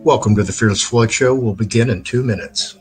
Welcome to the Fearless Floyd Show. We'll begin in 2 minutes.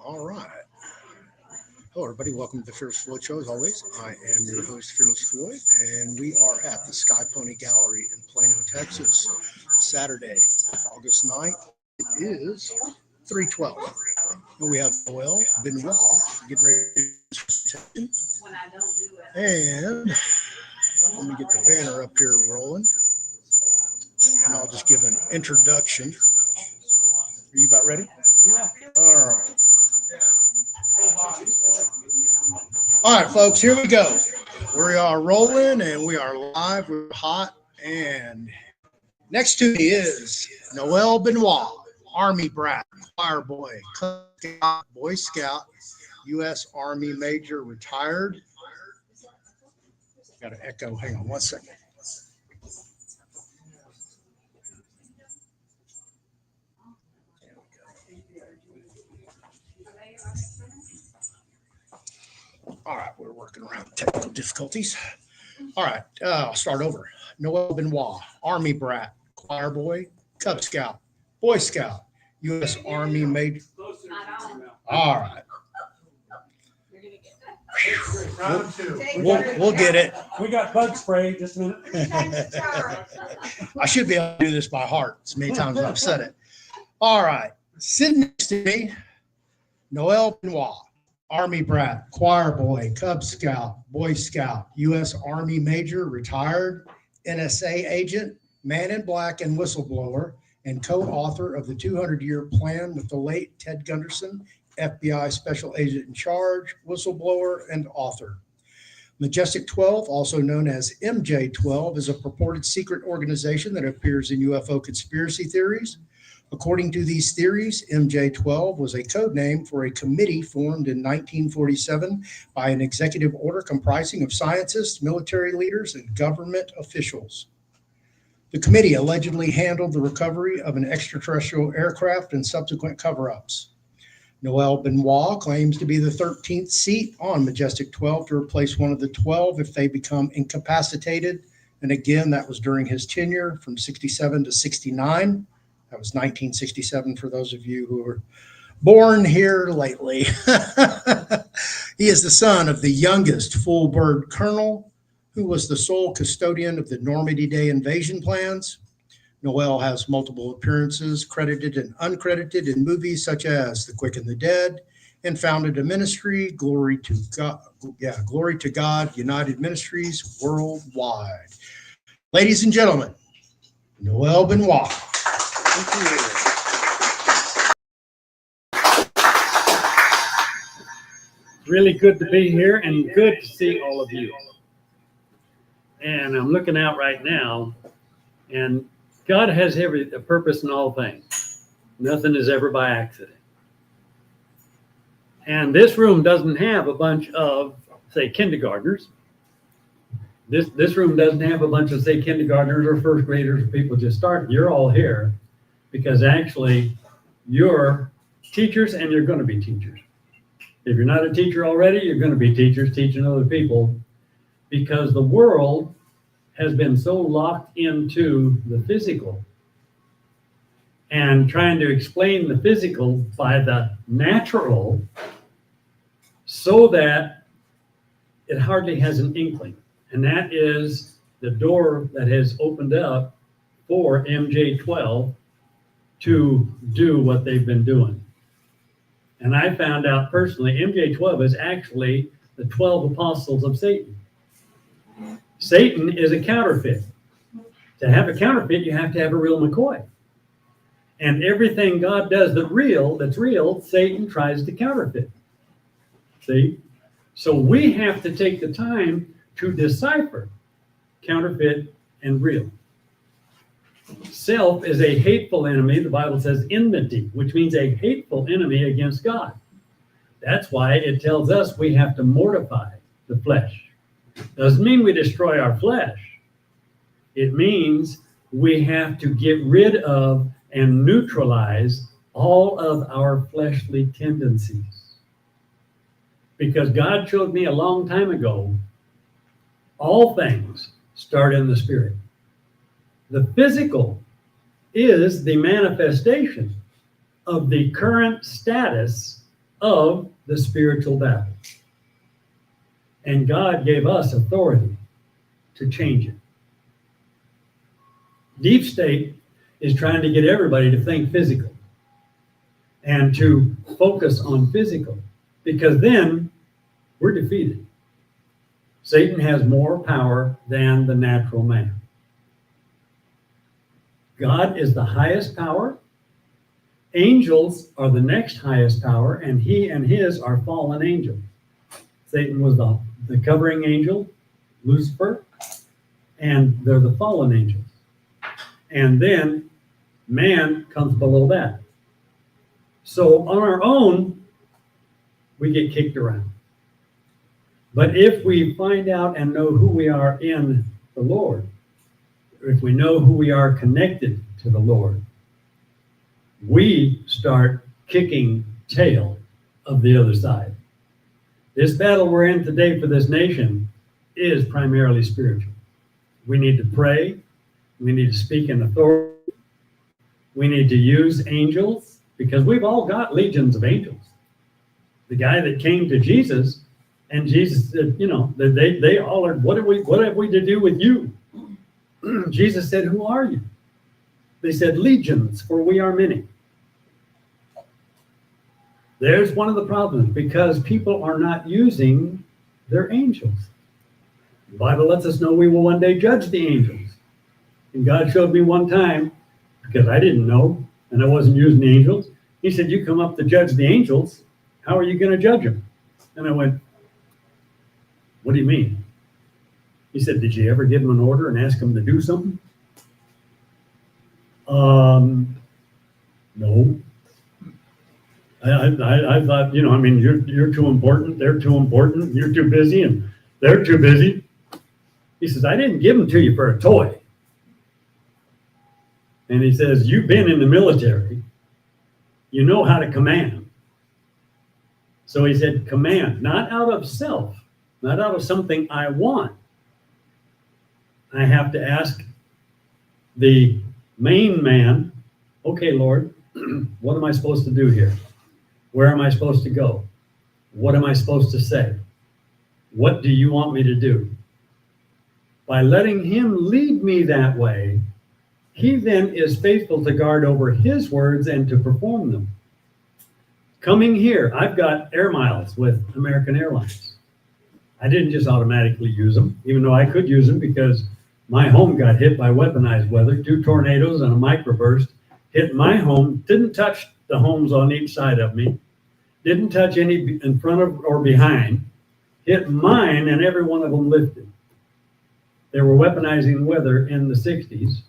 All right. Hello, everybody. Welcome to the Fearless Floyd Show. As always, I am your host, Fearless Floyd, and we are at the Skypony Gallery in Plano, Texas, Saturday, August 9th. It is 3:12. And we have Noel Benoist getting ready to do his presentation. And let me get the banner up here rolling, and I'll just give an introduction. Are you about ready? Yeah. All right. All right, folks, here we go. We are rolling and we are live. We're hot. And next to me is Noel Benoist, Army brat, choir boy, Boy Scout, U.S. Army Major, retired. Got an echo. Hang on 1 second. All All right, we're working around technical difficulties. All right, I'll start over. Noel Benoist, Army brat, choir boy, Cub Scout, Boy Scout, U.S. Army Major. All right. We'll get it. We got bug spray. Just a minute. I should be able to do this by heart. As many times as I've said it. All right. Sitting next to me, Noel Benoist, Army brat, choir boy, Cub Scout, Boy Scout, U.S. Army Major, retired, NSA agent, man in black and whistleblower, and co-author of the 200-year plan with the late Ted Gunderson, FBI Special Agent in Charge, whistleblower, and author. Majestic 12, also known as MJ-12, is a purported secret organization that appears in UFO conspiracy theories. According to these theories, MJ-12 was a code name for a committee formed in 1947 by an executive order comprising of scientists, military leaders, and government officials. The committee allegedly handled the recovery of an extraterrestrial aircraft and subsequent cover-ups. Noel Benoist claims to be the 13th seat on Majestic 12 to replace one of the 12 if they become incapacitated. And again, that was during his tenure from 67 to 69. That was 1967 for those of you who were born here lately. He is the son of the youngest full bird colonel, who was the sole custodian of the Normandy Day invasion plans. Noel has multiple appearances, credited and uncredited, in movies such as The Quick and the Dead, and founded a ministry, Glory to God United Ministries Worldwide. Ladies and gentlemen, Noel Benoist. Thank you. Really good to be here and good to see all of you. And I'm looking out right now, and God has a purpose in all things. Nothing is ever by accident. And this room doesn't have a bunch of, say, kindergartners. This room doesn't have a bunch of, say, kindergartners or first graders or people just starting. You're all here because actually you're teachers and you're going to be teachers. If you're not a teacher already, you're going to be teachers teaching other people, because the world has been so locked into the physical and trying to explain the physical by the natural so that it hardly has an inkling. And that is the door that has opened up for MJ-12 to do what they've been doing. And I found out personally, MJ-12 is actually the 12 apostles of Satan. Satan is a counterfeit. To have a counterfeit, you have to have a real McCoy. And everything God does that's real, Satan tries to counterfeit. See? So we have to take the time to decipher counterfeit and real. Self is a hateful enemy. The Bible says enmity, which means a hateful enemy against God. That's why it tells us we have to mortify the flesh. Doesn't mean we destroy our flesh. It means we have to get rid of and neutralize all of our fleshly tendencies. Because God showed me a long time ago, all things start in the spirit. The physical is the manifestation of the current status of the spiritual battle. And God gave us authority to change it. Deep state is trying to get everybody to think physical and to focus on physical, because then we're defeated. Satan has more power than the natural man. God is the highest power. Angels are the next highest power, and he and his are fallen angels. Satan was the covering angel, Lucifer, and they're the fallen angels. And then man comes below that. So on our own, we get kicked around. But if we find out and know who we are in the Lord, if we know who we are connected to the Lord, we start kicking tail of the other side. This battle we're in today for this nation is primarily spiritual. We need to pray. We need to speak in authority. We need to use angels, because we've all got legions of angels. The guy that came to Jesus, and Jesus said, they all are, what have we to do with you? Jesus said, who are you? They said, legions, for we are many. There's one of the problems, because people are not using their angels. The Bible lets us know we will one day judge the angels. And God showed me one time, because I didn't know, and I wasn't using the angels. He said, you come up to judge the angels. How are you going to judge them? And I went, what do you mean? He said, did you ever give them an order and ask them to do something? No. I thought, you're too important. They're too important. You're too busy, and they're too busy. He says, I didn't give them to you for a toy. And he says, you've been in the military. You know how to command. So he said, command, not out of self, not out of something I want. I have to ask the main man, okay, Lord, what am I supposed to do here? Where am I supposed to go? What am I supposed to say? What do you want me to do? By letting him lead me that way, he then is faithful to guard over his words and to perform them. Coming here, I've got air miles with American Airlines. I didn't just automatically use them, even though I could use them, because my home got hit by weaponized weather. 2 tornadoes and a microburst hit my home, didn't touch the homes on each side of me, didn't touch any in front of or behind, hit mine, and every one of them lifted. They were weaponizing weather in the 60s.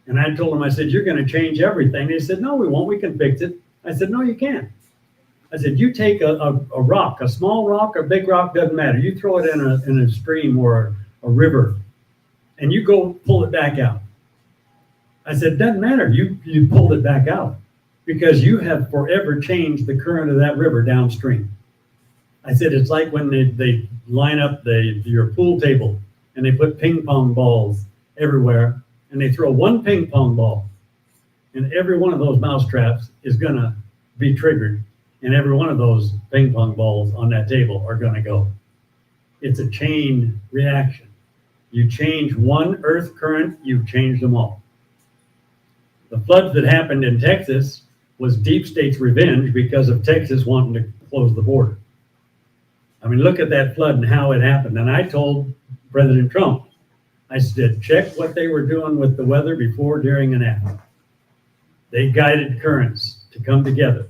And I told them, I said, you're going to change everything. They said, no, we won't. We can fix it. I said, no, you can't. I said, you take a rock, a small rock or big rock, doesn't matter. You throw it in a stream or a river, and you go pull it back out. I said, doesn't matter. You pulled it back out, because you have forever changed the current of that river downstream. I said, it's like when they line up your pool table and they put ping pong balls everywhere, and they throw one ping pong ball, and every one of those mouse traps is going to be triggered, and every one of those ping pong balls on that table are going to go. It's a chain reaction. You change one earth current, you've changed them all. The floods that happened in Texas was deep state's revenge because of Texas wanting to close the border. I mean, look at that flood and how it happened. And I told President Trump, I said, check what they were doing with the weather before, during, and after. They guided currents to come together.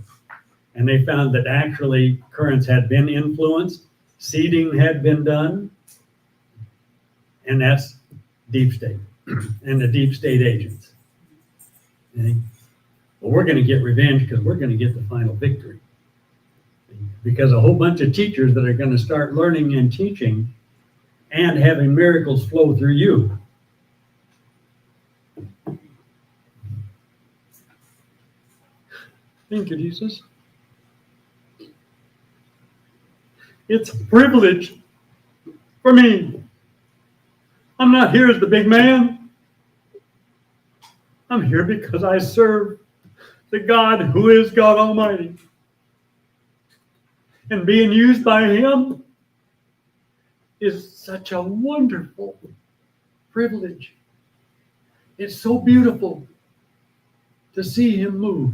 And they found that actually currents had been influenced, seeding had been done, and that's deep state and the deep state agents. Okay? Well, we're going to get revenge because we're going to get the final victory. Because a whole bunch of teachers that are going to start learning and teaching and having miracles flow through you. Thank you, Jesus. It's a privilege for me. I'm not here as the big man. I'm here because I serve the God who is God Almighty. And being used by him is such a wonderful privilege. It's so beautiful to see him move.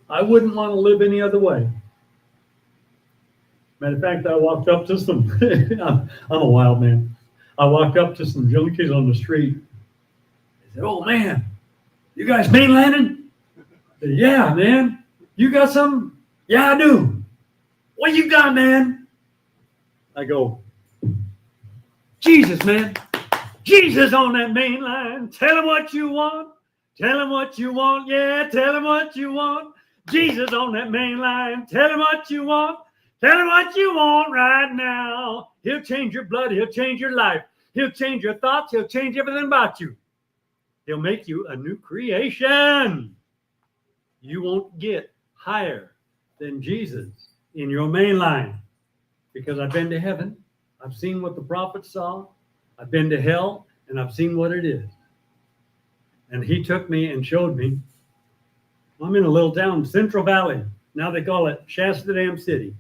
I wouldn't want to live any other way. Matter of fact, I walked up to some, I'm a wild man. I walked up to some junkies on the street. They said, oh man, you guys mainlanding? I said, yeah, man. You got something? Yeah, I do. What you got, man? I go, Jesus, man. Jesus on that main line. Tell him what you want. Tell him what you want. Yeah, tell him what you want. Jesus on that main line. Tell him what you want. Tell him what you want right now. He'll change your blood. He'll change your life. He'll change your thoughts. He'll change everything about you. He'll make you a new creation. You won't get higher than Jesus in your main line, because I've been to heaven. I've seen what the prophets saw. I've been to hell, and I've seen what it is. And he took me and showed me. I'm in a little town, Central Valley. Now they call it Shasta Dam City.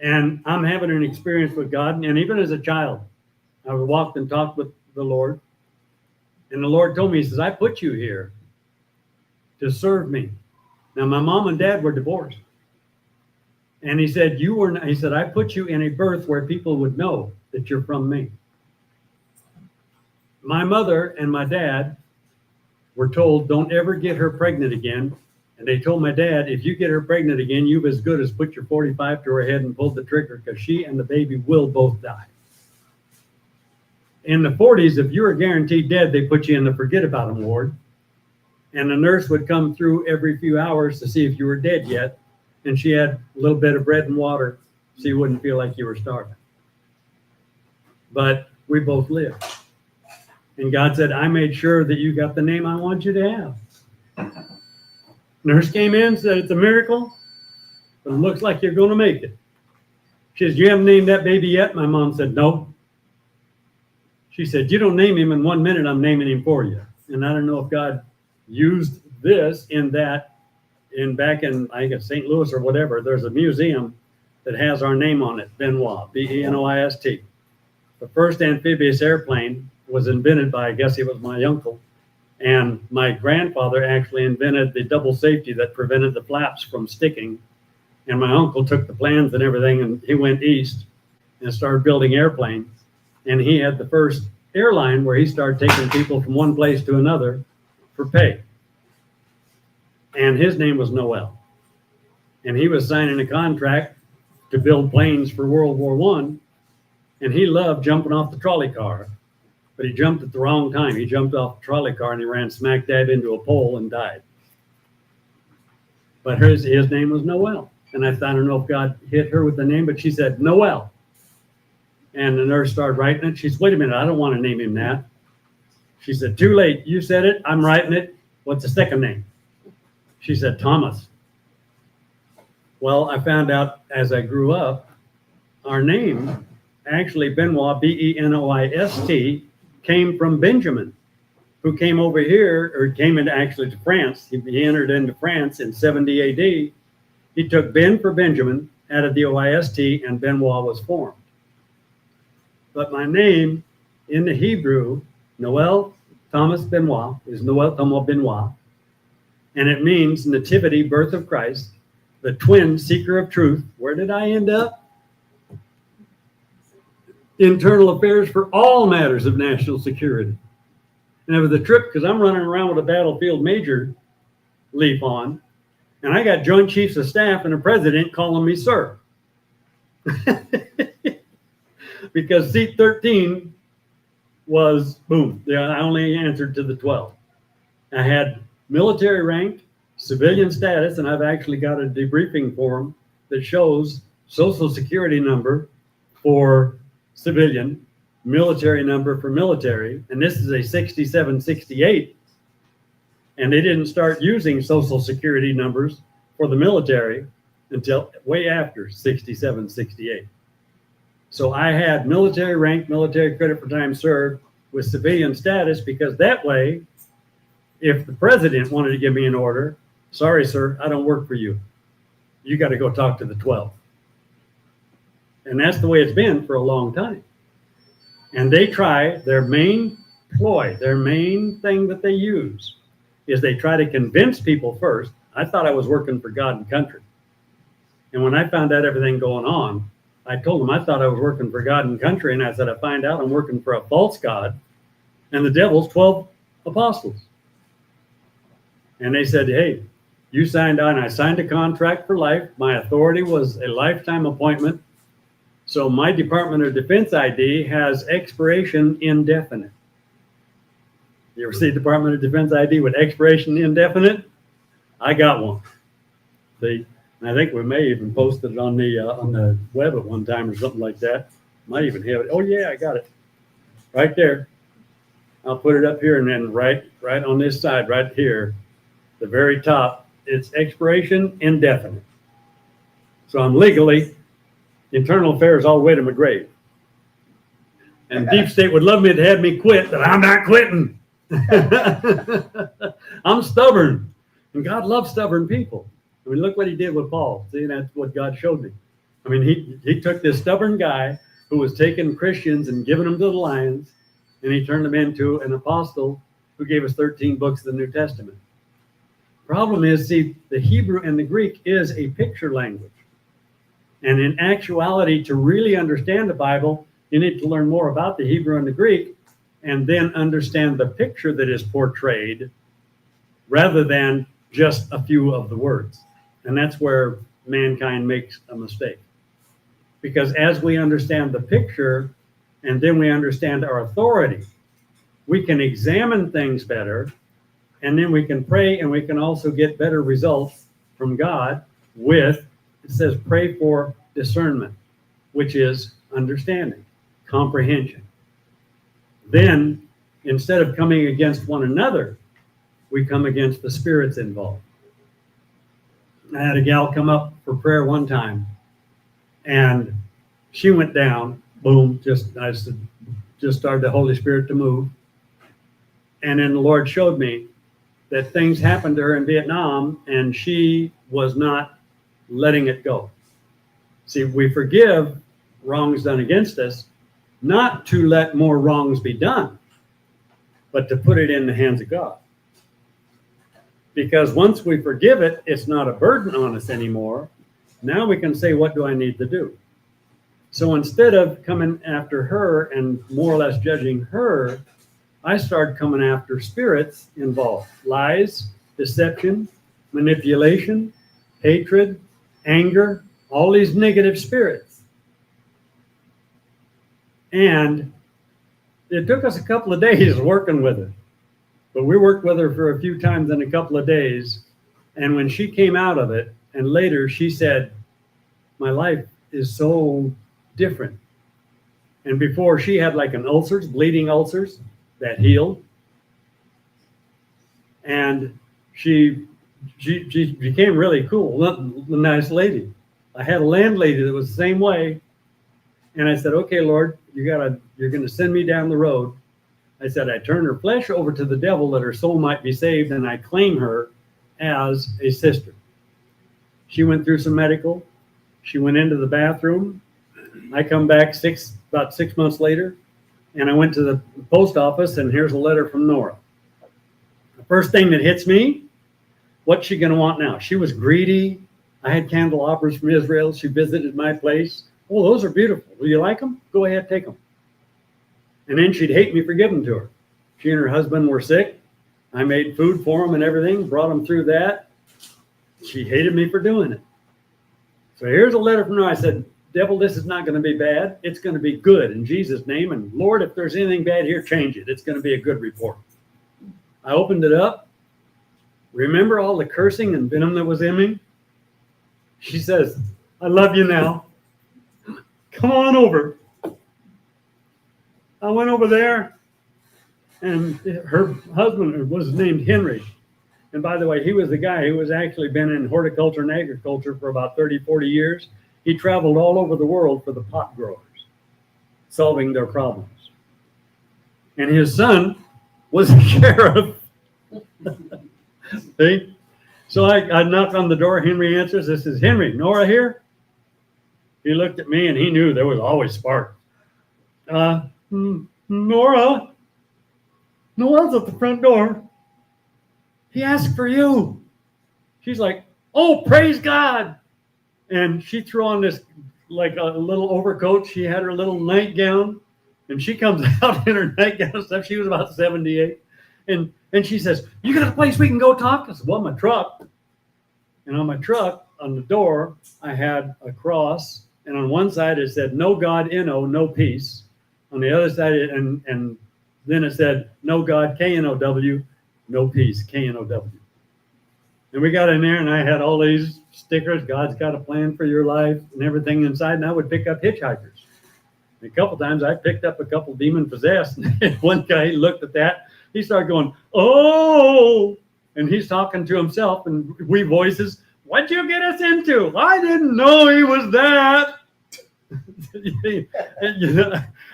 And I'm having an experience with God. And even as a child, I walked and talked with the Lord. And the Lord told me, he says, I put you here to serve me. Now, my mom and dad were divorced. And he said, he said, I put you in a berth where people would know that you're from me. My mother and my dad were told, don't ever get her pregnant again. And they told my dad, if you get her pregnant again, you've as good as put your 45 to her head and pulled the trigger, because she and the baby will both die. In the 40s, if you were guaranteed dead, they put you in the forget about him ward. And the nurse would come through every few hours to see if you were dead yet. And she had a little bit of bread and water so you wouldn't feel like you were starving. But we both lived. And God said, I made sure that you got the name I want you to have. Nurse came in, said, it's a miracle, but it looks like you're going to make it. She says, you haven't named that baby yet? My mom said, no. She said, you don't name him in 1 minute, I'm naming him for you. And I don't know if God used this in that, back in, I guess, St. Louis or whatever, there's a museum that has our name on it, Benoist, Benoist. The first amphibious airplane was invented by, I guess he was my uncle. And my grandfather actually invented the double safety that prevented the flaps from sticking. And my uncle took the plans and everything, and he went east and started building airplanes. And he had the first airline where he started taking people from one place to another for pay. And his name was Noel. And he was signing a contract to build planes for World War I. And he loved jumping off the trolley car. But he jumped at the wrong time. He jumped off the trolley car and he ran smack dab into a pole and died. But his name was Noel. And I don't know if God hit her with the name, but she said, Noel. And the nurse started writing it. She said, wait a minute, I don't want to name him that. She said, too late. You said it. I'm writing it. What's the second name? She said, Thomas. Well, I found out as I grew up, our name, actually Benoist, Benoist, came from Benjamin, who came over here, or came into actually to France. He entered into France in 70 AD. He took Ben for Benjamin, added the OIST, and Benoist was formed. But my name in the Hebrew, Noel Thomas Benoist, is Noel Thomas Benoist. And it means nativity, birth of Christ, the twin seeker of truth. Where did I end up? Internal affairs for all matters of national security. And it was a trip because I'm running around with a battlefield major leaf on, and I got Joint Chiefs of Staff and a president calling me sir. Because seat 13 was, boom, I only answered to the 12. I had military rank, civilian status, and I've actually got a debriefing form that shows social security number for civilian, military number for military, and this is a 6768, and they didn't start using social security numbers for the military until way after 6768. So I had military rank, military credit for time served with civilian status, because that way, if the president wanted to give me an order, sorry, sir, I don't work for you. You got to go talk to the 12. And that's the way it's been for a long time. And they try, their main ploy, their main thing that they use is they try to convince people first. I thought I was working for God and country. And when I found out everything going on, I told them I thought I was working for God and country. And I said, I find out I'm working for a false God and the devil's 12 apostles. And they said, hey, you signed on. I signed a contract for life. My authority was a lifetime appointment. So my Department of Defense ID has expiration indefinite. You ever see Department of Defense ID with expiration indefinite? I got one. See, and I think we may even posted it on the web at one time or something like that. Might even have it. Oh yeah, I got it right there. I'll put it up here, and then right on this side right here, the very top, it's expiration indefinite. So I'm legally internal affairs all the way to my grave. And Deep State would love me to have me quit, but I'm not quitting. I'm stubborn. And God loves stubborn people. I mean, look what he did with Paul. See, that's what God showed me. I mean, he took this stubborn guy who was taking Christians and giving them to the lions, and he turned them into an apostle who gave us 13 books of the New Testament. Problem is, see, the Hebrew and the Greek is a picture language. And in actuality, to really understand the Bible, you need to learn more about the Hebrew and the Greek, and then understand the picture that is portrayed rather than just a few of the words. And that's where mankind makes a mistake. Because as we understand the picture, and then we understand our authority, we can examine things better, and then we can pray, and we can also get better results from God with, it says, pray for discernment, which is understanding, comprehension. Then, instead of coming against one another, we come against the spirits involved. I had a gal come up for prayer one time, and she went down, boom, I just started the Holy Spirit to move. And then the Lord showed me that things happened to her in Vietnam, and she was not letting it go. See, we forgive wrongs done against us, not to let more wrongs be done, but to put it in the hands of God. Because once we forgive it, it's not a burden on us anymore. Now we can say, what do I need to do? So instead of coming after her and more or less judging her, I started coming after spirits involved. Lies, deception, manipulation, hatred, anger, all these negative spirits. And it took us a couple of days working with her. But we worked with her for a few times in a couple of days. And when she came out of it, and later she said, my life is so different. And before, she had like bleeding ulcers that healed. And she became really cool, a nice lady. I had a landlady that was the same way. And I said, okay, Lord, you're going to send me down the road. I said, I turn her flesh over to the devil that her soul might be saved, and I claim her as a sister. She went through some medical. She went into the bathroom. I come back about 6 months later, and I went to the post office, and here's a letter from Nora. The first thing that hits me, what's she going to want now? She was greedy. I had candelabras from Israel. She visited my place. Oh, those are beautiful. Do you like them? Go ahead, take them. And then she'd hate me for giving them to her. She and her husband were sick. I made food for them and everything, brought them through that. She hated me for doing it. So here's a letter from her. I said, devil, this is not going to be bad. It's going to be good in Jesus' name. And Lord, if there's anything bad here, change it. It's going to be a good report. I opened it up. Remember all the cursing and venom that was in me? She says, I love you now. Come on over. I went over there, and her husband was named Henry. And by the way, he was the guy who was actually been in horticulture and agriculture for about 30, 40 years. He traveled all over the world for the pot growers, solving their problems. And his son was a sheriff. See? So I knock on the door. Henry answers. This is Henry. Nora here? He looked at me, and he knew there was always spark. Nora? Noel's at the front door. He asked for you. She's like, oh, praise God. And she threw on this, like a little overcoat. She had her little nightgown, and she comes out in her nightgown and stuff. She was about 78. And she says, you got a place we can go talk? I said, well, my truck. And on my truck, on the door, I had a cross. And on one side, it said, no God, N-O, no peace. On the other side, and then it said, no God, K-N-O-W, no peace, K-N-O-W. And we got in there, and I had all these stickers, God's got a plan for your life, and everything inside, and I would pick up hitchhikers. And a couple times, I picked up a couple demon-possessed, and one guy looked at that, he started going, oh, and he's talking to himself, and we voices, What'd you get us into? I didn't know he was that.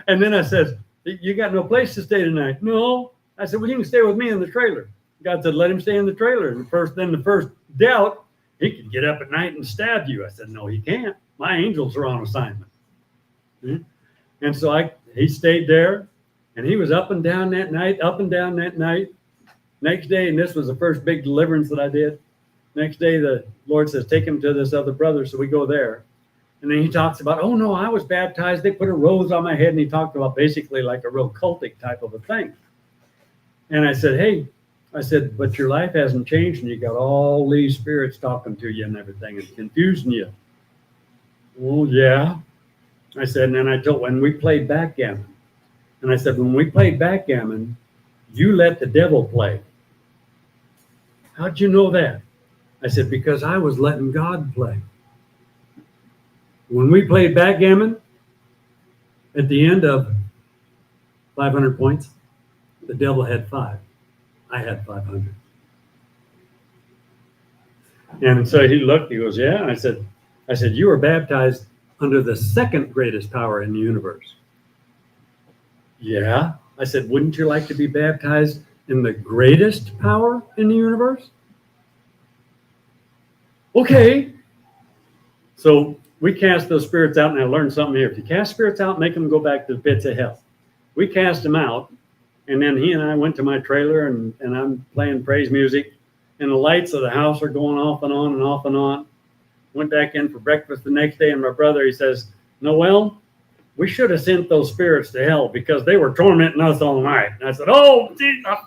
And then I said, you got no place to stay tonight? No. I said, well, you can stay with me in the trailer. God said, let him stay in the trailer. And the first doubt, he could get up at night and stab you. I said, no, he can't. My angels are on assignment. And so he stayed there, and he was up and down that night. Next day, and this was the first big deliverance that I did. Next day, the Lord says, take him to this other brother. So we go there. And then he talks about, oh, no, I was baptized. They put a rose on my head. And he talked about basically like a real cultic type of a thing. And I said, hey, but your life hasn't changed. And you got all these spirits talking to you and everything and confusing you. Oh, yeah. I said, and then I told, when we played backgammon. And I said, when we played backgammon, you let the devil play. How'd you know that? I said, because I was letting God play. When we played backgammon, at the end of 500 points, the devil had 5. I had 500. And so he looked, he goes, yeah. I said, you were baptized under the second greatest power in the universe. Yeah. I said, wouldn't you like to be baptized in the greatest power in the universe? Okay. So we cast those spirits out, and I learned something here. If you cast spirits out, make them go back to the pits of hell. We cast them out, and then he and I went to my trailer, and I'm playing praise music, and the lights of the house are going off and on and off and on. Went back in for breakfast the next day, and my brother, he says, Noel, we should have sent those spirits to hell because they were tormenting us all night. And I said, oh,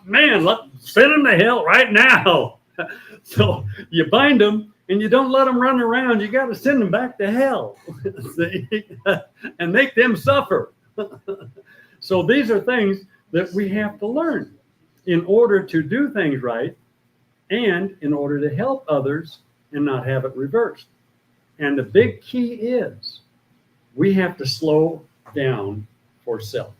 man, send them to hell right now. So you bind them, and you don't let them run around. You got to send them back to hell. See? And make them suffer. So these are things that we have to learn in order to do things right and in order to help others and not have it reversed. And the big key is we have to slow down for self.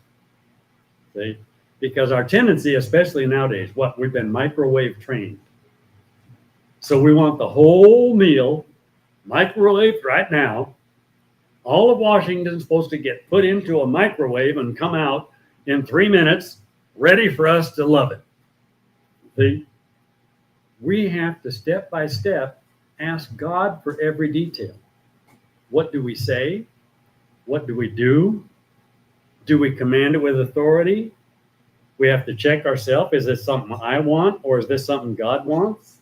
See? Because our tendency, especially nowadays, we've been microwave trained. So we want the whole meal microwaved right now. All of Washington's supposed to get put into a microwave and come out in 3 minutes, ready for us to love it. See? We have to step by step ask God for every detail. What do we say? What do we do? Do we command it with authority? We have to check ourselves. Is this something I want, or is this something God wants?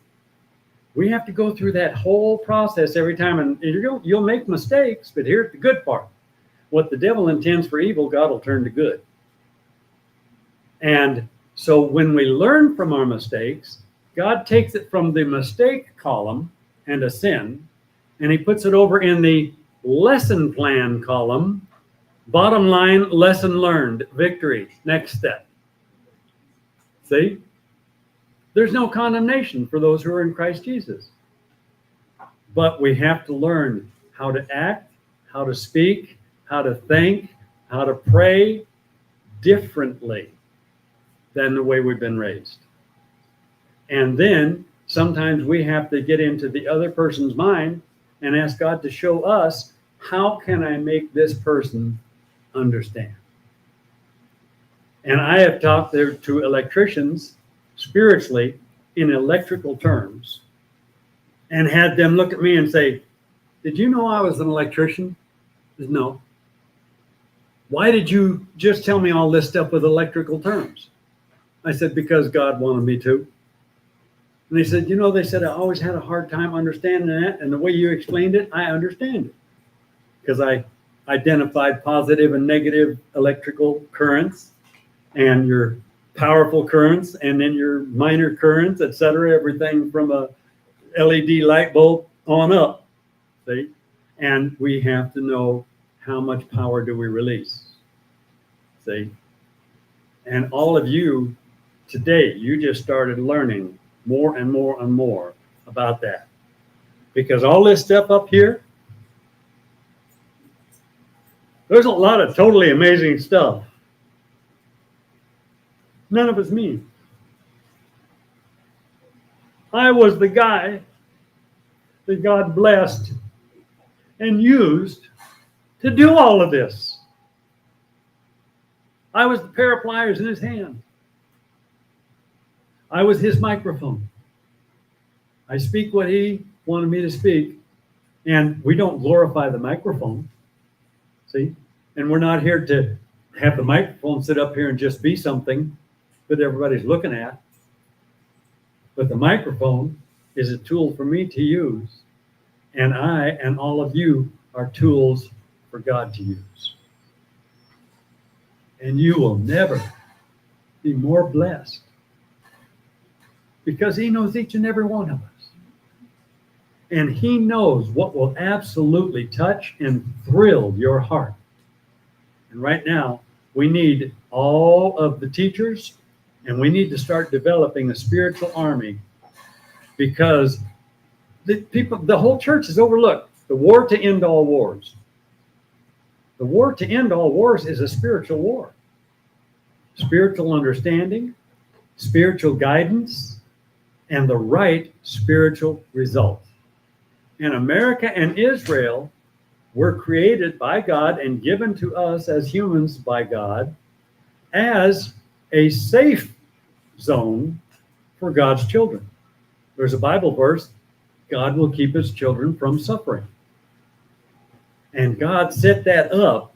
We have to go through that whole process every time, and you'll make mistakes, but here's the good part. What the devil intends for evil, God will turn to good. And so when we learn from our mistakes, God takes it from the mistake column and a sin, and he puts it over in the lesson plan column. Bottom line, lesson learned, victory, next step. See? There's no condemnation for those who are in Christ Jesus. But we have to learn how to act, how to speak, how to think, how to pray differently than the way we've been raised. And then sometimes we have to get into the other person's mind and ask God to show us, how can I make this person understand? And I have talked there to electricians spiritually in electrical terms and had them look at me and say, did you know I was an electrician? I said, no. Why did you just tell me all this stuff with electrical terms? I said, because God wanted me to. And they said, they said, I always had a hard time understanding that. And the way you explained it, I understand it. Because I identified positive and negative electrical currents and your powerful currents and then your minor currents, etc. Everything from a LED light bulb on up. See? And we have to know how much power do we release. See? And all of you today, you just started learning more and more and more about that. Because all this stuff up here, there's a lot of totally amazing stuff. None of it's me. I was the guy that God blessed and used to do all of this. I was the pair of pliers in his hand. I was his microphone. I speak what he wanted me to speak, and we don't glorify the microphone, see? And we're not here to have the microphone sit up here and just be something that everybody's looking at. But the microphone is a tool for me to use, and I and all of you are tools for God to use. And you will never be more blessed because he knows each and every one of us. And he knows what will absolutely touch and thrill your heart. And right now, we need all of the teachers, and we need to start developing a spiritual army, because the whole church is overlooked. The war to end all wars. The war to end all wars is a spiritual war. Spiritual understanding, spiritual guidance, and the right spiritual result. And America and Israel were created by God and given to us as humans by God as a safe zone for God's children. There's a Bible verse, God will keep his children from suffering. And God set that up,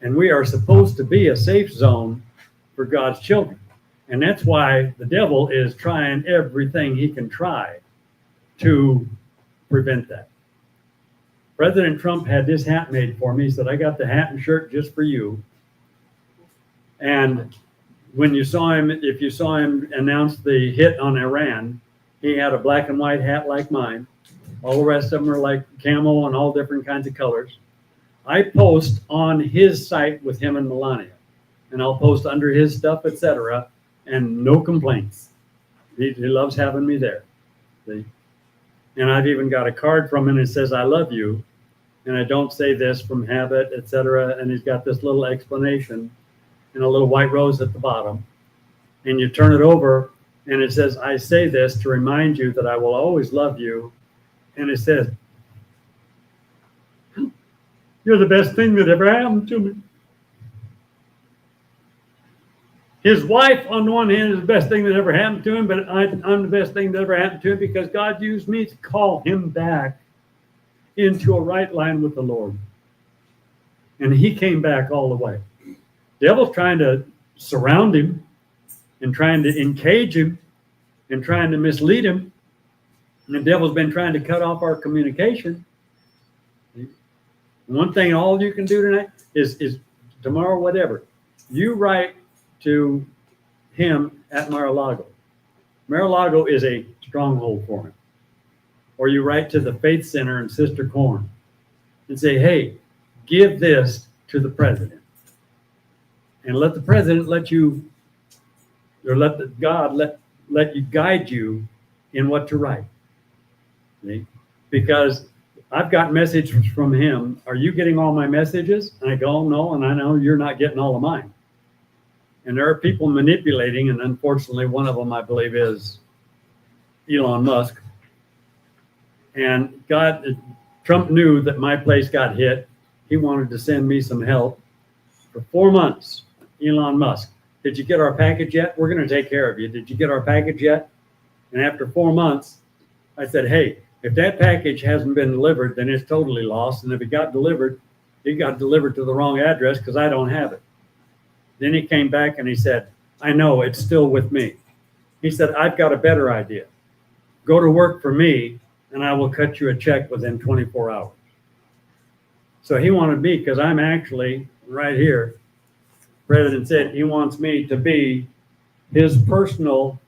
and we are supposed to be a safe zone for God's children. And that's why the devil is trying everything he can try to prevent that. President Trump had this hat made for me. He said, I got the hat and shirt just for you. And when you saw him, if you saw him announce the hit on Iran, he had a black and white hat like mine. All the rest of them are like camel and all different kinds of colors. I post on his site with him and Melania, and I'll post under his stuff, etc., and no complaints. He loves having me there. See? And I've even got a card from him that says, I love you. And I don't say this from habit, etc. And he's got this little explanation and a little white rose at the bottom. And you turn it over and it says, I say this to remind you that I will always love you. And it says, you're the best thing that ever happened to me. His wife, on the one hand, is the best thing that ever happened to him, but I'm the best thing that ever happened to him because God used me to call him back into a right line with the Lord. And he came back all the way. The devil's trying to surround him and trying to encage him and trying to mislead him. And the devil's been trying to cut off our communication. One thing all you can do tonight is tomorrow, whatever, you write to him at Mar-a-Lago. Mar-a-Lago is a stronghold for him. Or you write to the Faith Center in Sister Corn and say, hey, give this to the president. And let the president let you, or God let you guide you in what to write. See? Because I've got messages from him. Are you getting all my messages? And I go, oh, no, and I know you're not getting all of mine. And there are people manipulating, and unfortunately, one of them, I believe, is Elon Musk. And Trump knew that my place got hit. He wanted to send me some help for 4 months. Elon Musk, did you get our package yet? We're going to take care of you. Did you get our package yet? And after 4 months, I said, hey, if that package hasn't been delivered, then it's totally lost. And if it got delivered to the wrong address because I don't have it. Then he came back and he said, I know, it's still with me. He said, I've got a better idea. Go to work for me and I will cut you a check within 24 hours. So he wanted me, because I'm actually right here. The president said he wants me to be his personal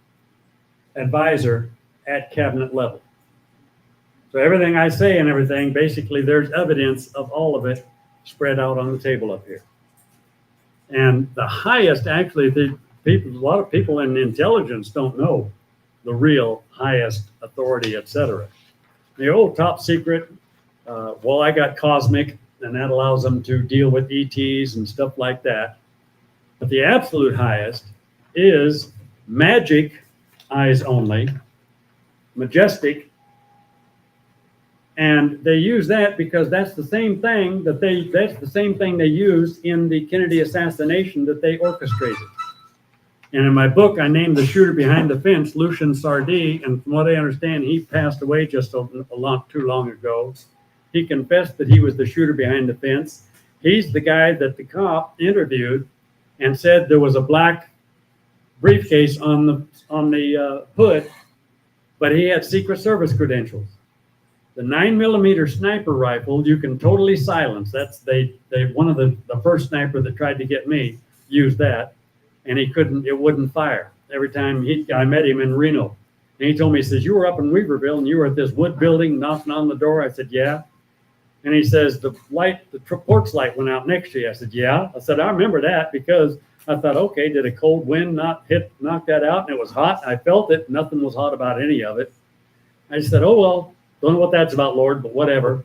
advisor at cabinet level. So everything I say and everything, basically there's evidence of all of it spread out on the table up here. And the highest, actually, a lot of people in intelligence don't know the real highest authority, etc. The old top secret, I got cosmic, and that allows them to deal with ETs and stuff like that. But the absolute highest is magic, eyes only, majestic, And they use that because that's the same thing they used in the Kennedy assassination that they orchestrated. And in my book, I named the shooter behind the fence Lucian Sardee, and from what I understand, he passed away just a long too long ago. He confessed that he was the shooter behind the fence. He's the guy that the cop interviewed and said there was a black briefcase on the hood, but he had Secret Service credentials. The 9mm sniper rifle you can totally silence. That's one of the first sniper that tried to get me used that, and it wouldn't fire. Every time I met him in Reno, and he told me, he says, you were up in Weaverville and you were at this wood building knocking on the door. I said, yeah. And he says, the porch light went out next to you. I said, yeah. I said, I remember that because I thought, okay, did a cold wind knock that out? And it was hot. I felt it. Nothing was hot about any of it. I said, oh, well, don't know what that's about, Lord, but whatever.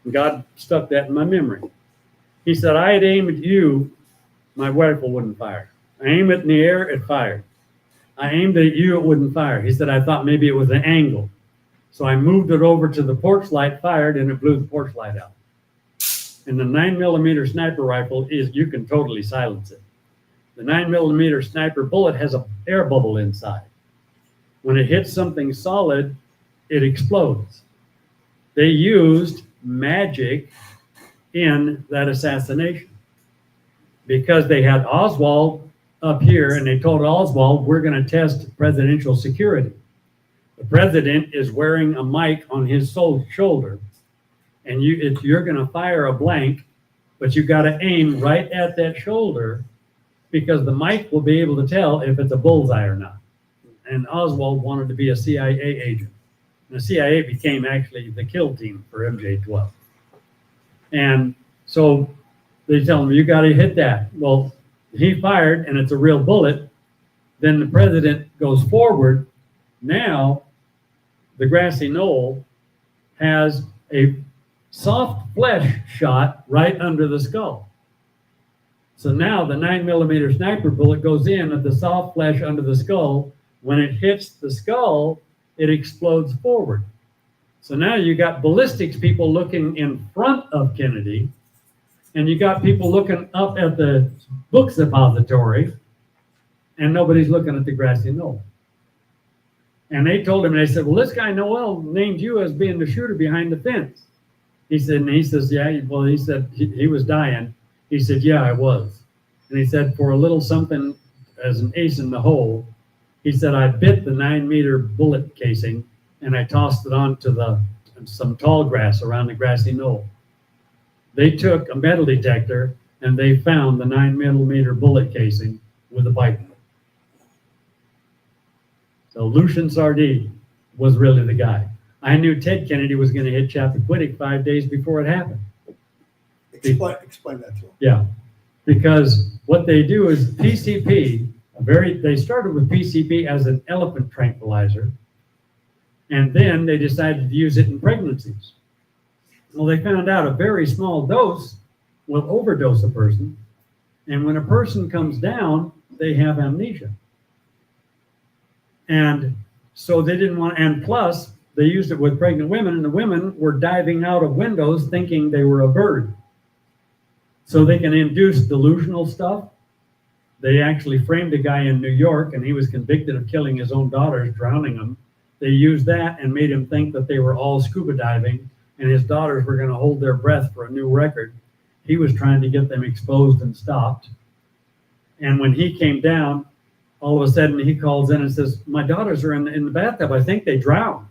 And God stuck that in my memory. He said, I had aimed at you, my rifle wouldn't fire. I aimed it in the air, it fired. I aimed at you, it wouldn't fire. He said, I thought maybe it was an angle. So I moved it over to the porch light, fired, and it blew the porch light out. And the 9mm sniper rifle you can totally silence it. The 9mm sniper bullet has an air bubble inside. When it hits something solid, it explodes. They used magic in that assassination because they had Oswald up here and they told Oswald, we're going to test presidential security. The president is wearing a mic on his shoulder, and you're going to fire a blank, but you got to aim right at that shoulder because the mic will be able to tell if it's a bullseye or not. And Oswald wanted to be a CIA agent. And the CIA became actually the kill team for MJ-12. And so they tell him, you got to hit that. Well, he fired, and it's a real bullet. Then the president goes forward. Now, the grassy knoll has a soft flesh shot right under the skull. So now the 9mm sniper bullet goes in at the soft flesh under the skull. When it hits the skull, it explodes forward. So now you got ballistics people looking in front of Kennedy, and you got people looking up at the book suppository, and nobody's looking at the grassy knoll. And they told him, and they said, well, this guy Noel named you as being the shooter behind the fence. He says, yeah, well, he said he was dying. He said, yeah, I was. And he said, for a little something as an ace in the hole, he said, I bit the 9mm bullet casing and I tossed it onto some tall grass around the grassy knoll. They took a metal detector and they found the 9mm bullet casing with a bite. So Lucian Sardee was really the guy. I knew Ted Kennedy was going to hit Chappaquiddick 5 days before it happened. Explain that to him. Yeah, because what they do is PCP, they started with PCP as an elephant tranquilizer, and then they decided to use it in pregnancies. Well, they found out a very small dose will overdose a person, and when a person comes down, they have amnesia. And so they didn't want, and plus, they used it with pregnant women, and the women were diving out of windows thinking they were a bird. So they can induce delusional stuff. They actually framed a guy in New York, and he was convicted of killing his own daughters, drowning them. They used that and made him think that they were all scuba diving, and his daughters were going to hold their breath for a new record. He was trying to get them exposed and stopped. And when he came down, all of a sudden he calls in and says, my daughters are in the bathtub. I think they drowned.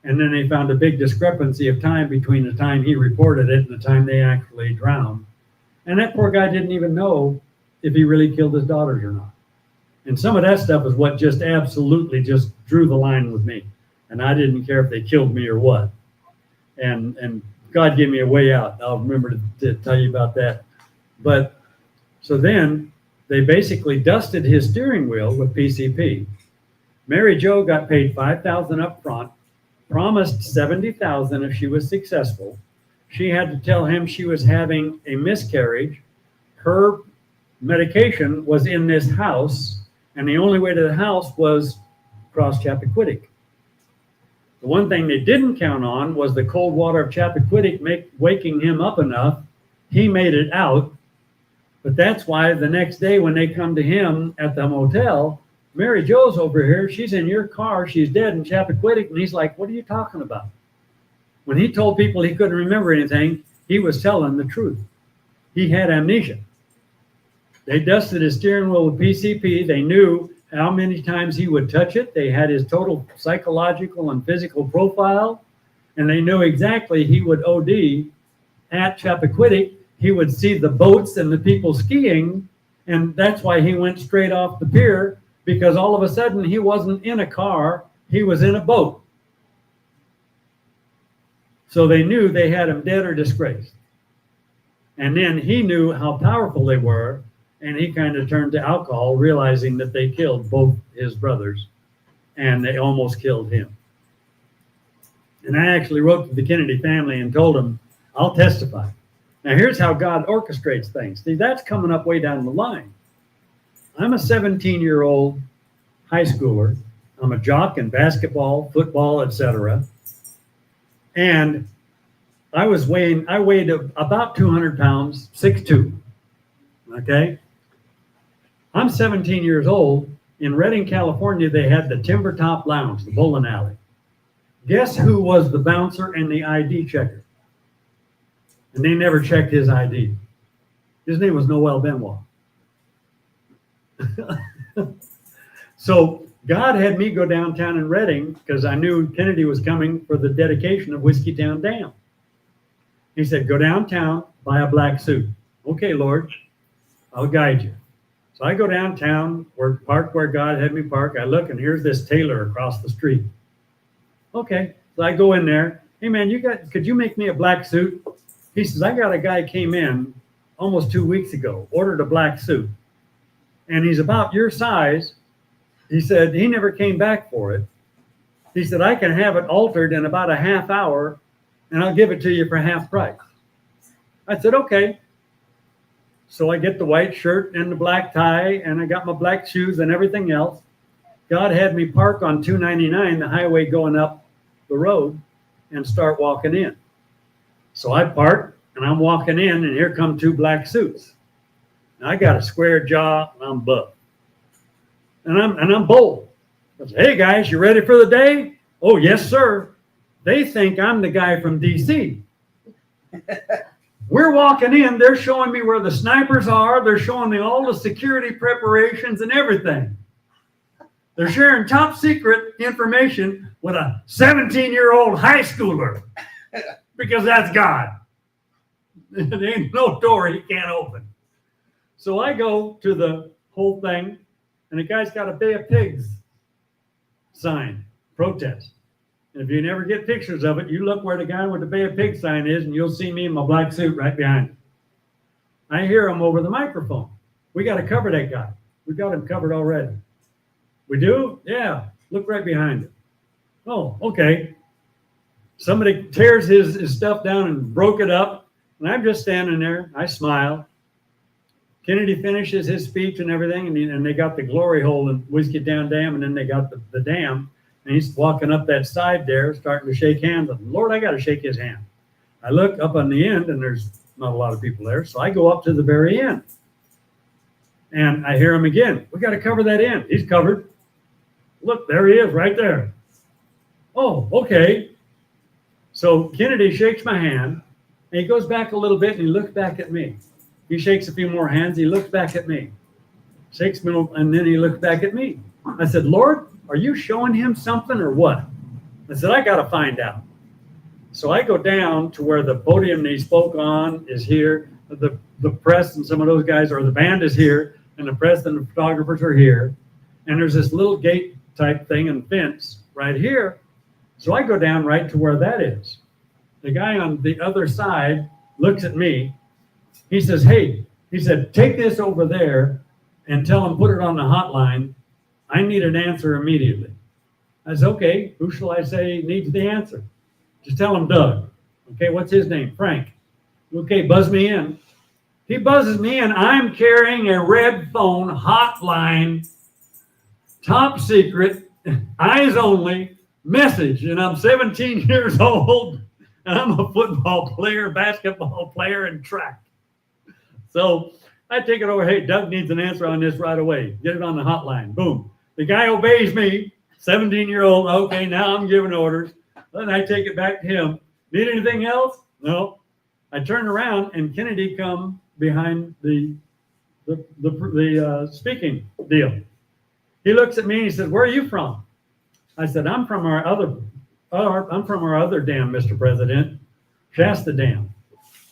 And then they found a big discrepancy of time between the time he reported it and the time they actually drowned. And that poor guy didn't even know if he really killed his daughters or not. And some of that stuff is what just absolutely just drew the line with me. And I didn't care if they killed me or what. And God gave me a way out. I'll remember to tell you about that. But so then they basically dusted his steering wheel with PCP. Mary Jo got paid $5,000 up front, promised $70,000 if she was successful. She had to tell him she was having a miscarriage. Her medication was in this house, and the only way to the house was across Chappaquiddick. The one thing they didn't count on was the cold water of Chappaquiddick waking him up enough. He made it out. But that's why the next day when they come to him at the motel, Mary Jo's over here. She's in your car. She's dead in Chappaquiddick. And he's like, what are you talking about? When he told people he couldn't remember anything, he was telling the truth. He had amnesia. They dusted his steering wheel with PCP. They knew how many times he would touch it. They had his total psychological and physical profile. And they knew exactly he would OD at Chappaquiddick. He would see the boats and the people skiing. And that's why he went straight off the pier, because all of a sudden he wasn't in a car. He was in a boat. So they knew they had him dead or disgraced. And then he knew how powerful they were, and he kind of turned to alcohol, realizing that they killed both his brothers, and they almost killed him. And I actually wrote to the Kennedy family and told them, I'll testify. Now here's how God orchestrates things. See, that's coming up way down the line. I'm a 17-year-old high schooler. I'm a jock in basketball, football, etc. And I weighed about 200 pounds, 6'2". Okay? I'm 17 years old. In Redding, California, they had the Timber Top Lounge, the bowling alley. Guess who was the bouncer and the ID checker? And they never checked his ID. His name was Noel Benoist. So God had me go downtown in Redding because I knew Kennedy was coming for the dedication of Whiskeytown Dam. He said, go downtown, buy a black suit. Okay, Lord, I'll guide you. So I go downtown, park where God had me park. I look, and here's this tailor across the street. Okay, so I go in there. Hey, man, could you make me a black suit? He says, I got a guy came in almost 2 weeks ago, ordered a black suit. And he's about your size. He said he never came back for it. He said, I can have it altered in about a half hour, and I'll give it to you for half price. I said, okay. So I get the white shirt and the black tie, and I got my black shoes and everything else. God had me park on 299, the highway going up the road, and start walking in. So I park, and I'm walking in, and here come two black suits. Now I got a square jaw, and I'm buff. And I'm bold. I say, hey guys, you ready for the day? Oh, yes, sir. They think I'm the guy from DC. We're walking in, they're showing me where the snipers are, they're showing me all the security preparations and everything. They're sharing top secret information with a 17-year-old high schooler, because that's God. There ain't no door he can't open. So I go to the whole thing, and the guy's got a Bay of Pigs sign, protest. And if you never get pictures of it, you look where the guy with the Bay of Pigs sign is, and you'll see me in my black suit right behind him. I hear him over the microphone. We got to cover that guy. We got him covered already. We do? Yeah. Look right behind him. Oh, okay. Somebody tears his stuff down and broke it up, and I'm just standing there. I smile. Kennedy finishes his speech and everything, and they got the glory hole in Whiskeytown Dam, and then they got the dam, and he's walking up that side there, starting to shake hands with him. Lord, I got to shake his hand. I look up on the end, and there's not a lot of people there, so I go up to the very end, and I hear him again. We got to cover that end. He's covered. Look, there he is right there. Oh, okay. So Kennedy shakes my hand, and he goes back a little bit, and he looks back at me. He shakes a few more hands. He looks back at me. Shakes me, and then he looks back at me. I said, Lord, are you showing him something or what? I said, I got to find out. So I go down to where the podium that he spoke on is here. The press and some of those guys, or the band is here, and the press and the photographers are here. And there's this little gate type thing and fence right here. So I go down right to where that is. The guy on the other side looks at me. He says, hey, he said, take this over there and tell him, put it on the hotline. I need an answer immediately. I said, okay, who shall I say needs the answer? Just tell him Doug. Okay, what's his name? Frank. Okay, buzz me in. He buzzes me in. I'm carrying a red phone hotline, top secret, eyes only, message, and I'm 17 years old, and I'm a football player, basketball player, and track. So I take it over. Hey, Doug needs an answer on this right away. Get it on the hotline. Boom. The guy obeys me, 17-year-old. Okay, now I'm giving orders. Then I take it back to him. Need anything else? No. I turn around, and Kennedy come behind the speaking deal. He looks at me and he says, "Where are you from?" I said, I'm from our other dam, Mr. President, Shasta Dam.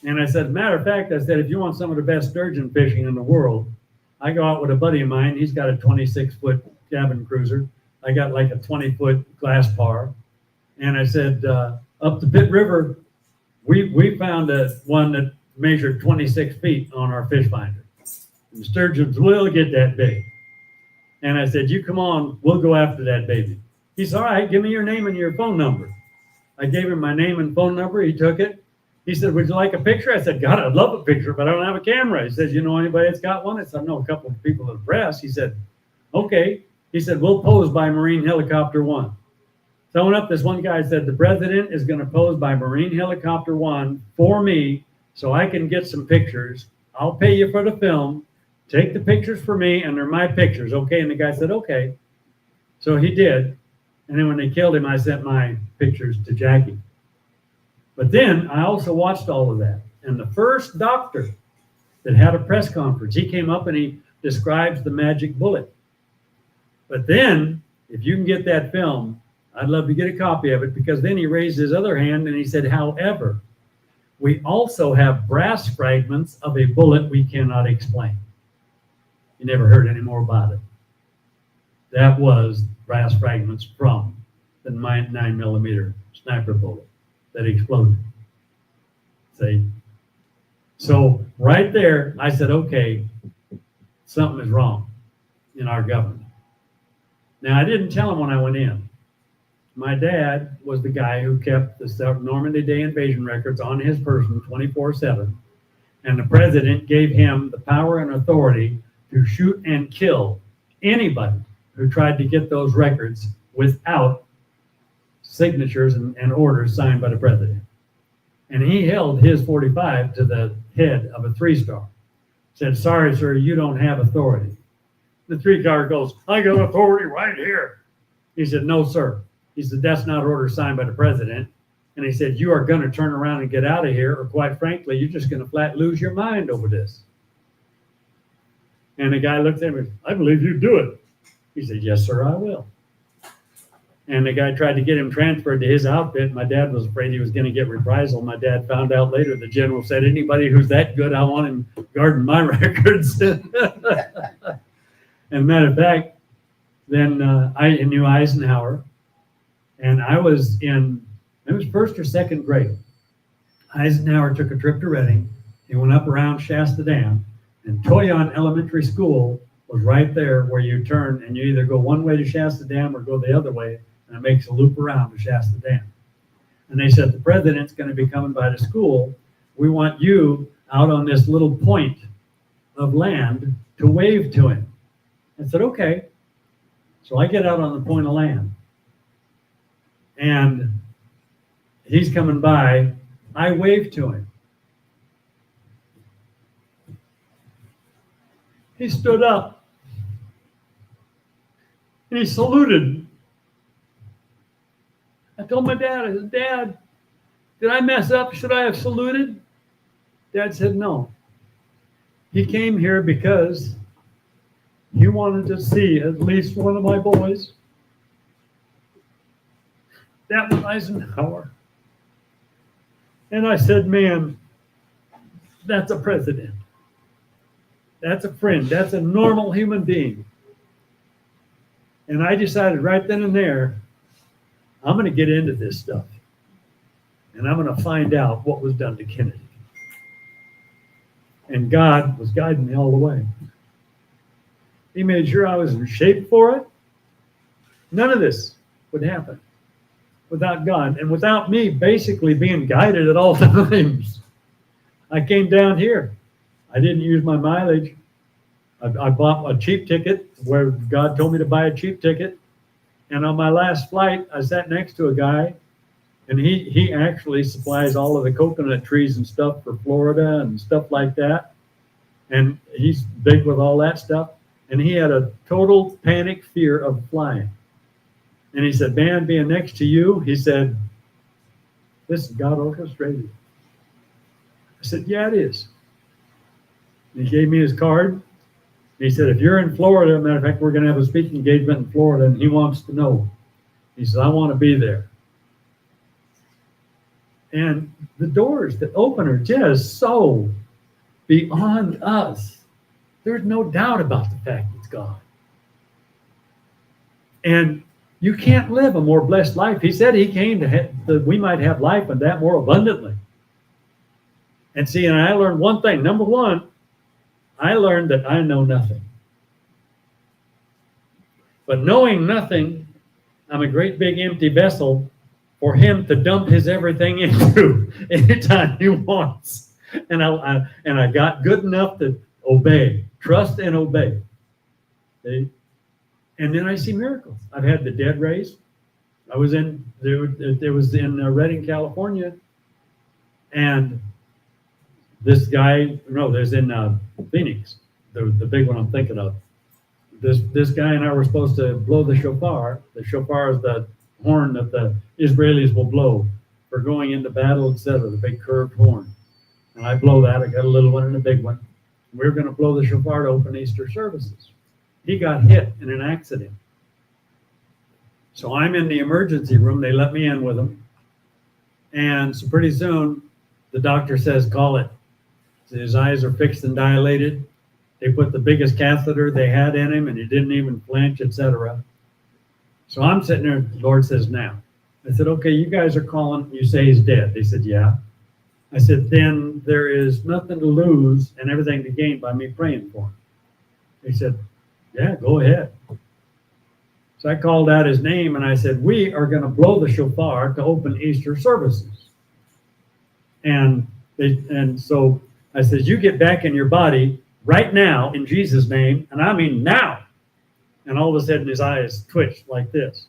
And I said, matter of fact, I said, if you want some of the best sturgeon fishing in the world, I go out with a buddy of mine. He's got a 26-foot cabin cruiser. I got like a 20-foot glass par. And I said, up the Pitt River, we found one that measured 26 feet on our fish finder. And sturgeons will get that big. And I said, you come on, we'll go after that baby. He said, all right, give me your name and your phone number. I gave him my name and phone number. He took it. He said, would you like a picture? I said, God, I'd love a picture, but I don't have a camera. He said, you know anybody that's got one? I said, I know a couple of people at the press. He said, okay. He said, we'll pose by Marine Helicopter 1. So I went up, this one guy said, the president is going to pose by Marine Helicopter 1 for me so I can get some pictures. I'll pay you for the film. Take the pictures for me, and they're my pictures, okay? And the guy said, okay. So he did. And then when they killed him, I sent my pictures to Jackie. But then I also watched all of that. And the first doctor that had a press conference, he came up and he describes the magic bullet. But then, if you can get that film, I'd love to get a copy of it, because then he raised his other hand and he said, however, we also have brass fragments of a bullet we cannot explain. You never heard any more about it. That was brass fragments from the 9mm sniper bullet that exploded. See? So right there, I said, okay, something is wrong in our government. Now, I didn't tell him when I went in. My dad was the guy who kept the Normandy Day invasion records on his person 24/7, and the president gave him the power and authority to shoot and kill anybody who tried to get those records without signatures and orders signed by the president. And he held his 45 to the head of a 3-star. Said, sorry, sir, you don't have authority. The 3-star goes, I got authority right here. He said, no, sir. He said, that's not order signed by the president. And he said, you are going to turn around and get out of here, or quite frankly, you're just going to flat lose your mind over this. And the guy looked at him, I believe you do it. He said, yes, sir, I will. And the guy tried to get him transferred to his outfit. My dad was afraid he was going to get reprisal. My dad found out later the general said, anybody who's that good, I want him guarding my records. And matter of fact, then I knew Eisenhower, and I was in, it was first or second grade. Eisenhower took a trip to Reading. He went up around Shasta Dam, and Toyon Elementary School was right there where you turn, and you either go one way to Shasta Dam or go the other way, and it makes a loop around to Shasta Dam. And they said, the president's going to be coming by the school. We want you out on this little point of land to wave to him. I said, okay. So I get out on the point of land, and he's coming by. I wave to him. He stood up and he saluted. I told my dad, I said, Dad, did I mess up? Should I have saluted? Dad said, no. He came here because he wanted to see at least one of my boys. That was Eisenhower. And I said, man, that's a president. That's a friend. That's a normal human being. And I decided right then and there, I'm going to get into this stuff. And I'm going to find out what was done to Kennedy. And God was guiding me all the way. He made sure I was in shape for it. None of this would happen without God and without me basically being guided at all times. I came down here. I didn't use my mileage. I bought a cheap ticket where God told me to buy a cheap ticket. And on my last flight, I sat next to a guy, and he actually supplies all of the coconut trees and stuff for Florida and stuff like that. And he's big with all that stuff. And he had a total panic fear of flying. And he said, man, being next to you, he said, this is God orchestrated. I said, yeah, it is. And he gave me his card. He said, if you're in Florida, matter of fact, we're going to have a speaking engagement in Florida, and he wants to know. He said, I want to be there. And the doors that open are just so beyond us. There's no doubt about the fact it's God. And you can't live a more blessed life. He said he came that we might have life and that more abundantly. And see, and I learned one thing. Number one, I learned that I know nothing. But knowing nothing, I'm a great big empty vessel for him to dump his everything into anytime he wants. And I got good enough to obey, trust and obey. See? And then I see miracles. I've had the dead raised. There was in Redding, California, and this guy, no, there's in Phoenix, the big one I'm thinking of. This guy and I were supposed to blow the shofar. The shofar is the horn that the Israelis will blow for going into battle, etc., the big curved horn. And I blow that. I got a little one and a big one. We were going to blow the shofar to open Easter services. He got hit in an accident. So I'm in the emergency room. They let me in with him. And so pretty soon, the doctor says, call it. So his eyes are fixed and dilated. They put the biggest catheter they had in him, and he didn't even flinch, etc. So I'm sitting there, the Lord says, now. I said, okay, you guys are calling. You say he's dead. They said, yeah. I said, then there is nothing to lose and everything to gain by me praying for him. He said, yeah, go ahead. So I called out his name and I said, we are going to blow the shofar to open Easter services. And so I said, you get back in your body right now in Jesus' name. And I mean now. And all of a sudden his eyes twitched like this.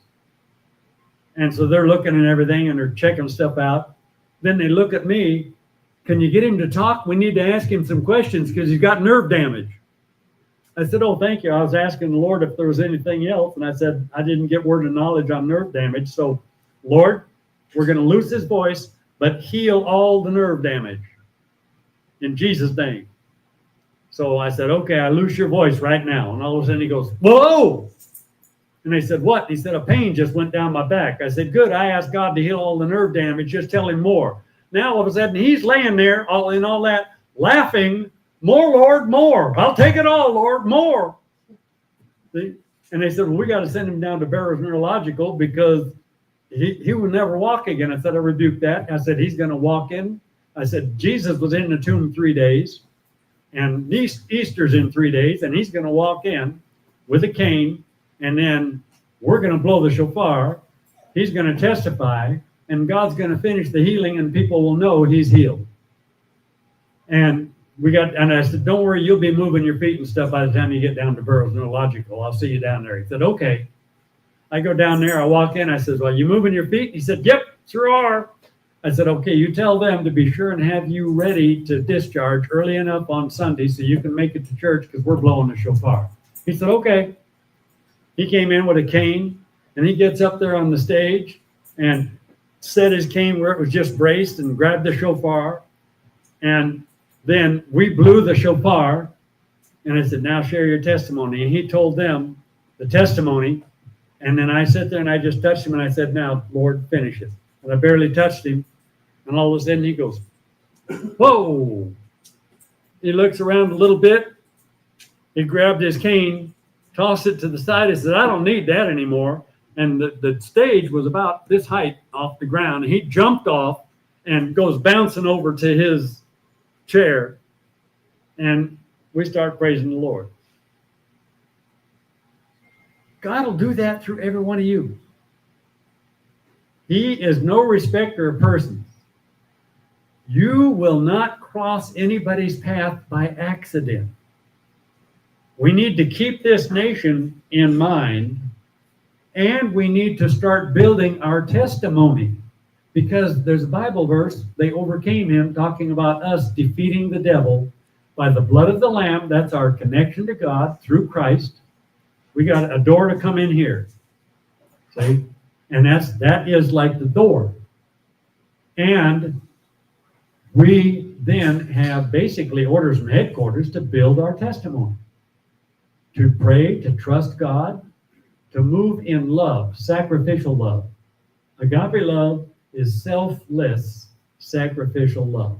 And so they're looking at everything and they're checking stuff out. Then they look at me. Can you get him to talk? We need to ask him some questions because he's got nerve damage. I said, oh, thank you. I was asking the Lord if there was anything else. And I said, I didn't get word of knowledge on nerve damage. So, Lord, we're going to lose his voice, but heal all the nerve damage in Jesus' name. So I said, okay, I lose your voice right now. And all of a sudden he goes, whoa. And they said, what? He said, a pain just went down my back. I said, good. I asked God to heal all the nerve damage. Just tell him more. Now all of a sudden he's laying there all in all that laughing. More, Lord, more. I'll take it all, Lord, more. See? And they said, well, we got to send him down to Barrows Neurological because he will never walk again. I said, I rebuked that. I said, he's going to walk in. I said, Jesus was in the tomb 3 days, and Easter's in 3 days, and he's going to walk in with a cane, and then we're going to blow the shofar. He's going to testify, and God's going to finish the healing, and people will know he's healed. And I said, don't worry, you'll be moving your feet and stuff by the time you get down to Barrows Neurological. I'll see you down there. He said, okay. I go down there. I walk in. I said, well, you moving your feet? He said, yep, sure are. I said, okay, you tell them to be sure and have you ready to discharge early enough on Sunday so you can make it to church because we're blowing the shofar. He said, okay. He came in with a cane, and he gets up there on the stage and set his cane where it was just braced and grabbed the shofar. And then we blew the shofar, and I said, now share your testimony. And he told them the testimony. And then I sat there and I just touched him and I said, now, Lord, finish it. And I barely touched him. And all of a sudden he goes, whoa. He looks around a little bit. He grabbed his cane, tossed it to the side. He said, I don't need that anymore. And the stage was about this height off the ground. And he jumped off and goes bouncing over to his chair, and we start praising the Lord. God will do that through every one of you. He is no respecter of persons. You will not cross anybody's path by accident. We need to keep this nation in mind And we need to start building our testimony, because there's a Bible verse, they overcame him, talking about us defeating the devil by the blood of the Lamb. That's our connection to God through Christ. We got a door to come in here. See? And that is like the door. And we then have basically orders from headquarters to build our testimony, to pray, to trust God, to move in love, sacrificial love. Agape love is selfless, sacrificial love.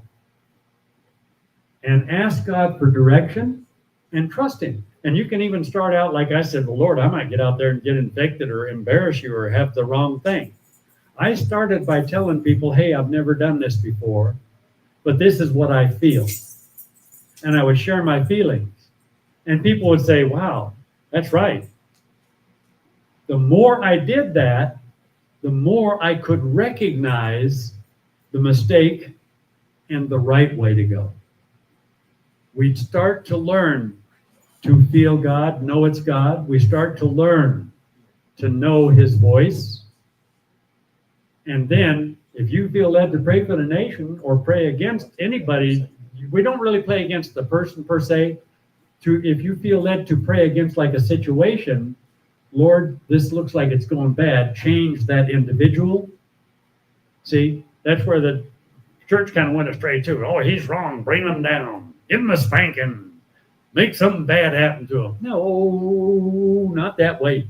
And ask God for direction and trust him. And you can even start out, like I said, well, Lord, I might get out there and get infected or embarrass you or have the wrong thing. I started by telling people, hey, I've never done this before, but this is what I feel. And I would share my feelings. And people would say, wow, that's right. The more I did that, the more I could recognize the mistake and the right way to go. We'd start to learn to feel God, know it's God. We start to learn to know his voice. And then if you feel led to pray for the nation or pray against anybody, we don't really pray against the person per se. If you feel led to pray against like a situation, Lord, this looks like it's going bad, change that individual. See, that's where the church kind of went astray too. Oh, he's wrong, bring him down, give him a spanking, make something bad happen to him. No, not that way.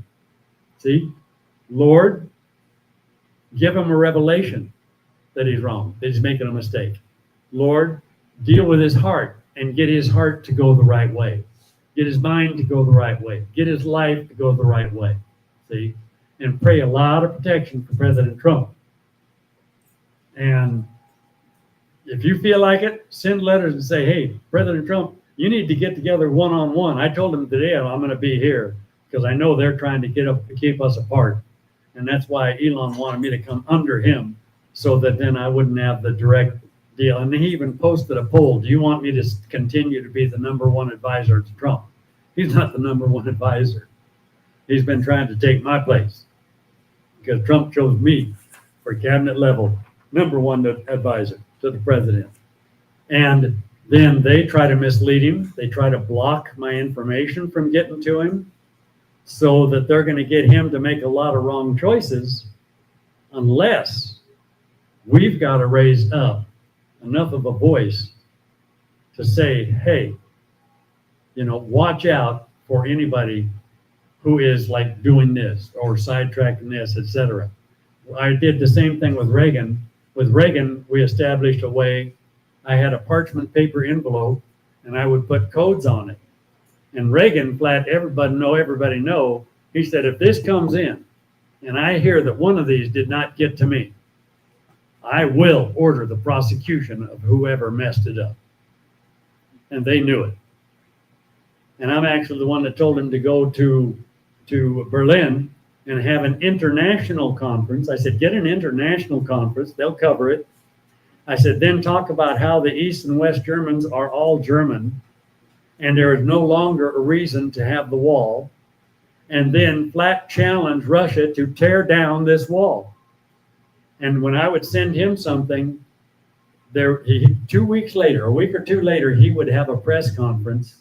See, Lord, give him a revelation that he's wrong, that he's making a mistake. Lord, deal with his heart and get his heart to go the right way. Get his mind to go the right way. Get his life to go the right way. See? And pray a lot of protection for President Trump. And if you feel like it, send letters and say, hey, President Trump, you need to get together one-on-one. I told him today I'm going to be here because I know they're trying to keep us apart. And that's why Elon wanted me to come under him so that then I wouldn't have the direct deal. And he even posted a poll. Do you want me to continue to be the number one advisor to Trump? He's not the number one advisor. He's been trying to take my place because Trump chose me for cabinet level number one advisor to the president. And then they try to mislead him. They try to block my information from getting to him so that they're going to get him to make a lot of wrong choices, unless we've got to raise up enough of a voice to say, hey, watch out for anybody who is like doing this or sidetracking this, etc. I did the same thing with Reagan. With Reagan, we established a way. I had a parchment paper envelope and I would put codes on it. And Reagan let everybody know, he said, if this comes in and I hear that one of these did not get to me, I will order the prosecution of whoever messed it up. And they knew it. And I'm actually the one that told him to go to Berlin and have an international conference. I said, get an international conference. They'll cover it. I said, then talk about how the East and West Germans are all German, and there is no longer a reason to have the wall. And then flat challenge Russia to tear down this wall. And when I would send him something, 2 weeks later, a week or two later, he would have a press conference,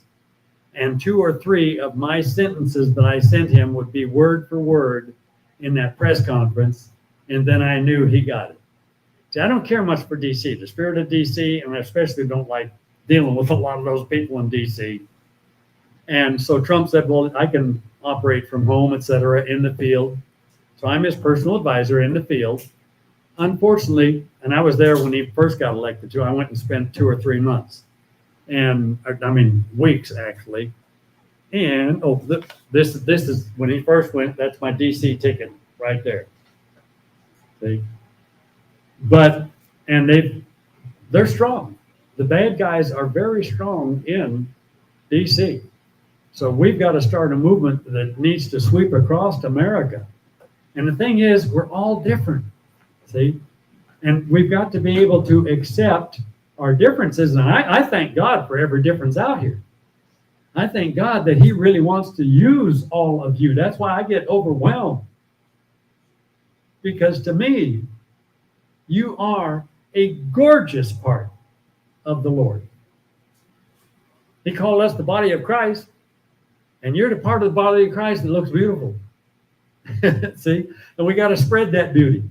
and 2 or 3 of my sentences that I sent him would be word for word in that press conference, and then I knew he got it. See, I don't care much for DC, the spirit of DC, and I especially don't like dealing with a lot of those people in DC. And so Trump said, well, I can operate from home, etc., in the field. So I'm his personal advisor in the field. Unfortunately, and I was there when he first got elected too, I went and spent 2 or 3 months. And weeks actually. And this is when he first went, that's my DC ticket right there. See? But, and they're strong. The bad guys are very strong in DC. So we've got to start a movement that needs to sweep across America. And the thing is, we're all different. See? And we've got to be able to accept our differences. And I thank God for every difference out here. I thank God that he really wants to use all of you. That's why I get overwhelmed because to me, you are a gorgeous part of the Lord. He called us the body of Christ, and you're the part of the body of Christ that looks beautiful. See? And we got to spread that beauty.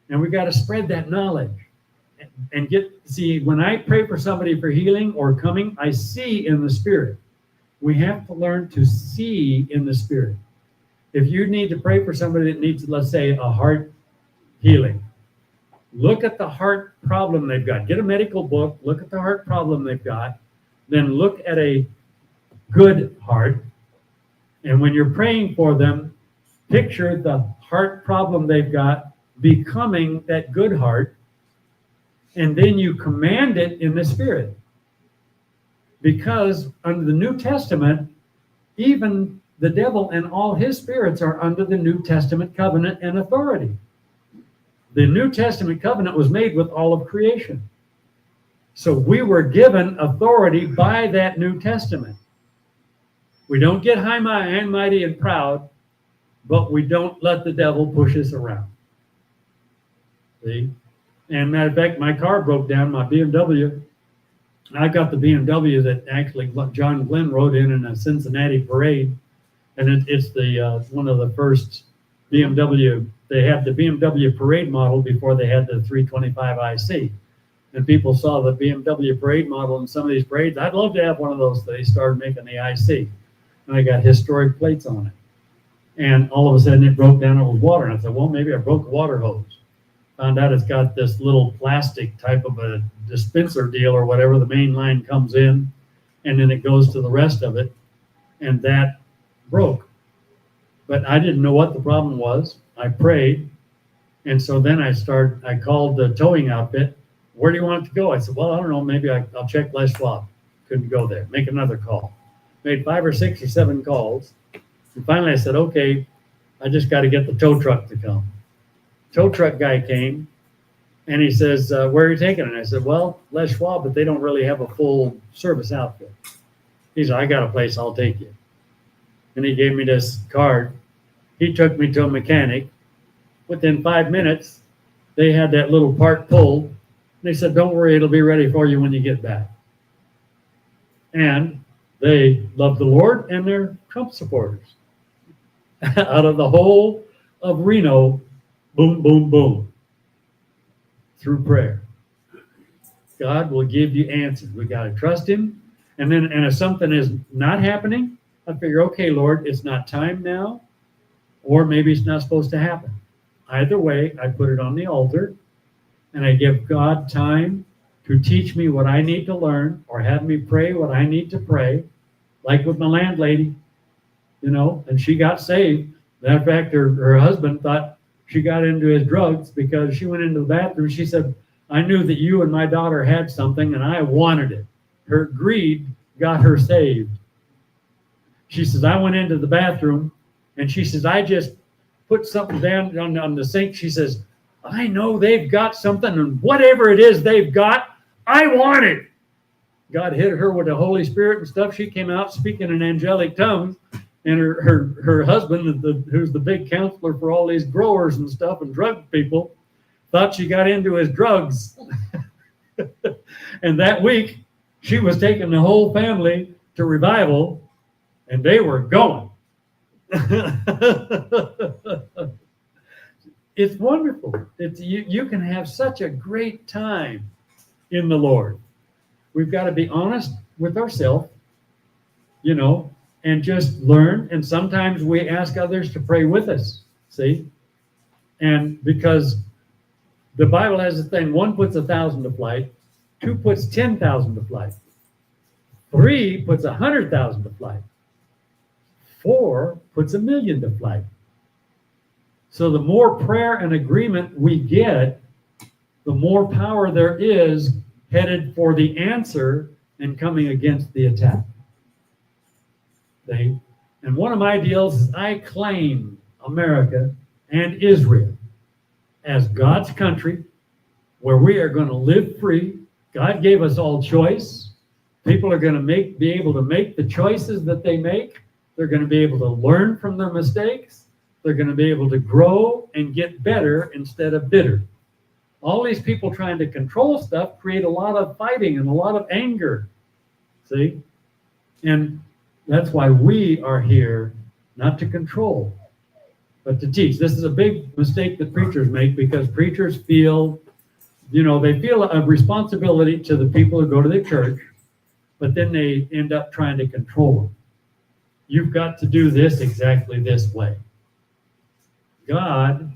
And we got to spread that knowledge. And see, when I pray for somebody for healing or coming, I see in the Spirit. We have to learn to see in the Spirit. If you need to pray for somebody that needs, let's say, a heart healing, look at the heart problem they've got. Get a medical book, look at the heart problem they've got, then look at a good heart. And when you're praying for them, picture the heart problem they've got becoming that good heart, and then you command it in the Spirit. Because under the New Testament, even the devil and all his spirits are under the New Testament covenant and authority. The New Testament covenant was made with all of creation. So we were given authority by that New Testament. We don't get high and mighty and proud, but we don't let the devil push us around. See? And matter of fact, my car broke down, my BMW. I got the BMW that actually John Glenn rode in a Cincinnati parade. And it's the one of the first BMW. They had the BMW parade model before they had the 325 IC. And people saw the BMW parade model in some of these parades. I'd love to have one of those. They started making the IC. And I got historic plates on it. And all of a sudden it broke down over water. And I said, well, maybe I broke a water hose. Found out it's got this little plastic type of a dispenser deal or whatever. The main line comes in and then it goes to the rest of it. And that broke. But I didn't know what the problem was. I prayed. And so then I called the towing outfit. Where do you want it to go? I said, well, I don't know. Maybe I'll check Les Schwab. Couldn't go there. Make another call. Made 5 or 6 or 7 calls. And finally I said, okay, I just got to get the tow truck to come. Tow truck guy came and he says, where are you taking it? And I said, well, Les Schwab, but they don't really have a full service outfit. He said, I got a place, I'll take you. And he gave me this card. He took me to a mechanic. Within 5 minutes, they had that little part pulled. They said, don't worry, it'll be ready for you when you get back. And they love the Lord and they're Trump supporters. Out of the whole of Reno, boom, boom, boom. Through prayer. God will give you answers. We got to trust him. And if something is not happening, I figure, okay, Lord, it's not time now, or maybe it's not supposed to happen. Either way, I put it on the altar and I give God time to teach me what I need to learn or have me pray what I need to pray, like with my landlady, and she got saved. Matter of fact, her husband thought she got into his drugs because she went into the bathroom. She said, I knew that you and my daughter had something and I wanted it. Her greed got her saved. She says, I went into the bathroom and she says, I just put something down on the sink. She says, I know they've got something and whatever it is they've got, I want it. God hit her with the Holy Spirit and stuff. She came out speaking in angelic tongues. And her husband, who's the big counselor for all these growers and stuff and drug people, thought she got into his drugs. And that week, she was taking the whole family to revival, and they were going. It's wonderful. You can have such a great time in the Lord. We've got to be honest with ourselves, and just learn. And sometimes we ask others to pray with us, see? And because the Bible has a thing, 1 puts 1,000 to flight, 2 puts 10,000 to flight, 3 puts 100,000 to flight, 4 puts 1,000,000 to flight. So the more prayer and agreement we get, the more power there is headed for the answer and coming against the attack. And one of my deals is I claim America and Israel as God's country where we are going to live free. God gave us all choice. People are going to be able to make the choices that they make. They're going to be able to learn from their mistakes. they're going to be able to grow and get better instead of bitter. All these people trying to control stuff create a lot of fighting and a lot of anger. See? And that's why we are here, not to control, but to teach. This is a big mistake that preachers make, because preachers feel, they feel a responsibility to the people who go to the church, but then they end up trying to control them. You've got to do this exactly this way. God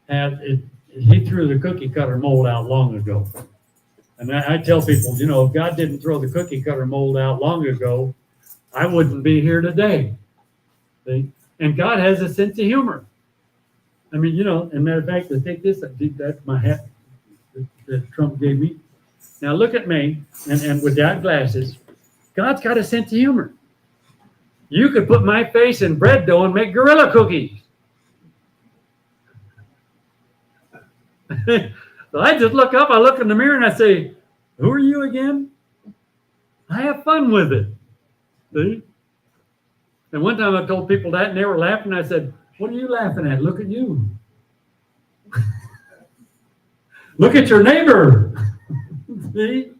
he threw the cookie cutter mold out long ago. And I tell people, if God didn't throw the cookie cutter mold out long ago, I wouldn't be here today. See? And God has a sense of humor. I mean, as a matter of fact, I take this, that's my hat that Trump gave me. Now look at me, and without glasses, God's got a sense of humor. You could put my face in bread dough and make gorilla cookies. So I just look up, I look in the mirror and I say, who are you again? I have fun with it. See? And one time I told people that and they were laughing. I said, what are you laughing at? Look at you. Look at your neighbor. See?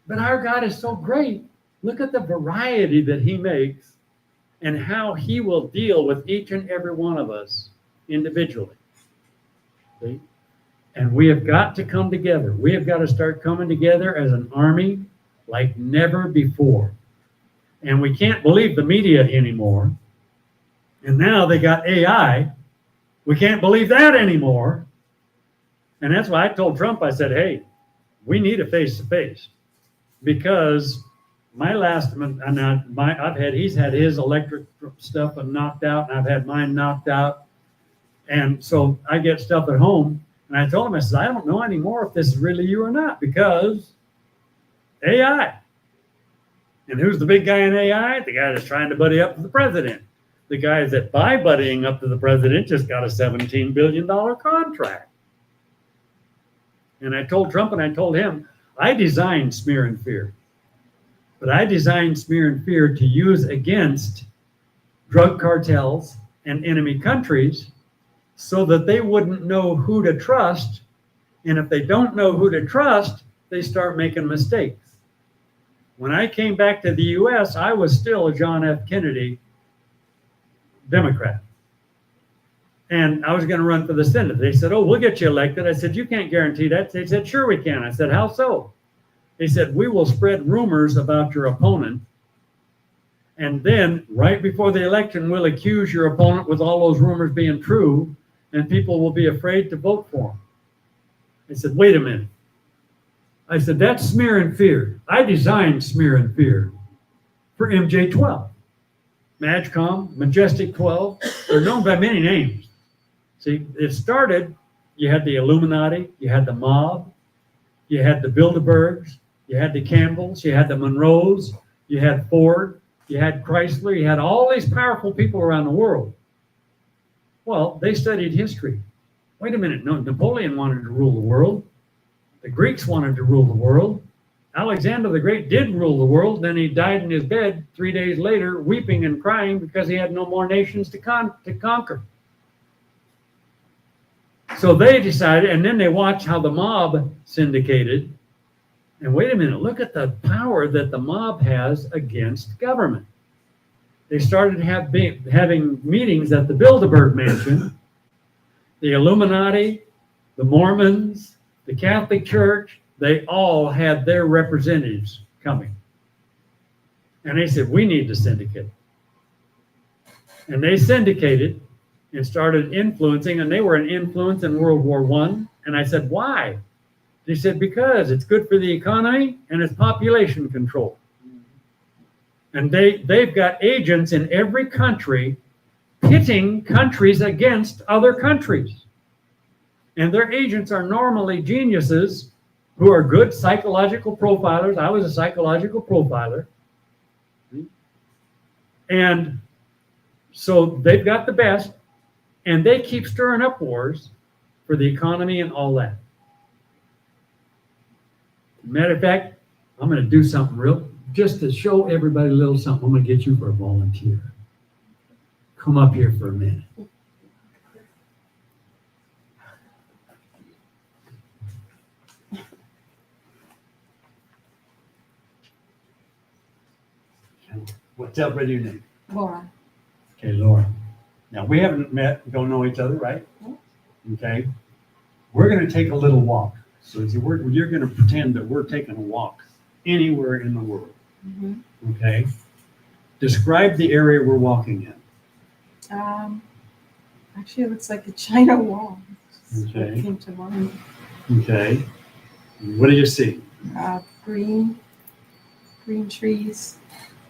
But our God is so great. Look at the variety that he makes and how he will deal with each and every one of us individually. See? And we have got to come together. We have got to start coming together as an army like never before. And we can't believe the media anymore. And now they got AI. We can't believe that anymore. And that's why I told Trump, I said, hey, we need a face-to-face. Because he's had his electric stuff knocked out, and I've had mine knocked out. And so I get stuff at home, and I told him, I said, I don't know anymore if this is really you or not, because AI. And who's the big guy in AI? The guy that's trying to buddy up to the president. The guys that by buddying up to the president just got a $17 billion contract. And I told Trump and I told him, I designed smear and fear. But I designed smear and fear to use against drug cartels and enemy countries so that they wouldn't know who to trust. And if they don't know who to trust, they start making mistakes. When I came back to the U.S., I was still a John F. Kennedy Democrat. And I was going to run for the Senate. They said, oh, we'll get you elected. I said, you can't guarantee that. They said, sure we can. I said, how so? They said, we will spread rumors about your opponent. And then right before the election, we'll accuse your opponent with all those rumors being true, and people will be afraid to vote for him. I said, wait a minute. I said, that's smear and fear. I designed smear and fear for MJ-12. MAGCOM, Majestic 12, they're known by many names. See, it started, you had the Illuminati, you had the mob, you had the Bilderbergs, you had the Campbells, you had the Monroes, you had Ford, you had Chrysler, you had all these powerful people around the world. Well, they studied history. Wait a minute, no, Napoleon wanted to rule the world. The Greeks wanted to rule the world. Alexander the Great did rule the world. Then he died in his bed 3 days later, weeping and crying because he had no more nations to conquer. So they decided, and then they watched how the mob syndicated. And wait a minute, look at the power that the mob has against government. They started having meetings at the Bilderberg Mansion. The Illuminati, the Mormons, the Catholic Church, they all had their representatives coming. And they said, we need to syndicate. And they syndicated and started influencing, and they were an influence in World War I. And I said, why? They said, because it's good for the economy and it's population control. And they've got agents in every country pitting countries against other countries. And their agents are normally geniuses who are good psychological profilers. I was a psychological profiler. And so they've got the best, and they keep stirring up wars for the economy and all that. Matter of fact, I'm going to do something just to show everybody a little something. I'm going to get you for a volunteer. come up here for a minute. What's everybody your name? Laura. Okay, Laura. Now, we haven't met, don't know each other, right? No. Okay. We're going to take a little walk. So you're going to pretend that we're taking a walk anywhere in the world. Mm-hmm. Okay. Describe the area we're walking in. Actually, it looks like a China wall. Okay. What came to mind. Okay. What do you see? Green trees,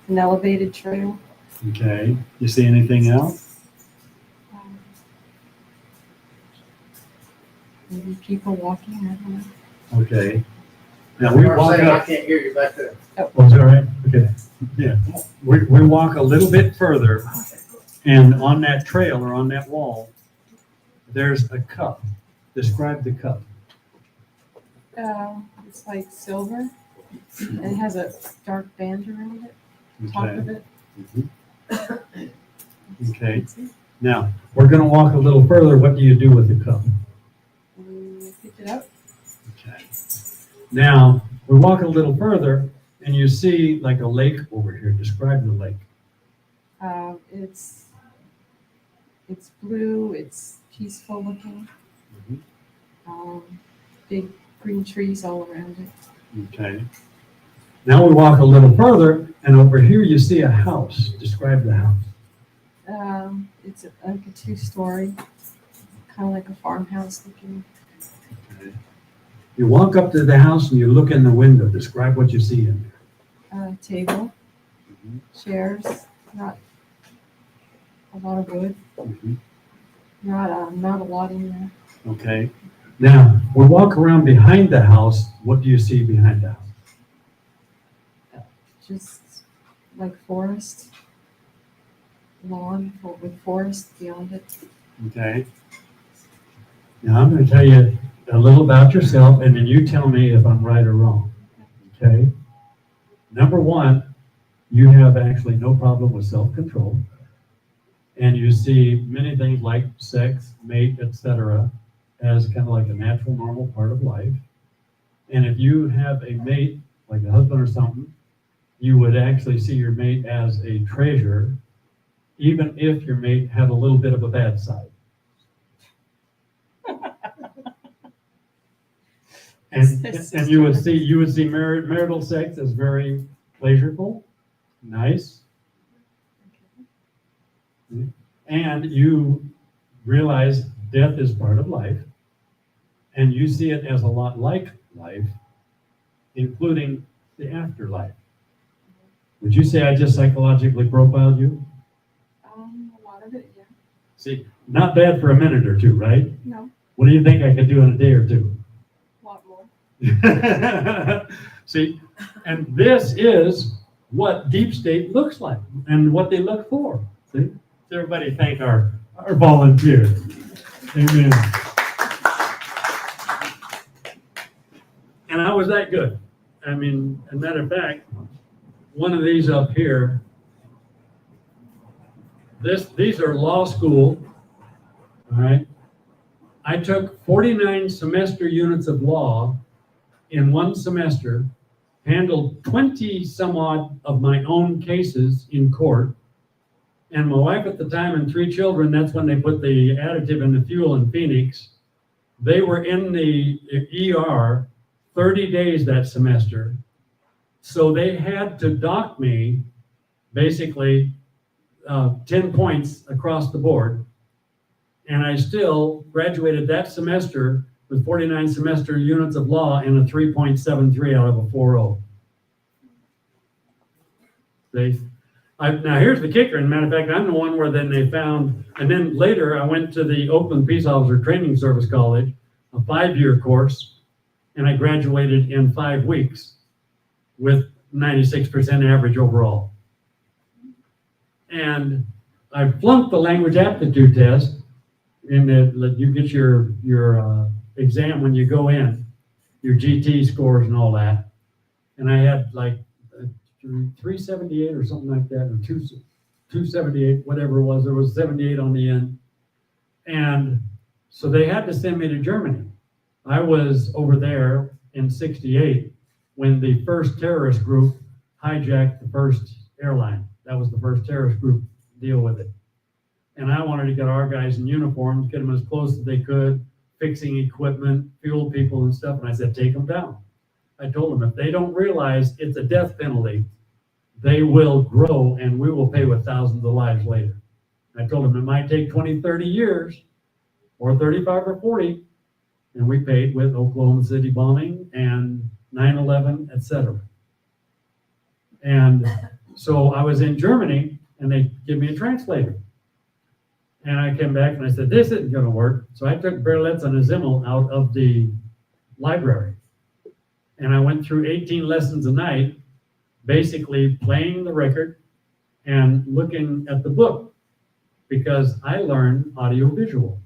an elevated trail. Okay. You see anything else? Maybe people walking. I don't know. Okay. Now we walk I up. can't hear you back there. Oh, is that right? Okay. Yeah. We walk a little bit further, and on that trail or on that wall, there's a cup. Describe the cup. It's like silver, and it has a dark band around it, top Okay. of it. Mhm. Okay. Now, we're going to walk a little further. What do you do with the cup? Pick it up. Okay. Now, we walk a little further, and you see like a lake over here. Describe the lake. It's blue. It's peaceful looking. Mhm. Big green trees all around it. Okay. Now we walk a little further, and over here you see a house. Describe the house. It's like a 2-story, kind of like a farmhouse looking. Okay. You walk up to the house and you look in the window. Describe what you see in there. Table, Mhm. chairs, not a lot of wood, Mhm. not a lot in there. Okay. Now we walk around behind the house. What do you see behind the house? Just like forest, lawn with forest beyond it. Okay. Now I'm going to tell you a little about yourself, and then you tell me if I'm right or wrong. Okay. Number one, you have actually no problem with self-control, and you see many things like sex, mate, etc., as kind of like a natural, normal part of life. And if you have a mate, like a husband or something, you would actually see your mate as a treasure, even if your mate had a little bit of a bad side. And you would see marital sex as very pleasurable, nice, and you realize death is part of life, and you see it as a lot like life, including the afterlife. Would you say I just psychologically profiled you? A lot of it, yeah. See, not bad for a minute or two, right? No, What do you think I could do in a day or two? a lot more. See, and this is what deep state looks like and what they look for. See? So everybody thank our volunteers. Amen. And how was that good? I mean, as a matter of fact, one of these up here, these are law school, all right? I took 49 semester units of law in one semester, handled 20 some odd of my own cases in court, and my wife at the time and 3 children, that's when they put the additive in the fuel in Phoenix. They were in the ER 30 days that semester. So they had to dock me basically 10 points across the board. And I still graduated that semester with 49 semester units of law and a 3.73 out of a 4.0. See? Now here's the kicker. And matter of fact, I'm the one where then they found, and then later I went to the Oakland Peace Officer Training Service College, a 5-year course, and I graduated in 5 weeks with 96% average overall. And I flunked the language aptitude test in that you get your exam when you go in, your GT scores and all that. And I had like 378 or something like that, or 278, whatever it was. There was 78 on the end. And so they had to send me to Germany. I was over there in 68 when the first terrorist group hijacked the first airline. That was the first terrorist group to deal with it. And I wanted to get our guys in uniforms, get them as close as they could, fixing equipment, fuel people and stuff. And I said, take them down. I told them, if they don't realize it's a death penalty, they will grow and we will pay with thousands of lives later. I told them it might take 20, 30 years or 35 or 40. And we paid with Oklahoma City bombing and 9/11, etc. And so I was in Germany and they gave me a translator. And I came back and I said, this isn't going to work. So I took Berlitz and Zimmel out of the library. And I went through 18 lessons a night, basically playing the record and looking at the book, because I learned audiovisual.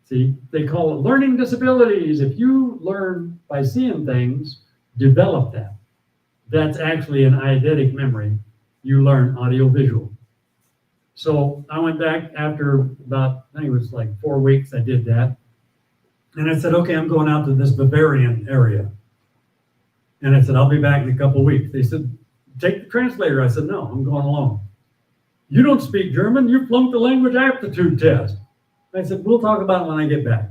See, they call it learning disabilities. If you learn by seeing things, develop that. That's actually an eidetic memory. You learn audiovisual. So I went back after about, I think it was like 4 weeks, I did that. And I said, okay, I'm going out to this Bavarian area. And I said, I'll be back in a couple of weeks. They said, take the translator. I said, no, I'm going alone. You don't speak German, you flunked the language aptitude test. I said, we'll talk about it when I get back.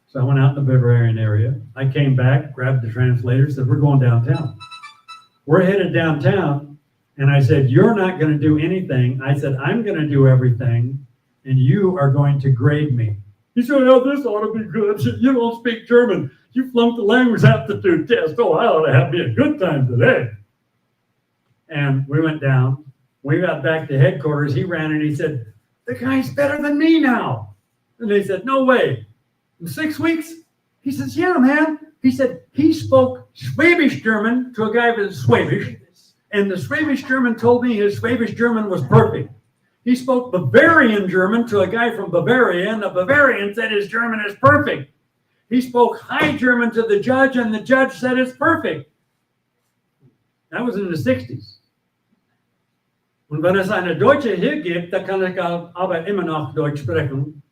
So I went out in the Bavarian area. I came back, grabbed the translator, said, we're going downtown. We're headed downtown. And I said, you're not going to do anything. I said, I'm going to do everything, and you are going to grade me. He said, oh, this ought to be good. I said, you don't speak German. You flunked the language aptitude test. Oh, I ought to have me a good time today. And we went down. We got back to headquarters. He ran and he said, the guy's better than me now. And they said, no way. In 6 weeks? He says, yeah, man. He said, he spoke Swedish German to a guy with Swedish. And the Swedish German told me his Swedish German was perfect. He spoke Bavarian German to a guy from Bavaria, and the Bavarian said his German is perfect. He spoke High German to the judge, and the judge said it's perfect. That was in the 60s. Und wenn es eine Deutsche hier gibt, da kann ich aber immer noch Deutsch sprechen.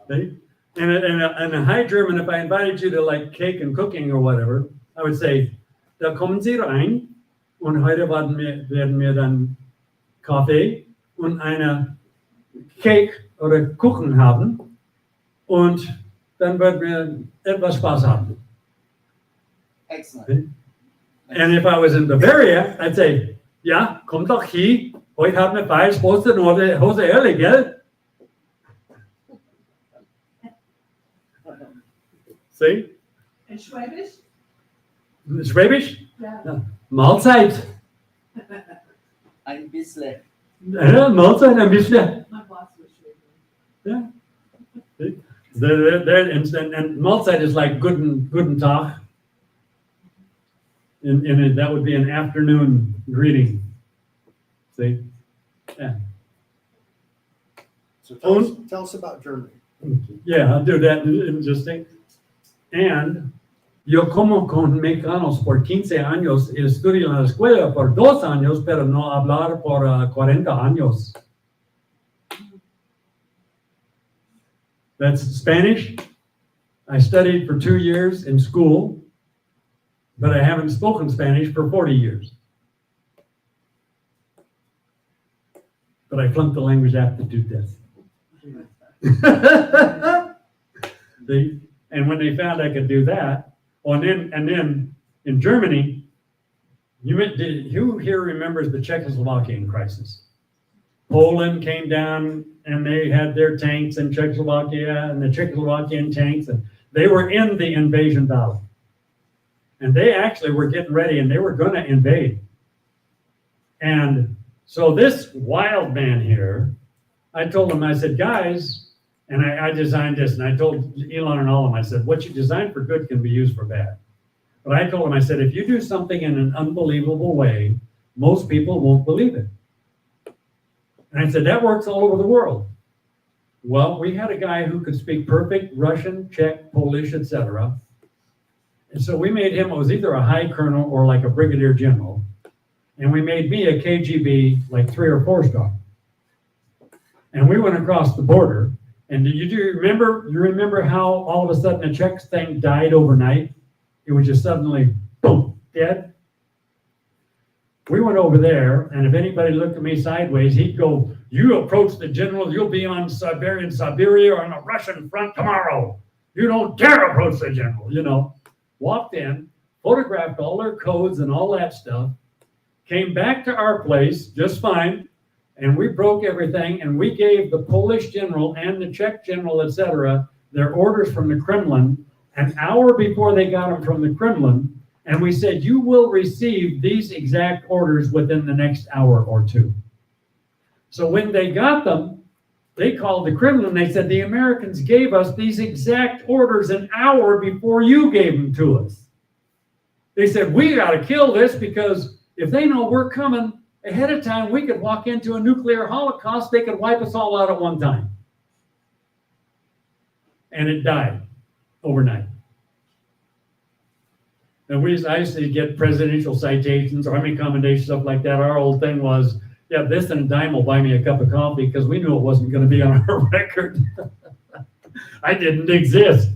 See? And a High German, if I invited you to like cake and cooking or whatever, I would say, da kommen Sie rein und heute werden wir dann Kaffee und eine Cake oder Kuchen haben und dann werden wir etwas Spaß haben. Excellent. And if I was in Bavaria, I'd say, ja, komm doch hier, heute haben wir Feierspostern oder Hose ehrlich, gell? See? And Schwäbisch? Schwäbisch? Ja. Mahlzeit. Ein bisschen. Ja, Mahlzeit ein bisschen. My boss was Schwäbisch. Yeah. See? And Mahlzeit is like guten Tag. And that would be an afternoon greeting. See? Yeah. So tell us about Germany. Yeah, I'll do that in just a. And yo como con mexicanos por 15 años estudio en la escuela por 2 años, pero no hablar por 40 años. That's Spanish. I studied for 2 years in school, but I haven't spoken Spanish for 40 years. But I flunked the language aptitude test. And when they found I could do that, and then in Germany, who here remembers the Czechoslovakian crisis? Poland came down and they had their tanks in Czechoslovakia and the Czechoslovakian tanks, and they were in the invasion valley. And they actually were getting ready and they were going to invade. And so this wild man here, I told him, I said, guys, and I designed this, and I told Elon and all of them, I said, what you design for good can be used for bad. But I told him, I said, if you do something in an unbelievable way, most people won't believe it. And I said, that works all over the world. Well, we had a guy who could speak perfect Russian, Czech, Polish, etc. And so we made him, it was either a high colonel or like a brigadier general. and we made me a KGB like 3 or 4 star. And we went across the border. And do you remember how all of a sudden the Czech thing died overnight? It was just suddenly, boom, dead. We went over there, and if anybody looked at me sideways, he'd go, "You approach the general, you'll be on Siberia or on the Russian front tomorrow. You don't dare approach the general," you know. Walked in, photographed all their codes and all that stuff, came back to our place just fine, and we broke everything, and we gave the Polish general and the Czech general, etc., their orders from the Kremlin an hour before they got them from the Kremlin, and we said, "You will receive these exact orders within the next hour or 2. So when they got them, they called the Kremlin, they said, "The Americans gave us these exact orders an hour before you gave them to us." They said, "We got to kill this, because if they know we're coming ahead of time, we could walk into a nuclear holocaust. They could wipe us all out at one time." And it died overnight. And I used to get presidential citations, Army commendations, stuff like that. Our old thing was, yeah, this and a dime will buy me a cup of coffee, because we knew it wasn't going to be on our record. I didn't exist.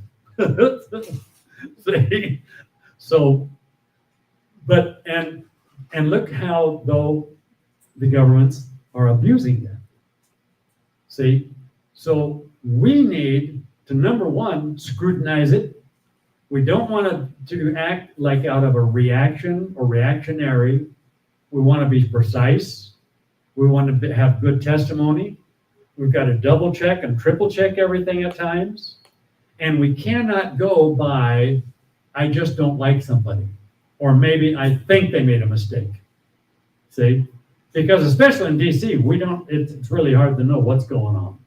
See? So, but, and look how, though, the governments are abusing that. See? So we need to, number one, scrutinize it. We don't want to act like out of a reaction or reactionary. We want to be precise. We want to have good testimony. We've got to double check and triple check everything at times. And we cannot go by, "I just don't like somebody," or maybe "I think they made a mistake." See? Because especially in DC, it's really hard to know what's going on.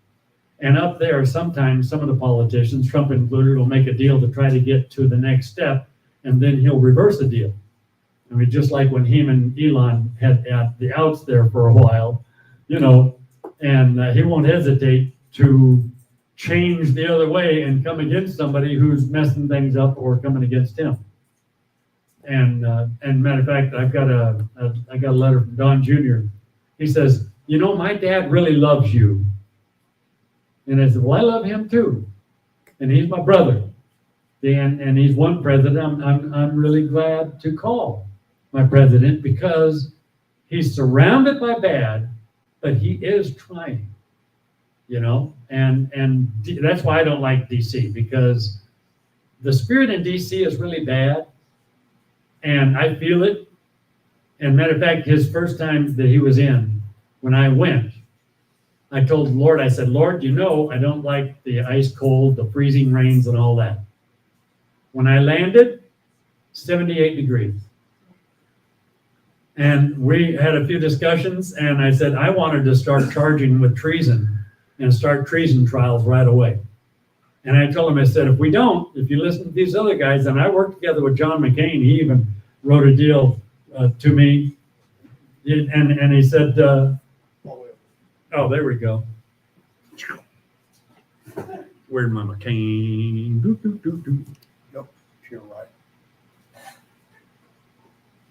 And up there, sometimes some of the politicians, Trump included, will make a deal to try to get to the next step, and then he'll reverse the deal. I mean, just like when him and Elon had the outs there for a while, you know, and he won't hesitate to change the other way and come against somebody who's messing things up or coming against him. And matter of fact, I got a letter from Don Jr. He says, "You know, my dad really loves you." And I said, "Well, I love him too, and he's my brother, and he's one president I'm really glad to call my president, because he's surrounded by bad, but he is trying, you know." And that's why I don't like DC, because the spirit in DC is really bad, and I feel it. And matter of fact, his first time that he was in, when I went, I told the Lord, I said, "Lord, you know I don't like the ice cold, the freezing rains and all that." When I landed, 78 degrees. And we had a few discussions, and I said, I wanted to start charging with treason and start treason trials right away. And I told him, I said, if you listen to these other guys, and I worked together with John McCain, he even wrote a deal to me, and he said, oh, there we go. Where'd my McCain? Nope, you're right.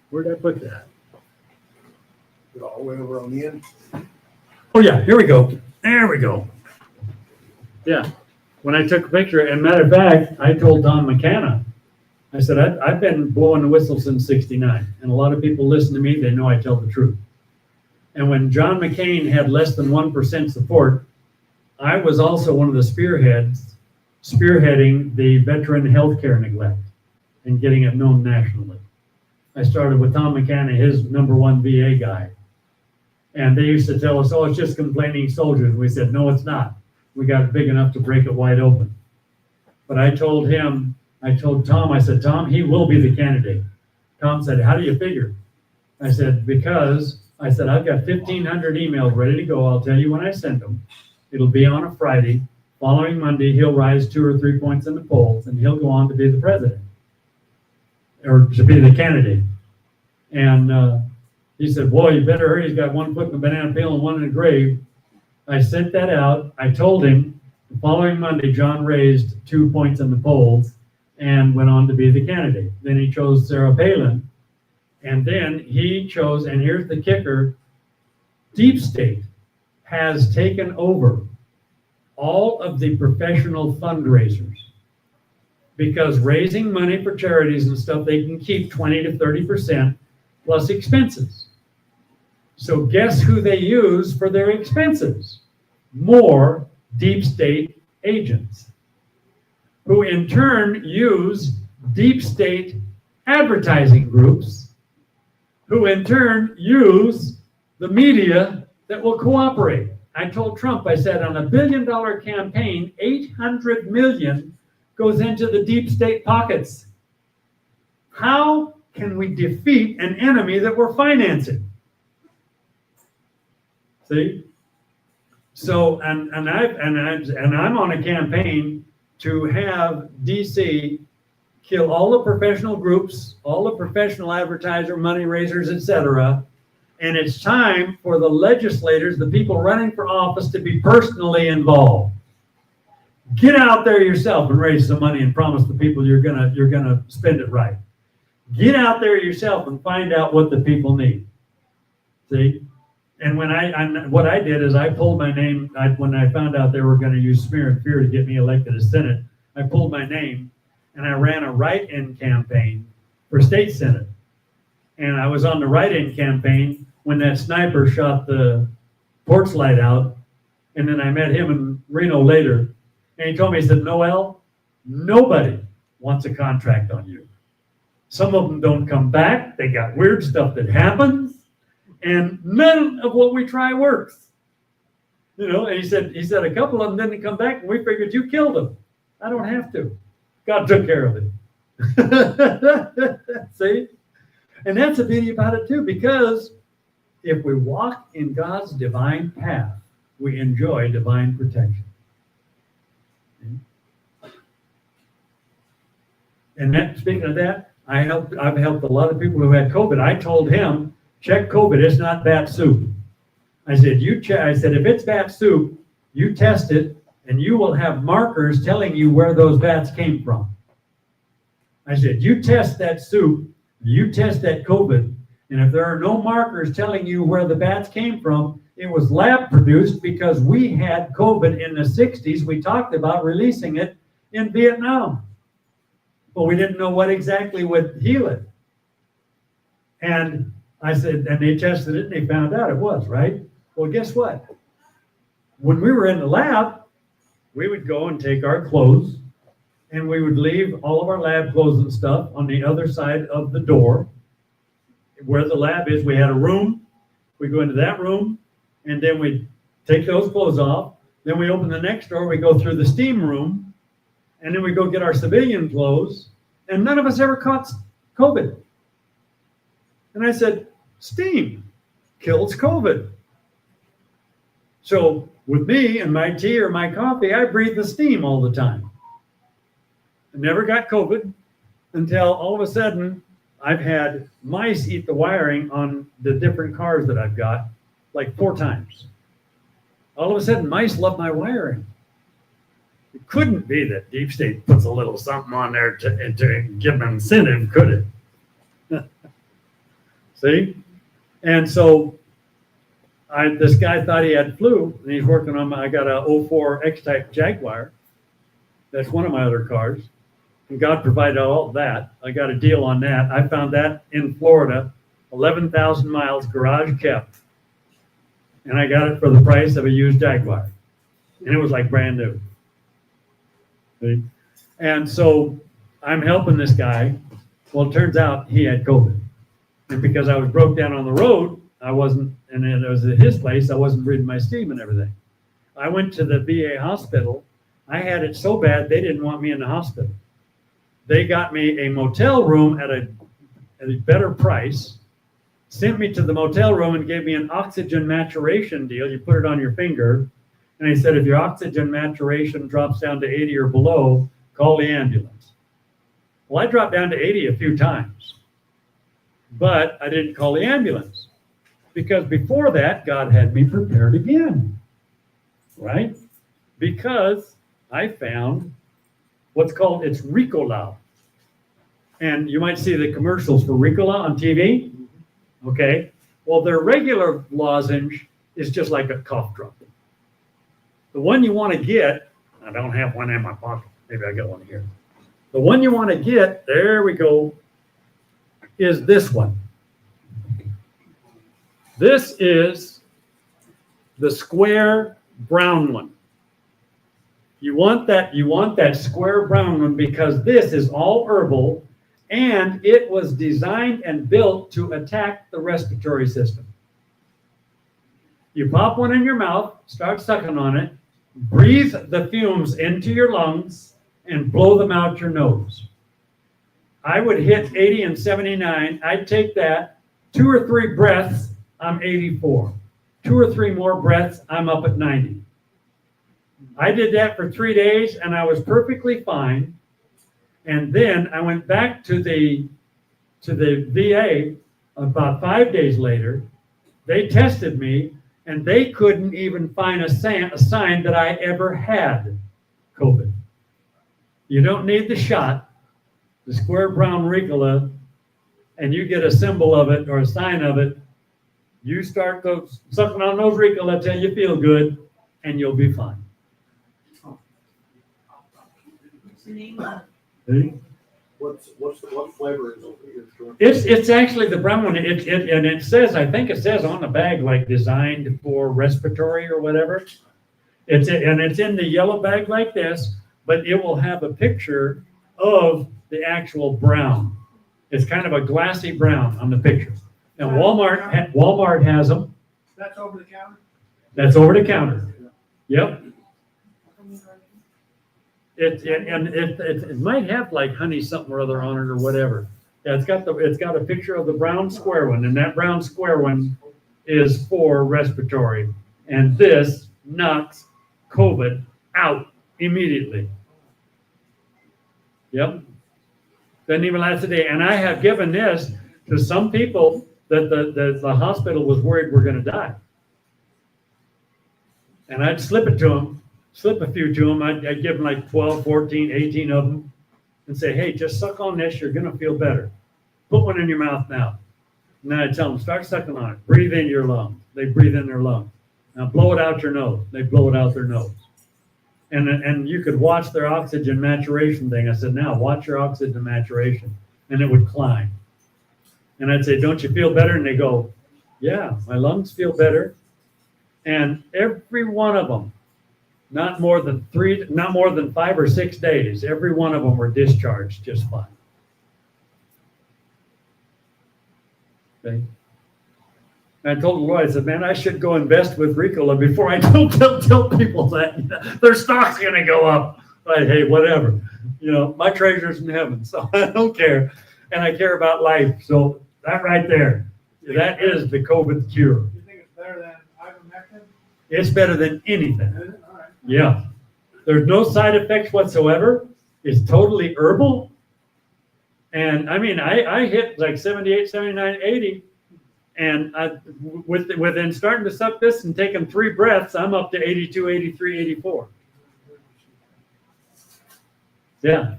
Where'd I put that? Put it all the way over on the end. Oh yeah, here we go. There we go. Yeah, when I took a picture, and matter of fact, I told Tom McCanna, I said, I've been blowing the whistle since '69, and a lot of people listen to me, they know I tell the truth. And when John McCain had less than 1% support, I was also one of the spearheading the veteran healthcare neglect and getting it known nationally. I started with Tom McCann, his #1 VA guy. And they used to tell us, oh, it's just complaining soldiers. We said, no, it's not. We got it big enough to break it wide open. But I told Tom, I said, Tom, he will be the candidate. Tom said, how do you figure? I said, because I've got 1,500 emails ready to go. I'll tell you when I send them. It'll be on a Friday. Following Monday, he'll rise 2 or 3 points in the polls, and he'll go on to be the president, or to be the candidate. And he said, boy, you better hurry. He's got 1 foot in the banana peel and 1 in the grave. I sent that out. I told him the following Monday, John raised 2 points in the polls and went on to be the candidate. Then he chose Sarah Palin. And then he chose, and here's the kicker, Deep State has taken over all of the professional fundraisers, because raising money for charities and stuff, they can keep 20 to 30% plus expenses. So guess who they use for their expenses? More Deep State agents, who in turn use Deep State advertising groups, who in turn use the media that will cooperate. I told Trump, I said, on $1 billion campaign, 800 million goes into the Deep State pockets. How can we defeat an enemy that we're financing? See? So, and I'm on a campaign to have DC kill all the professional groups, all the professional advertiser, money raisers, etc. And it's time for the legislators, the people running for office, to be personally involved. Get out there yourself and raise some money and promise the people you're gonna spend it right. Get out there yourself and find out what the people need. See? And what I did is I pulled my name, when I found out they were going to use smear and fear to get me elected as Senate, I pulled my name and I ran a write-in campaign for state Senate. And I was on the write-in campaign when that sniper shot the porch light out. And then I met him in Reno later. And he told me, he said, Noel, nobody wants a contract on you. Some of them don't come back. They got weird stuff that happens. And none of what we try works. You know, and he said a couple of them didn't come back, and we figured you killed them. I don't have to. God took care of it. See? And that's the beauty about it too, because if we walk in God's divine path, we enjoy divine protection. And that, speaking of that, I've helped a lot of people who had COVID. I told him, check COVID, it's not bat soup. I said, if it's bat soup, you test it, and you will have markers telling you where those bats came from. I said, you test that soup, you test that COVID, and if there are no markers telling you where the bats came from, it was lab produced because we had COVID in the 60s. We talked about releasing it in Vietnam, but we didn't know what exactly would heal it. And I said, and they tested it and they found out it was, right? Well, guess what? When we were in the lab, we would go and take our clothes and we would leave all of our lab clothes and stuff on the other side of the door where the lab is. We had a room. We go into that room and then we take those clothes off. Then we open the next door. We go through the steam room and then we go get our civilian clothes, and none of us ever caught COVID. And I said, steam kills COVID. So with me and my tea or my coffee, I breathe the steam all the time. I never got COVID until all of a sudden I've had mice eat the wiring on the different cars that I've got like 4 times. All of a sudden, mice love my wiring. It couldn't be that Deep State puts a little something on there to give them incentive, could it? See? And so this guy thought he had flu, and he's working on I got a 04 X-Type Jaguar. That's one of my other cars. And God provided all of that. I got a deal on that. I found that in Florida, 11,000 miles, garage kept. And I got it for the price of a used Jaguar. And it was like brand new. See? And so I'm helping this guy. Well, it turns out he had COVID. And because I was broke down on the road, I wasn't, and it was at his place, I wasn't breathing my steam and everything. I went to the VA hospital. I had it so bad, they didn't want me in the hospital. They got me a motel room at a better price, sent me to the motel room and gave me an oxygen maturation deal. You put it on your finger. And he said, if your oxygen maturation drops down to 80 or below, call the ambulance. Well, I dropped down to 80 a few times, but I didn't call the ambulance because before that, God had me prepared again, right? Because I found what's called, it's Ricola. And you might see the commercials for Ricola on TV. Okay? Well, their regular lozenge is just like a cough drop. The one you want to get, I don't have one in my pocket. Maybe I got one here. The one you want to get, there we go, is this one. This is the square brown one. You want that square brown one because this is all herbal and it was designed and built to attack the respiratory system. You pop one in your mouth, start sucking on it, breathe the fumes into your lungs and blow them out your nose. I would hit 80 and 79. I'd take that 2 or 3 breaths, I'm 84. 2 or 3 more breaths, I'm up at 90. I did that for 3 days and I was perfectly fine. And then I went back to the VA about 5 days later. They tested me and they couldn't even find a sign that I ever had COVID. You don't need the shot, the square brown Ricola, and you get a symbol of it or a sign of it. You start sucking on those Ricola till you feel good and you'll be fine. What flavor is it? It's actually the brown one. It says, I think it says on the bag, like designed for respiratory or whatever. It's in the yellow bag like this, but it will have a picture of the actual brown. It's kind of a glassy brown on the picture. Now Walmart has them. That's over the counter? That's over the counter. Yep. It might have like honey something or other on it or whatever. Yeah, it's got a picture of the brown square one, and that brown square one is for respiratory, and this knocks COVID out immediately. Yep. Doesn't even last a day. And I have given this to some people that the hospital was worried were going to die. And I'd slip it to them. Slip a few to them. I'd give them like 12, 14, 18 of them and say, hey, just suck on this. You're going to feel better. Put one in your mouth now. And then I'd tell them, start sucking on it. Breathe in your lungs. They breathe in their lungs. Now blow it out your nose. They blow it out their nose. And you could watch their oxygen maturation thing. I said, now watch your oxygen maturation. And it would climb. And I'd say, don't you feel better? And they go, yeah, my lungs feel better. And every one of them, not more than 5 or 6 days, every one of them were discharged just fine. Okay. And I told Lloyd, I said, man, I should go invest with Ricola before I tell people that their stock's going to go up. But hey, whatever. You know, my treasure's in heaven, so I don't care. And I care about life. So that right there, that is the COVID cure. You think it's better than ivermectin? It's better than anything. Is it? All right. Yeah. There's no side effects whatsoever. It's totally herbal. And I mean, I hit like 78, 79, 80. And within starting to suck this and taking 3 breaths, I'm up to 82, 83, 84. Yeah.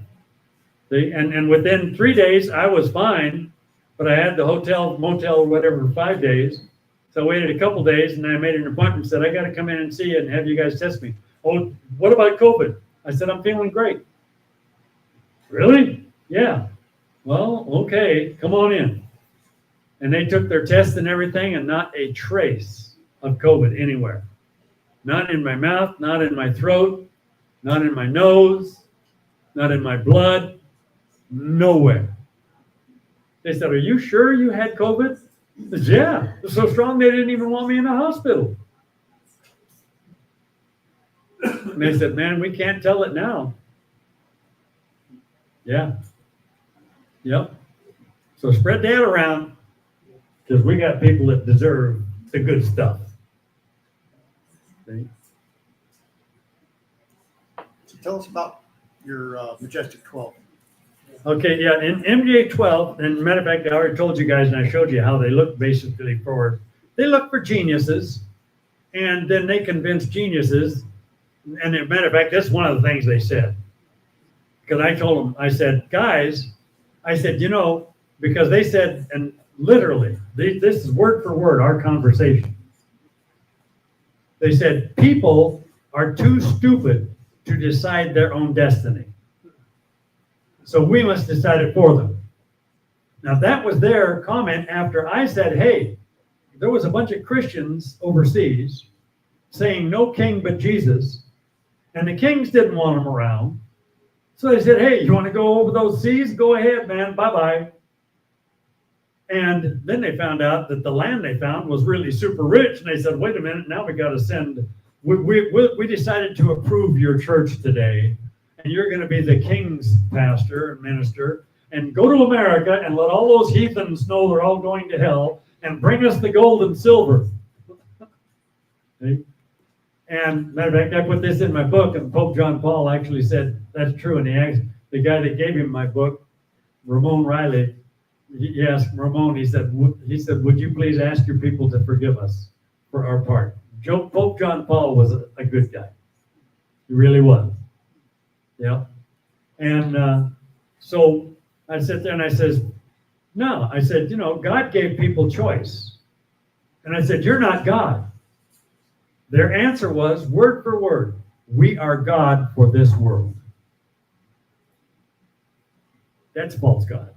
And within 3 days, I was fine. But I had the motel, whatever, for 5 days. So I waited a couple days and I made an appointment and said, I got to come in and see you and have you guys test me. Oh, what about COVID? I said, I'm feeling great. Really? Yeah. Well, okay, come on in. And they took their tests and everything and not a trace of COVID anywhere. Not in my mouth, not in my throat, not in my nose, not in my blood, nowhere. They said, are you sure you had COVID? I said, yeah, it was so strong they didn't even want me in the hospital. And they said, man, we can't tell it now. Yeah. Yep. So spread that around because we got people that deserve the good stuff. See? So tell us about your Majestic 12. Okay, yeah, in MJ 12, and matter of fact, I already told you guys and I showed you how they look basically they look for geniuses, and then they convince geniuses. And as a matter of fact, that's one of the things they said. Because I told them, I said, guys, I said, you know, because they said, and literally, this is word for word, our conversation. They said, people are too stupid to decide their own destiny. So we must decide it for them. Now that was their comment after I said, hey, there was a bunch of Christians overseas saying no king but Jesus, and the kings didn't want them around. So they said, hey, you want to go over those seas? Go ahead, man, bye-bye. And then they found out that the land they found was really super rich, and they said, wait a minute, now we got to send, we decided to approve your church today, and you're going to be the king's pastor and minister, and go to America and let all those heathens know they're all going to hell, and bring us the gold and silver. See? And matter of fact, I put this in my book, and Pope John Paul actually said that's true. And he asked the guy that gave him my book, Ramon Riley, he asked Ramon, he said, would you please ask your people to forgive us for our part? Pope John Paul was a good guy. He really was. Yeah. And so I sit there and I says, no, I said, God gave people choice. And I said, you're not God. Their answer was, word for word, we are God for this world. That's false God.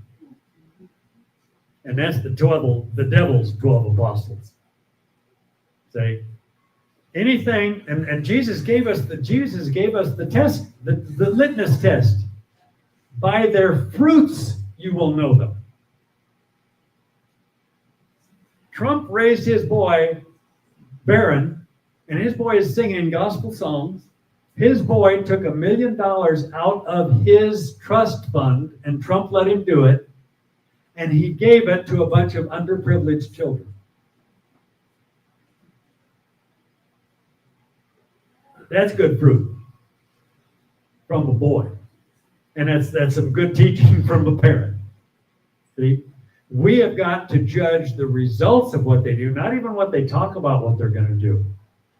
And that's the devil's 12 apostles. Say, anything, and Jesus gave us the test, the litmus test. By their fruits you will know them. Trump raised his boy, Barron, and his boy is singing gospel songs. His boy took $1 million out of his trust fund, and Trump let him do it, and he gave it to a bunch of underprivileged children. That's good fruit from a boy. And that's some good teaching from a parent. See? We have got to judge the results of what they do, not even what they talk about what they're going to do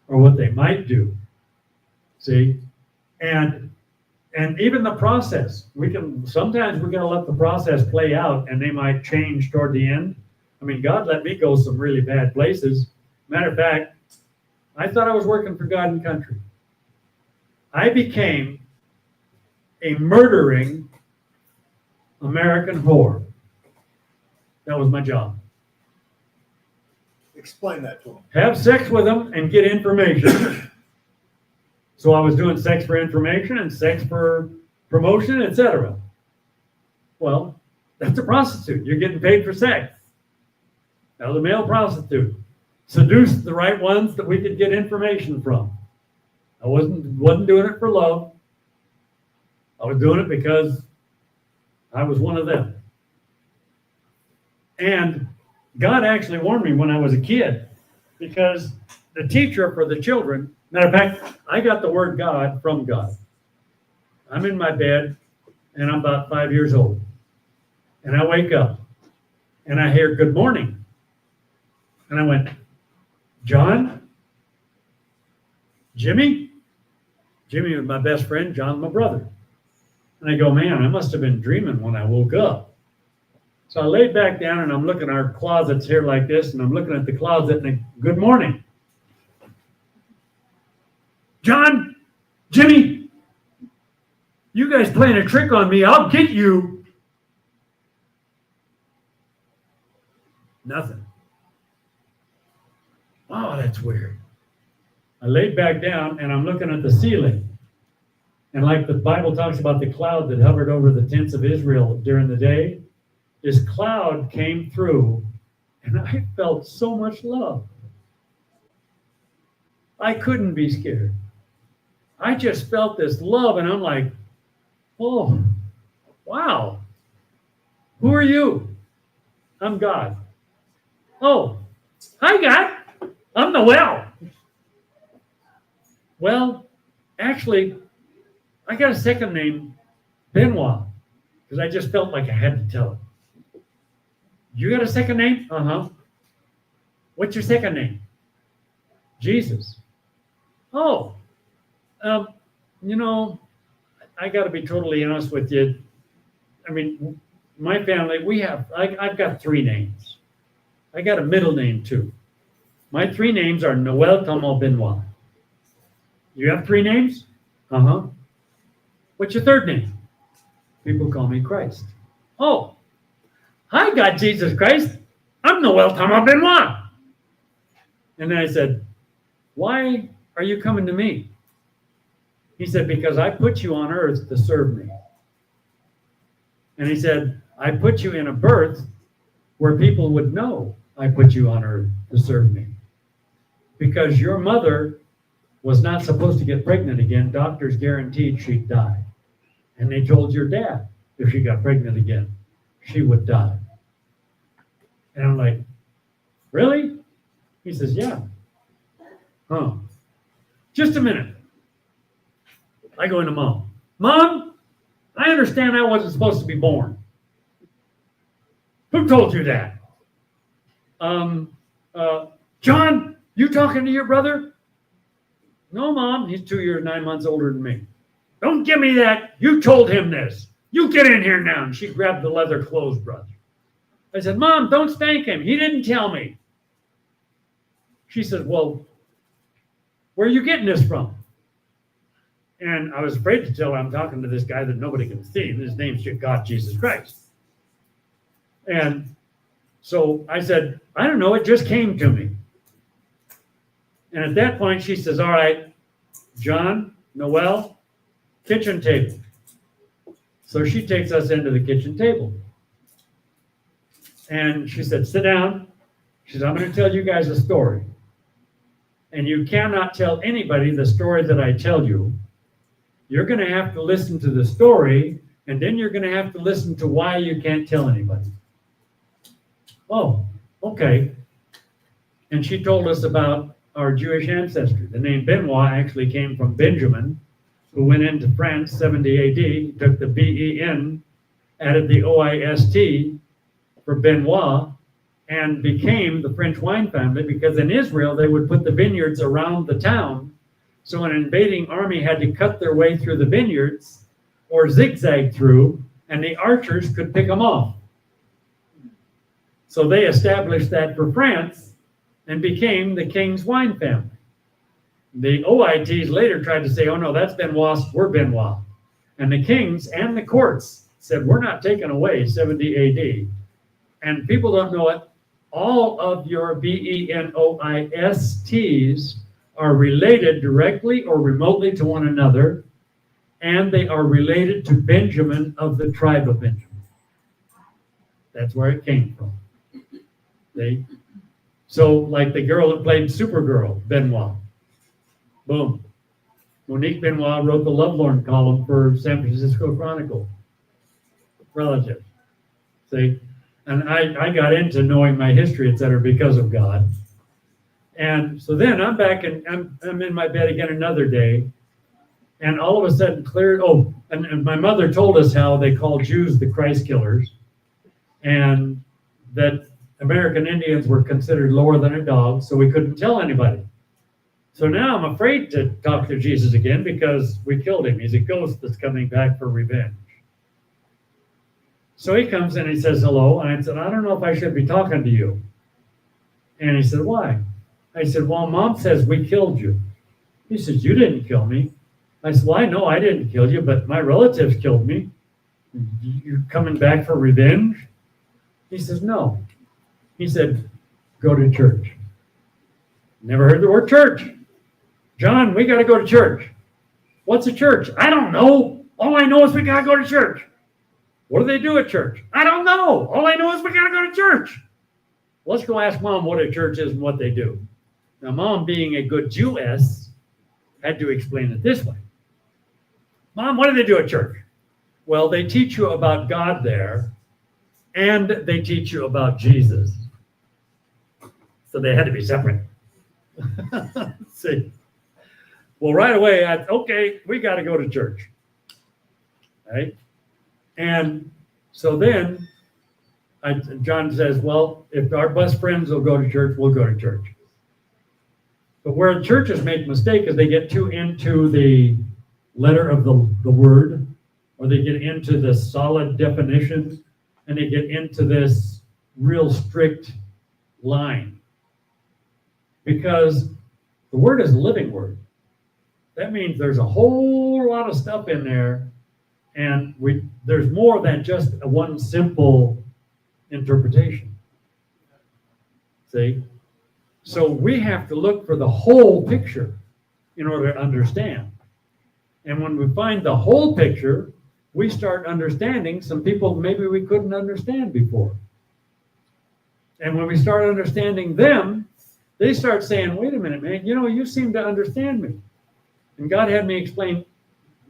or what they might do. See? And even the process. Sometimes we're going to let the process play out, and they might change toward the end. I mean, God let me go some really bad places. Matter of fact, I thought I was working for God and country. I became a murdering American whore. That was my job. Explain that to them. Have sex with them and get information. So I was doing sex for information and sex for promotion, etc. Well, that's a prostitute. You're getting paid for sex. That was a male prostitute. Seduced the right ones that we could get information from. I wasn't doing it for love. I was doing it because I was one of them. And God actually warned me when I was a kid, because the teacher for the children, matter of fact, I got the word God from God. I'm in my bed and I'm about 5 years old. And I wake up and I hear good morning. And I went, John? Jimmy? Jimmy was my best friend, John's my brother. And I go, man, I must have been dreaming when I woke up. So I laid back down and I'm looking at our closets here like this, and I'm looking at the closet and I, good morning. John, Jimmy, you guys playing a trick on me. I'll get you. Nothing. Oh, that's weird. I laid back down and I'm looking at the ceiling. And like the Bible talks about the cloud that hovered over the tents of Israel during the day, this cloud came through and I felt so much love. I couldn't be scared. I just felt this love and I'm like, oh, wow. Who are you? I'm God. Oh, hi, God. I'm Noel. Well, actually, I got a second name, Benoist, because I just felt like I had to tell it. You got a second name? Uh-huh. What's your second name? Jesus. Oh, I got to be totally honest with you. I mean, my family, I've got 3 names. I got a middle name too. My 3 names are Noel Benoist. You have 3 names? Uh-huh. What's your 3rd name? People call me Christ. Oh, hi, God, Jesus Christ. I'm Noel Benoist. And then I said, why are you coming to me? He said, because I put you on earth to serve me. And he said, I put you in a birth where people would know I put you on earth to serve me. Because your mother was not supposed to get pregnant again. Doctors guaranteed she'd die. And they told your dad, if she got pregnant again, she would die. And I'm like, really? He says, yeah. Huh. Just a minute. I go into Mom. Mom, I understand I wasn't supposed to be born. Who told you that? John, you talking to your brother? No, Mom, he's 2 years, 9 months older than me. Don't give me that. You told him this. You get in here now. And she grabbed the leather clothes brush. I said, Mom, don't spank him. He didn't tell me. She said, well, where are you getting this from? And I was afraid to tell her I'm talking to this guy that nobody can see. His name's God, Jesus Christ. And so I said, I don't know. It just came to me. And at that point, she says, all right, John, Noel, kitchen table. So she takes us into the kitchen table. And she said, sit down. She said, I'm going to tell you guys a story. And you cannot tell anybody the story that I tell you. You're going to have to listen to the story, and then you're going to have to listen to why you can't tell anybody. Oh, okay. And she told us about our Jewish ancestry. The name Benoist actually came from Benjamin, who went into France 70 AD, took the B-E-N, added the O-I-S-T for Benoist, and became the French wine family, because in Israel they would put the vineyards around the town, so an invading army had to cut their way through the vineyards or zigzag through, and the archers could pick them off. So they established that for France and became the king's wine family. The OITs later tried to say, oh no, that's Benoist, we're Benoist. And the kings and the courts said, we're not taking away 70 AD. And people don't know it. All of your Benoists are related directly or remotely to one another, and they are related to Benjamin of the tribe of Benjamin. That's where it came from. So like the girl that played Supergirl, Benoist. Boom. Monique Benoist wrote the Lovelorn column for San Francisco Chronicle. Relative. See? And I got into knowing my history, et cetera, because of God. And so then I'm back and I'm in my bed again another day. And all of a sudden and my mother told us how they call Jews the Christ killers. And that American Indians were considered lower than a dog, so we couldn't tell anybody. So now I'm afraid to talk to Jesus again because we killed him. He's a ghost that's coming back for revenge. So he comes in and he says hello, and I said, I don't know if I should be talking to you. And he said, why? I said, well, Mom says we killed you. He says, you didn't kill me. I said, well, I know I didn't kill you, but my relatives killed me. You're coming back for revenge? He says, no. He said, go to church. Never heard the word church. John, we got to go to church. What's a church? I don't know. All I know is we got to go to church. What do they do at church? I don't know. All I know is we got to go to church. Let's go ask Mom what a church is and what they do. Now, Mom, being a good Jewess, had to explain it this way. Mom, what do they do at church? Well, they teach you about God there, and they teach you about Jesus. So they had to be separate. See? Well, right away, okay, we got to go to church. Right? And so then John says, well, if our best friends will go to church, we'll go to church. But where churches make a mistake is they get too into the letter of the word, or they get into the solid definition, and they get into this real strict line. Because the word is a living word. That means there's a whole lot of stuff in there, and there's more than just a one simple interpretation. See? So we have to look for the whole picture in order to understand. And when we find the whole picture, we start understanding some people maybe we couldn't understand before. And when we start understanding them, they start saying, wait a minute, man, you seem to understand me. And God had me explain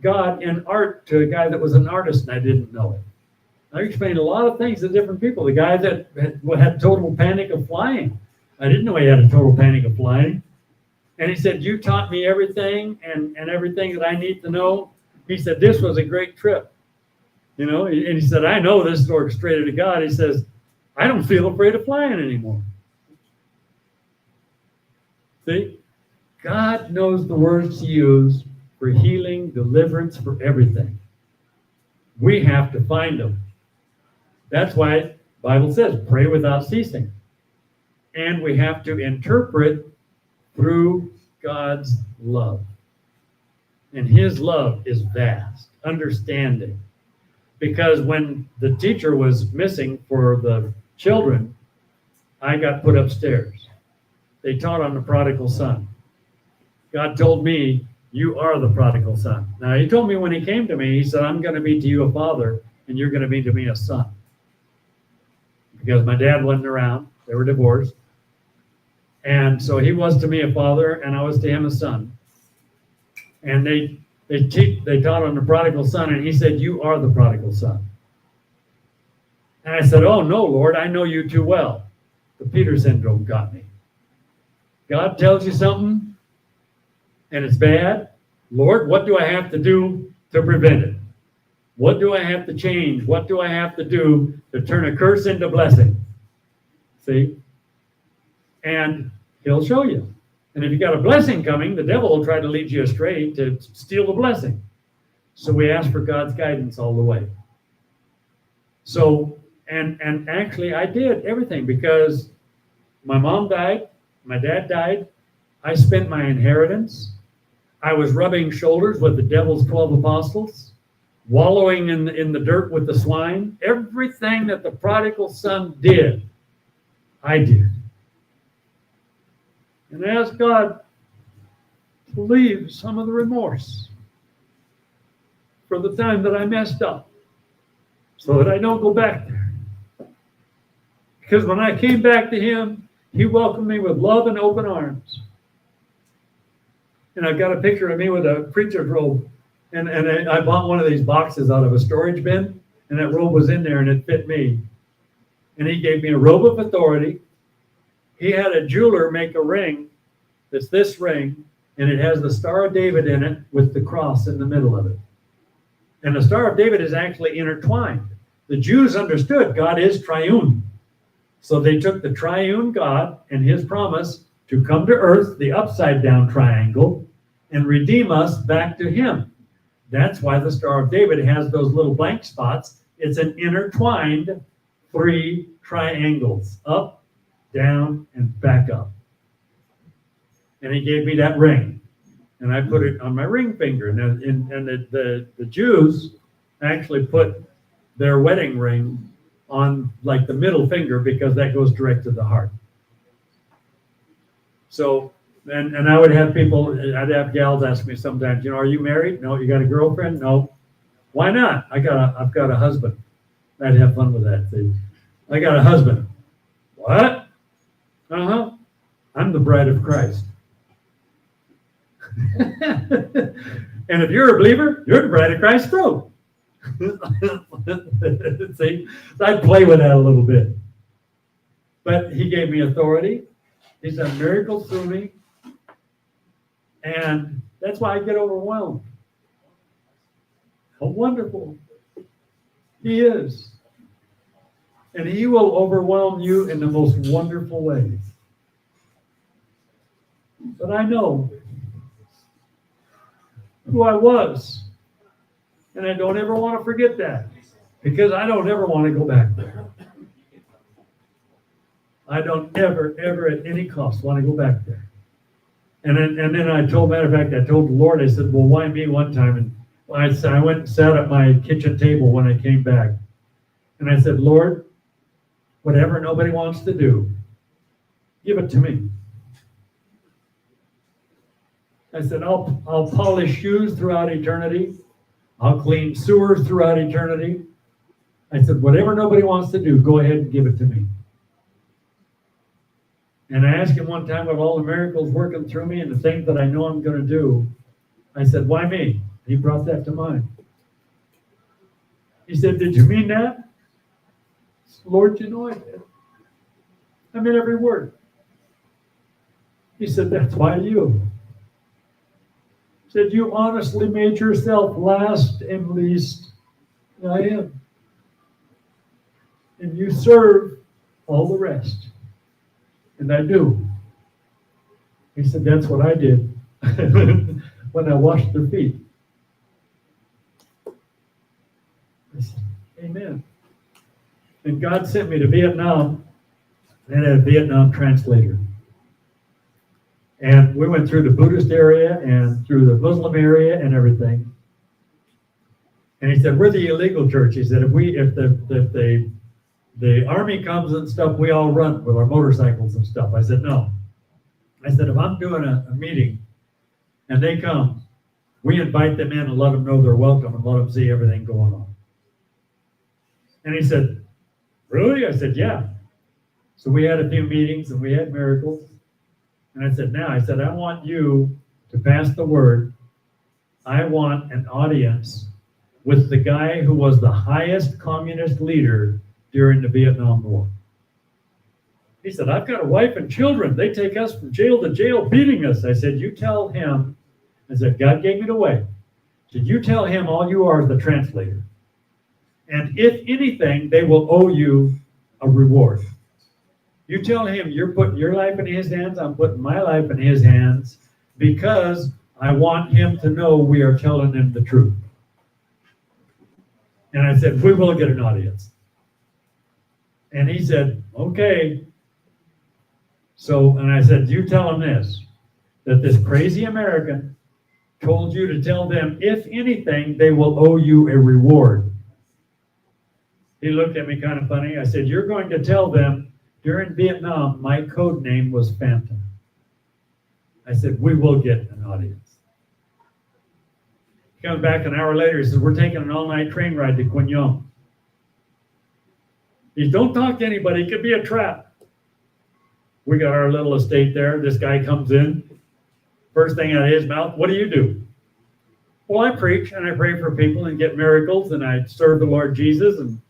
God in art to a guy that was an artist and I didn't know it. I explained a lot of things to different people. The guy that had total panic of flying, I didn't know he had a total panic of flying. And he said, you taught me everything and everything that I need to know. He said, this was a great trip. And he said, I know this is orchestrated to God. He says, I don't feel afraid of flying anymore. See? God knows the words to use for healing, deliverance, for everything. We have to find them. That's why the Bible says, pray without ceasing. And we have to interpret through God's love. And his love is vast, understanding. Because when the teacher was missing for the children, I got put upstairs. They taught on the prodigal son. God told me, you are the prodigal son. Now, he told me when he came to me, he said, I'm going to be to you a father, and you're going to be to me a son. Because my dad wasn't around. They were divorced. And so he was to me a father, and I was to him a son. And they taught on the prodigal son, and he said, you are the prodigal son. And I said, oh, no, Lord, I know you too well. The Peter syndrome got me. God tells you something, and it's bad. Lord, what do I have to do to prevent it? What do I have to change? What do I have to do to turn a curse into blessing? See? And he'll show you. And if you got a blessing coming, the devil will try to lead you astray to steal the blessing. So we ask for God's guidance all the way. So, and actually I did everything because my mom died, my dad died, I spent my inheritance, I was rubbing shoulders with the devil's 12 apostles, wallowing in the dirt with the swine. Everything that the prodigal son did, I did. And I asked God to leave some of the remorse for the time that I messed up so that I don't go back there. Because when I came back to him, he welcomed me with love and open arms. And I've got a picture of me with a preacher's robe. And I bought one of these boxes out of a storage bin, and that robe was in there, and it fit me. And he gave me a robe of authority. He had a jeweler make a ring that's this ring, and it has the Star of David in it with the cross in the middle of it. And the Star of David is actually intertwined. The Jews understood God is triune. So they took the triune God and his promise to come to earth, the upside down triangle, and redeem us back to him. That's why the Star of David has those little blank spots. It's an intertwined 3 triangles, up, down, and back up. And he gave me that ring, and I put it on my ring finger. And the Jews actually put their wedding ring on like the middle finger because that goes direct to the heart. So, and I would have people, I'd have gals ask me sometimes, are you married? No. You got a girlfriend? No. Why not? I've got a husband. I'd have fun with that thing. I got a husband. What? I'm the bride of Christ. And if you're a believer, you're the bride of Christ too. See, so I play with that a little bit. But he gave me authority. He's done miracles through me. And that's why I get overwhelmed. How wonderful he is. And he will overwhelm you in the most wonderful ways. But I know who I was. And I don't ever want to forget that. because I don't ever want to go back there. I don't ever, ever at any cost want to go back there. And then I told, matter of fact, I told the Lord, I said, well, why me one time? And I went and sat at my kitchen table when I came back. And I said, Lord, whatever nobody wants to do, give it to me. I said, I'll polish shoes throughout eternity. I'll clean sewers throughout eternity. I said, whatever nobody wants to do, go ahead and give it to me. And I asked him one time of all the miracles working through me and the things that I know I'm going to do. I said, why me? He brought that to mind. He said, did you mean that? I said, Lord, you know I did. I mean every word. He said, that's why you. He said, you honestly made yourself last and least. And I am. And you serve all the rest. And I do. He said, that's what I did when I washed their feet. I said, amen. And God sent me to Vietnam and had a Vietnam translator. And we went through the Buddhist area and through the Muslim area and everything. And he said, we're the illegal church. He said, if the army comes and stuff, we all run with our motorcycles and stuff. I said, no. I said, if I'm doing a meeting and they come, we invite them in and let them know they're welcome and let them see everything going on. And he said, really? I said, yeah. So we had a few meetings and we had miracles. And I said, I want you to pass the word. I want an audience with the guy who was the highest communist leader during the Vietnam War. He said, I've got a wife and children. They take us from jail to jail beating us. I said, you tell him. I said, God gave me the way. I said, you tell him all you are is the translator. And if anything, they will owe you a reward. You tell him you're putting your life in his hands, I'm putting my life in his hands, because I want him to know we are telling him the truth. And I said, we will get an audience. And he said, okay. So, and I said, you tell him this, that this crazy American told you to tell them, if anything, they will owe you a reward. He looked at me kind of funny. I said, you're going to tell them, during Vietnam, my code name was Phantom. I said, we will get an audience. He comes back an hour later, he says, we're taking an all-night train ride to Quy Nhon. He says, don't talk to anybody, it could be a trap. We got our little estate there. This guy comes in. First thing out of his mouth, what do you do? Well, I preach and I pray for people and get miracles and I serve the Lord Jesus. And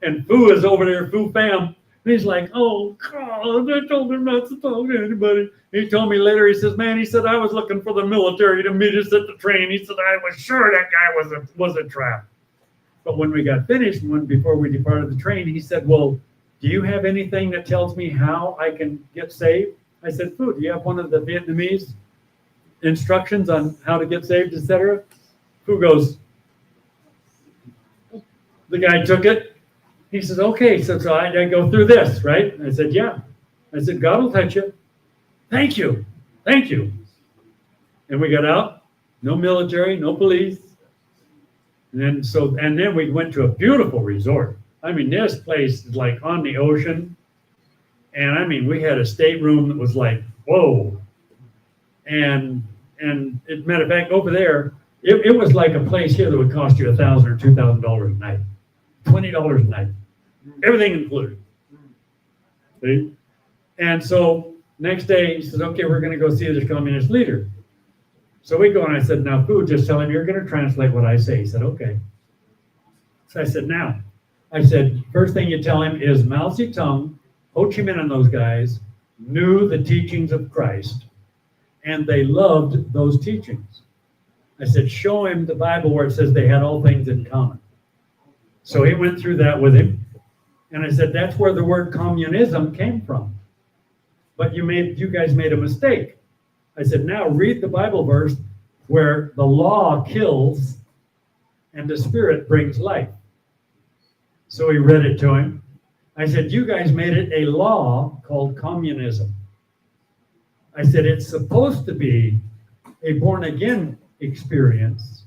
and Fu is over there, Fu Fam. And he's like, oh, God, I told him not to talk to anybody. He told me later, he says, man, he said, I was looking for the military to meet us at the train. He said, I was sure that guy was a trap. But when we got finished, before we departed the train, he said, well, do you have anything that tells me how I can get saved? I said, Fu, do you have one of the Vietnamese instructions on how to get saved, etc.? Fu goes, the guy took it. He says, okay, so I go through this, right? I said, yeah. I said, God will touch you. Thank you. Thank you. And we got out. No military, no police. And then we went to a beautiful resort. I mean, this place is like on the ocean. And I mean, we had a stateroom that was like, whoa. And matter of fact, over there, it was like a place here that would cost you $1,000 or $2,000 a night. $20 a night. Everything included. See? And so next day, he says, okay, we're going to go see this communist leader. So we go and I said, now, Fu, just tell him you're going to translate what I say. He said, okay. So I said, now, first thing you tell him is Mao Zedong, Ho Chi Minh and those guys knew the teachings of Christ and they loved those teachings. I said, show him the Bible where it says they had all things in common. So he went through that with him. And I said, that's where the word communism came from. But you guys made a mistake. I said, now read the Bible verse where the law kills and the Spirit brings life. So he read it to him. I said, you guys made it a law called communism. I said, it's supposed to be a born-again experience,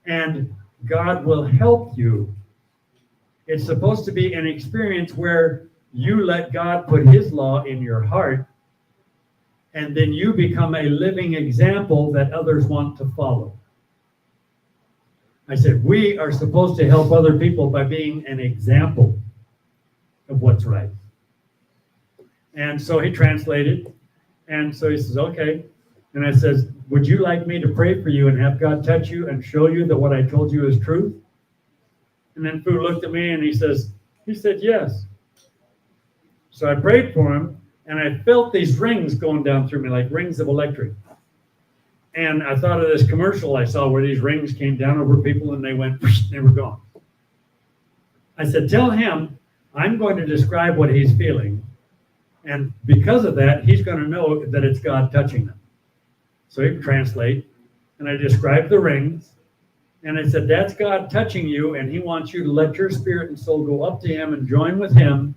and God will help you. It's supposed to be an experience where you let God put his law in your heart, and then you become a living example that others want to follow. I said, we are supposed to help other people by being an example of what's right. And so he translated, and so he says, okay. And I says, would you like me to pray for you and have God touch you and show you that what I told you is truth? And then Fu looked at me and he said, yes. So I prayed for him, and I felt these rings going down through me, like rings of electric. And I thought of this commercial I saw where these rings came down over people and they went, they were gone. I said, tell him I'm going to describe what he's feeling. And because of that, he's going to know that it's God touching him. So he can translate. And I described the rings. And I said, that's God touching you. And he wants you to let your spirit and soul go up to him and join with him.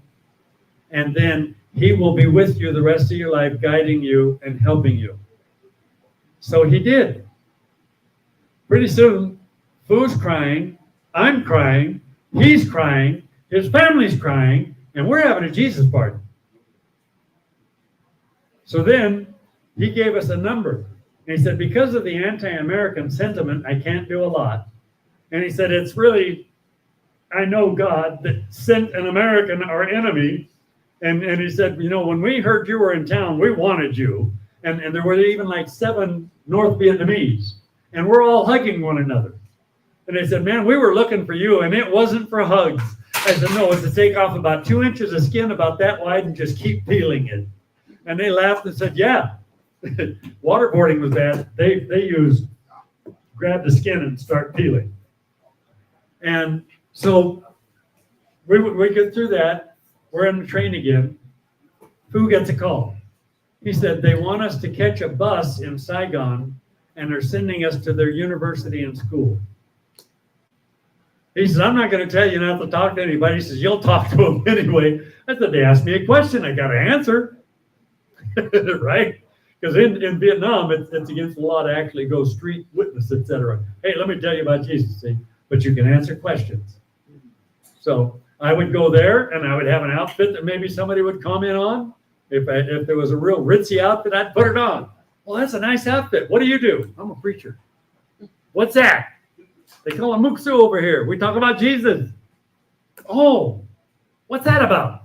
And then he will be with you the rest of your life, guiding you and helping you. So he did. Pretty soon, Fu's crying, I'm crying, he's crying, his family's crying, and we're having a Jesus party. So then he gave us a number. And he said, because of the anti-American sentiment, I can't do a lot. And he said, it's really, I know God that sent an American, our enemy. And he said, you know, when we heard you were in town, we wanted you. And there were even like 7 North Vietnamese. And we're all hugging one another. And they said, man, we were looking for you, and it wasn't for hugs. I said, no, it's to take off about 2 inches of skin about that wide and just keep peeling it. And they laughed and said, yeah, waterboarding was bad. They used, grab the skin and start peeling. And so we get through that. We're in the train again. Fu gets a call. He said, they want us to catch a bus in Saigon, and they're sending us to their university and school. He says, I'm not going to tell you not to talk to anybody. He says, you'll talk to them anyway. I said, they asked me a question. I got to answer. Right? Because in Vietnam, it's against the law to actually go street witness, etc. Hey, let me tell you about Jesus, see? But you can answer questions. So I would go there, and I would have an outfit that maybe somebody would comment on. If there was a real ritzy outfit, I'd put it on. Well, that's a nice outfit. What do you do? I'm a preacher. What's that? They call him Muksu over here. We talk about Jesus. Oh, what's that about?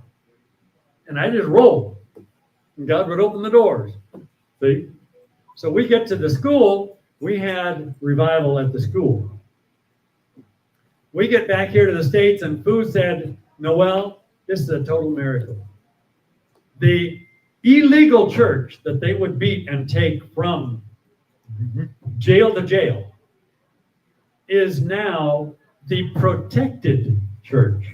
And I just roll. And God would open the doors. See? So we get to the school. We had revival at the school. We get back here to the States, and Fu said, Noel, this is a total miracle. The illegal church that they would beat and take from jail to jail is now the protected church.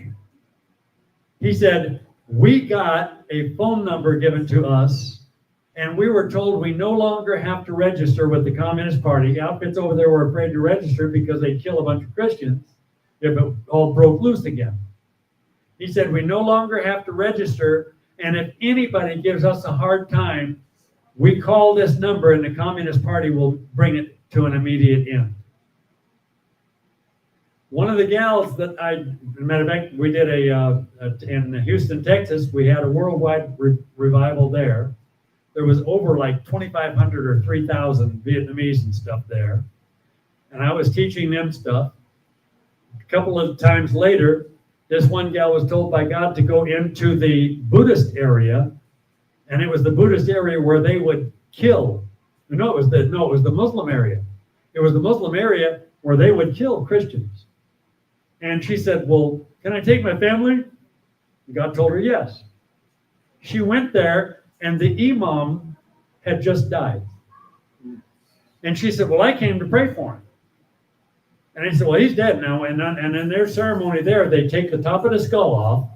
He said, we got a phone number given to us, and we were told we no longer have to register with the Communist Party. Outfits over there were afraid to register because they'd kill a bunch of Christians if it all broke loose again. He said, we no longer have to register, and if anybody gives us a hard time, we call this number and the Communist Party will bring it to an immediate end. One of the gals that as a matter of fact, we did in Houston, Texas, we had a worldwide revival there. There was over like 2,500 or 3,000 Vietnamese and stuff there. And I was teaching them stuff. A couple of times later, this one gal was told by God to go into the Buddhist area, and it was the Buddhist area where they would kill. No, it was the Muslim area. It was the Muslim area where they would kill Christians. And she said, well, can I take my family? And God told her yes. She went there, and the imam had just died. And she said, well, I came to pray for him. And he said, well, he's dead now. And in their ceremony there, they take the top of the skull off,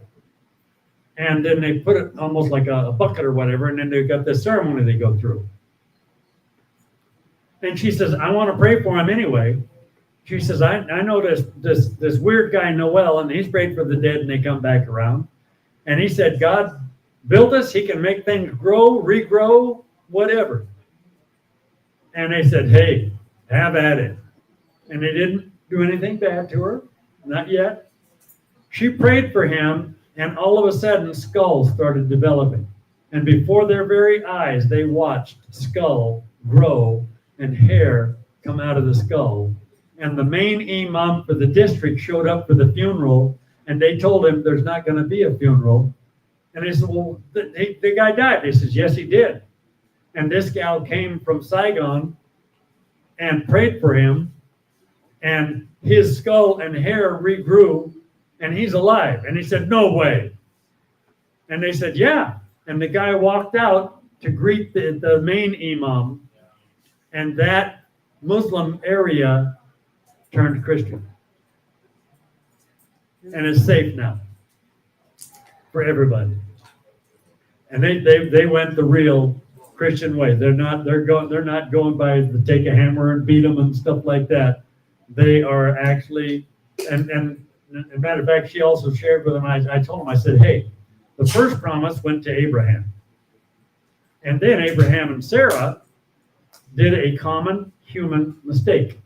and then they put it almost like a bucket or whatever, and then they've got this ceremony they go through. And she says, I want to pray for him anyway. She says, I know this weird guy, Noel, and he's prayed for the dead and they come back around. And he said, God built us. He can make things grow, regrow, whatever. And they said, hey, have at it. And they didn't do anything bad to her. Not yet. She prayed for him, and all of a sudden, skulls started developing. And before their very eyes, they watched skull grow and hair come out of the skull. And the main imam for the district showed up for the funeral, and they told him there's not going to be a funeral. And they said, well, the guy died. They said, yes, he did. And this gal came from Saigon and prayed for him, and his skull and hair regrew, and he's alive. And he said, no way. And they said, yeah. And the guy walked out to greet the main imam, and that Muslim area turned Christian. And it's safe now for everybody. And they went the real Christian way. They're not going by the take a hammer and beat them and stuff like that. They are actually, and as a matter of fact, she also shared with them, I told them, I said, hey, the first promise went to Abraham. And then Abraham and Sarah did a common human mistake.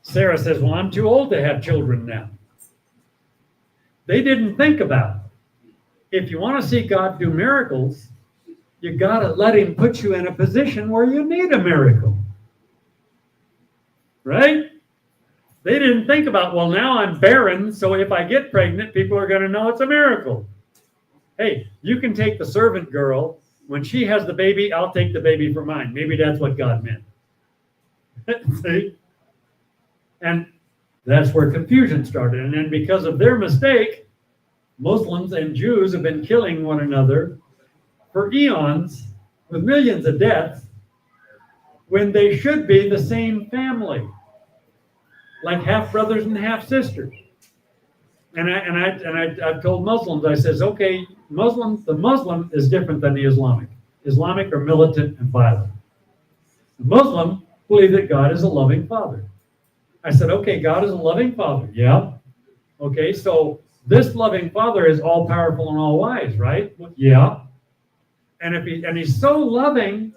Sarah says, well, I'm too old to have children now. They didn't think about it. If you want to see God do miracles, you got to let him put you in a position where you need a miracle. Right? They didn't think about, well, now I'm barren, so if I get pregnant, people are going to know it's a miracle. Hey, you can take the servant girl. When she has the baby, I'll take the baby for mine. Maybe that's what God meant. See? And that's where confusion started. And then because of their mistake, Muslims and Jews have been killing one another for eons with millions of deaths when they should be the same family, like half brothers and half sisters. And I've told Muslims, I says, okay, the Muslim is different than the Islamic. Islamic are militant and violent. The Muslim believe that God is a loving father. I said, okay, God is a loving father. Yeah. Okay, so this loving father is all powerful and all wise, right? Yeah. And he's so loving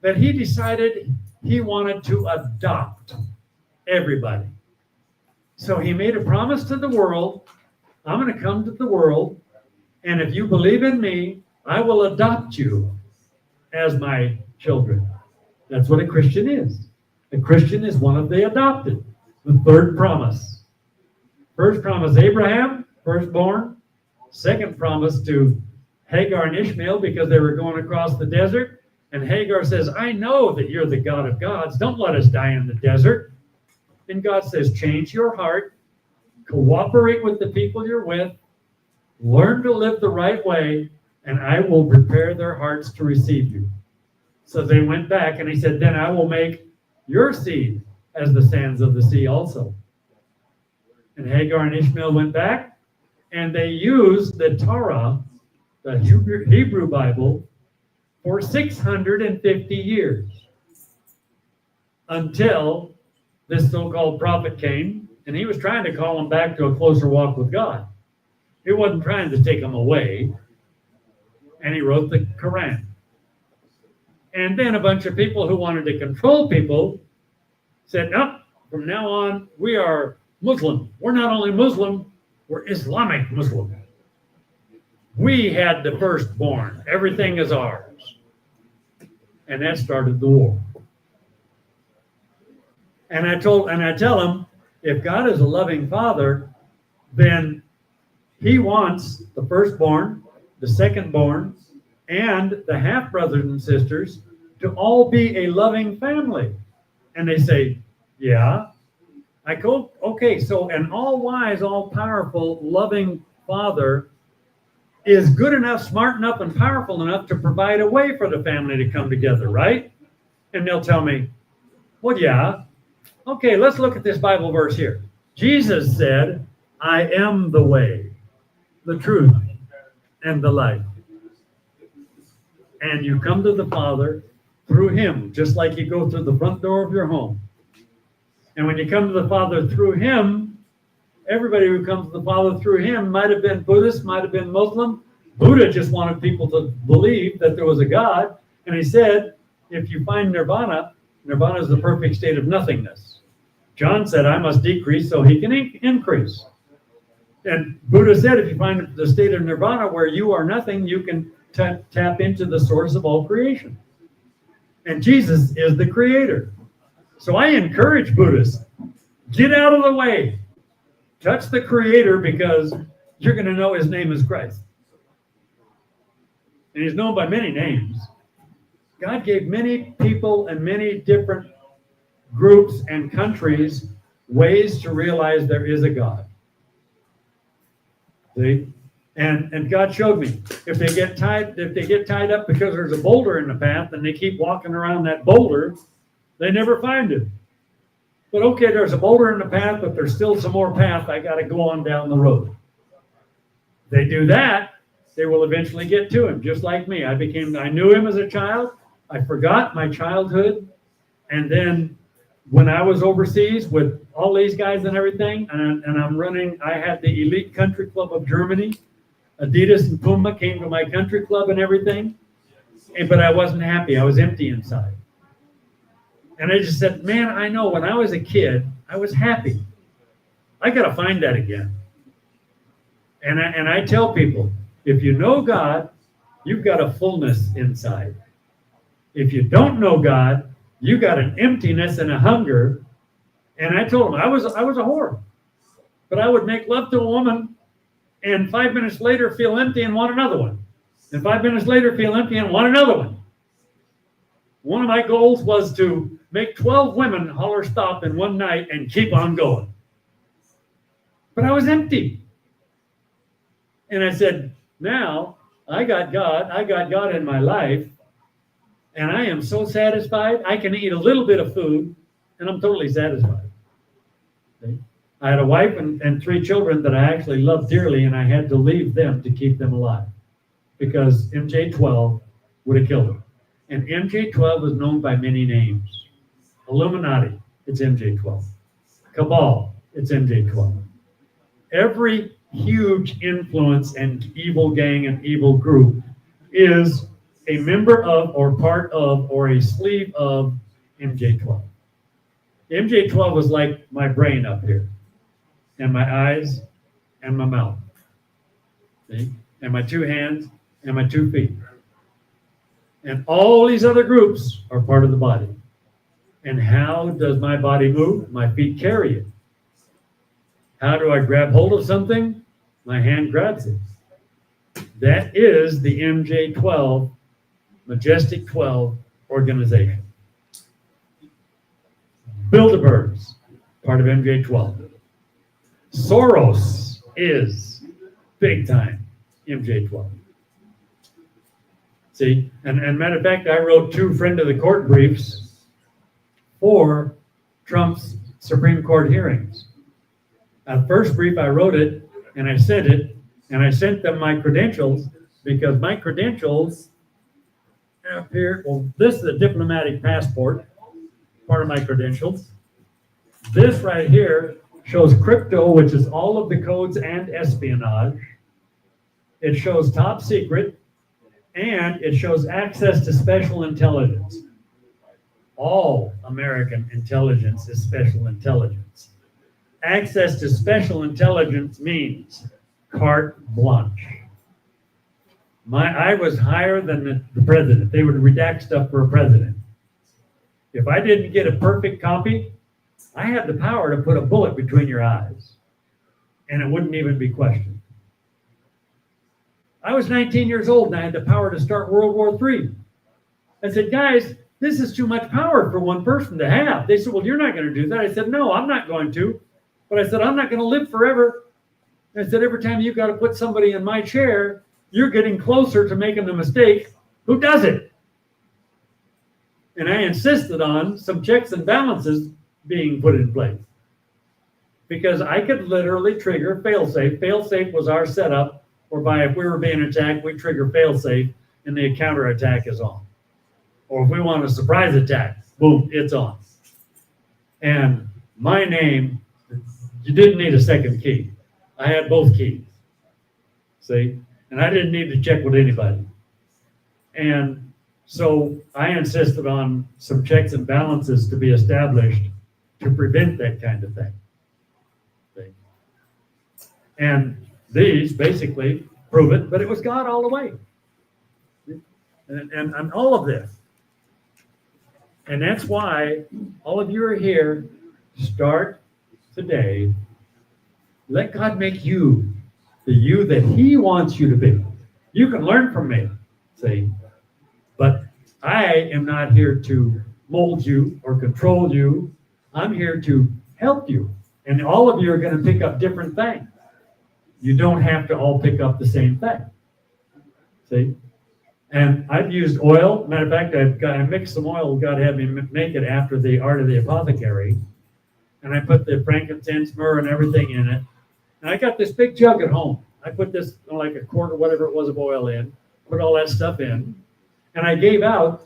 that he decided he wanted to adopt everybody. So he made a promise to the world. I'm going to come to the world, and if you believe in me, I will adopt you as my children. That's what a Christian is. A Christian is one of the adopted. The third promise. First promise, Abraham, firstborn. Second promise to Hagar and Ishmael because they were going across the desert. And Hagar says, I know that you're the God of gods. Don't let us die in the desert. And God says, change your heart, cooperate with the people you're with, learn to live the right way, and I will prepare their hearts to receive you. So they went back, and he said, then I will make your seed as the sands of the sea also. And Hagar and Ishmael went back, and they used the Torah, the Hebrew Bible, for 650 years until this so-called prophet came, and he was trying to call them back to a closer walk with God. He wasn't trying to take them away, and he wrote the Quran. And then a bunch of people who wanted to control people said, no, from now on, we are Muslim. We're not only Muslim, we're Islamic Muslim. We had the firstborn. Everything is ours. And that started the war. And I tell them, if God is a loving father, then he wants the firstborn, the secondborn, and the half brothers and sisters to all be a loving family. And they say, yeah. I go, okay, so an all-wise, all-powerful, loving father is good enough, smart enough, and powerful enough to provide a way for the family to come together, right? And they'll tell me, well, yeah. Okay, let's look at this Bible verse here. Jesus said, I am the way, the truth, and the life. And you come to the Father through him, just like you go through the front door of your home. And when you come to the Father through him, everybody who comes to the Father through him might have been Buddhist, might have been Muslim. Buddha just wanted people to believe that there was a God. And he said, if you find nirvana, nirvana is the perfect state of nothingness. John said, I must decrease so he can increase. And Buddha said, if you find the state of nirvana where you are nothing, you can tap into the source of all creation. And Jesus is the creator. So I encourage Buddhists, get out of the way. Touch the creator, because you're going to know his name is Christ. And he's known by many names. God gave many people and many different groups and countries ways to realize there is a God. See? And God showed me, if they get tied up because there's a boulder in the path and they keep walking around that boulder, they never find it. But okay, there's a boulder in the path, but there's still some more path. I got to go on down the road. They do that, they will eventually get to him, just like me. I knew him as a child. I forgot my childhood. And then when I was overseas with all these guys and everything, and I'm running, I had the elite country club of Germany. Adidas and Puma came to my country club and everything. But I wasn't happy. I was empty inside. And I just said, man, I know when I was a kid, I was happy. I got to find that again. And I tell people, if you know God, you've got a fullness inside. If you don't know God, you got an emptiness and a hunger. And I told him I was a whore, but I would make love to a woman and 5 minutes later feel empty and want another one. And 5 minutes later feel empty and want another one. One of my goals was to make 12 women holler stop in one night and keep on going. But I was empty. And I said, now I got God in my life, and I am so satisfied. I can eat a little bit of food and I'm totally satisfied. Okay? I had a wife and 3 children that I actually loved dearly, and I had to leave them to keep them alive because MJ-12 would have killed them. And MJ-12 was known by many names. Illuminati, it's MJ-12. Cabal, it's MJ-12. Every huge influence and evil gang and evil group is a member of or part of or a sleeve of MJ-12. MJ-12 was like my brain up here, and my eyes, and my mouth, see? And my 2 hands, and my 2 feet. And all these other groups are part of the body. And how does my body move? My feet carry it. How do I grab hold of something? My hand grabs it. That is the MJ-12, Majestic 12 organization. Bilderberg's part of MJ-12. Soros is big time MJ-12. See, and matter of fact, I wrote 2 friend of the court briefs for Trump's Supreme Court hearings. At first brief, I wrote it and I sent it, and I sent them my credentials, because my credentials up here, well, this is a diplomatic passport, part of my credentials. This right here shows crypto, which is all of the codes and espionage. It shows top secret, and it shows access to special intelligence. All American intelligence is special intelligence. Access to special intelligence means carte blanche. I was higher than the president. They would redact stuff for a president. If I didn't get a perfect copy, I had the power to put a bullet between your eyes, and it wouldn't even be questioned. I was 19 years old, and I had the power to start World War III. I said, guys, this is too much power for one person to have. They said, well, you're not going to do that. I said, no, I'm not going to. But I said, I'm not going to live forever. I said, every time you've got to put somebody in my chair, you're getting closer to making the mistake. Who does it? And I insisted on some checks and balances being put in place, because I could literally trigger failsafe. Failsafe was our setup, whereby if we were being attacked, we trigger failsafe and the counterattack is on. Or if we want a surprise attack, boom, it's on. And my name, you didn't need a second key. I had both keys. See? And I didn't need to check with anybody. And so I insisted on some checks and balances to be established to prevent that kind of thing. See? And these basically prove it, but it was God all the way. And all of this. And that's why all of you are here. Start today. Let God make you the you that He wants you to be. You can learn from me, see, but I am not here to mold you or control you. I'm here to help you. And all of you are going to pick up different things. You don't have to all pick up the same thing. See? And I've used oil. Matter of fact, I mixed some oil. God had me make it after the art of the apothecary. And I put the frankincense, myrrh, and everything in it. And I got this big jug at home. I put this, like a quart or whatever it was of oil in, put all that stuff in. And I gave out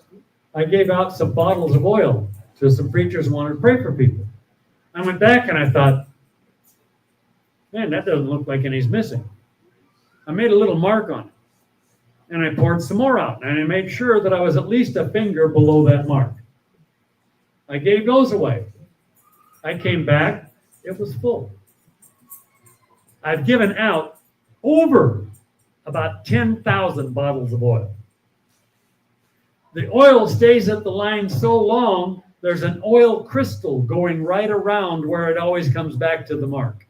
some bottles of oil to some preachers who wanted to pray for people. I went back and I thought, man, that doesn't look like any's missing. I made a little mark on it. And I poured some more out. And I made sure that I was at least a finger below that mark. I gave those away. I came back, it was full. I've given out over about 10,000 bottles of oil. The oil stays at the line so long, there's an oil crystal going right around where it always comes back to the mark.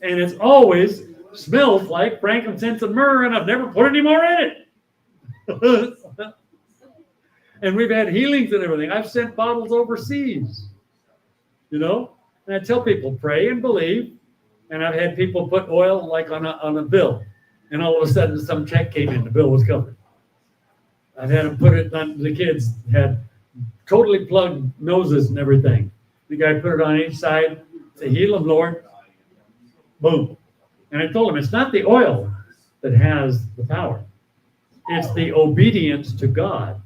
And it's always smells like frankincense and myrrh, and I've never put any more in it. And we've had healings and everything. I've sent bottles overseas, and I tell people, pray and believe. And I've had people put oil like on a bill, and all of a sudden some check came in, the bill was covered. I've had them put it on, the kids had totally plugged noses and everything. The guy put it on each side, say, heal them, Lord. Boom. And I told him, it's not the oil that has the power. It's the obedience to God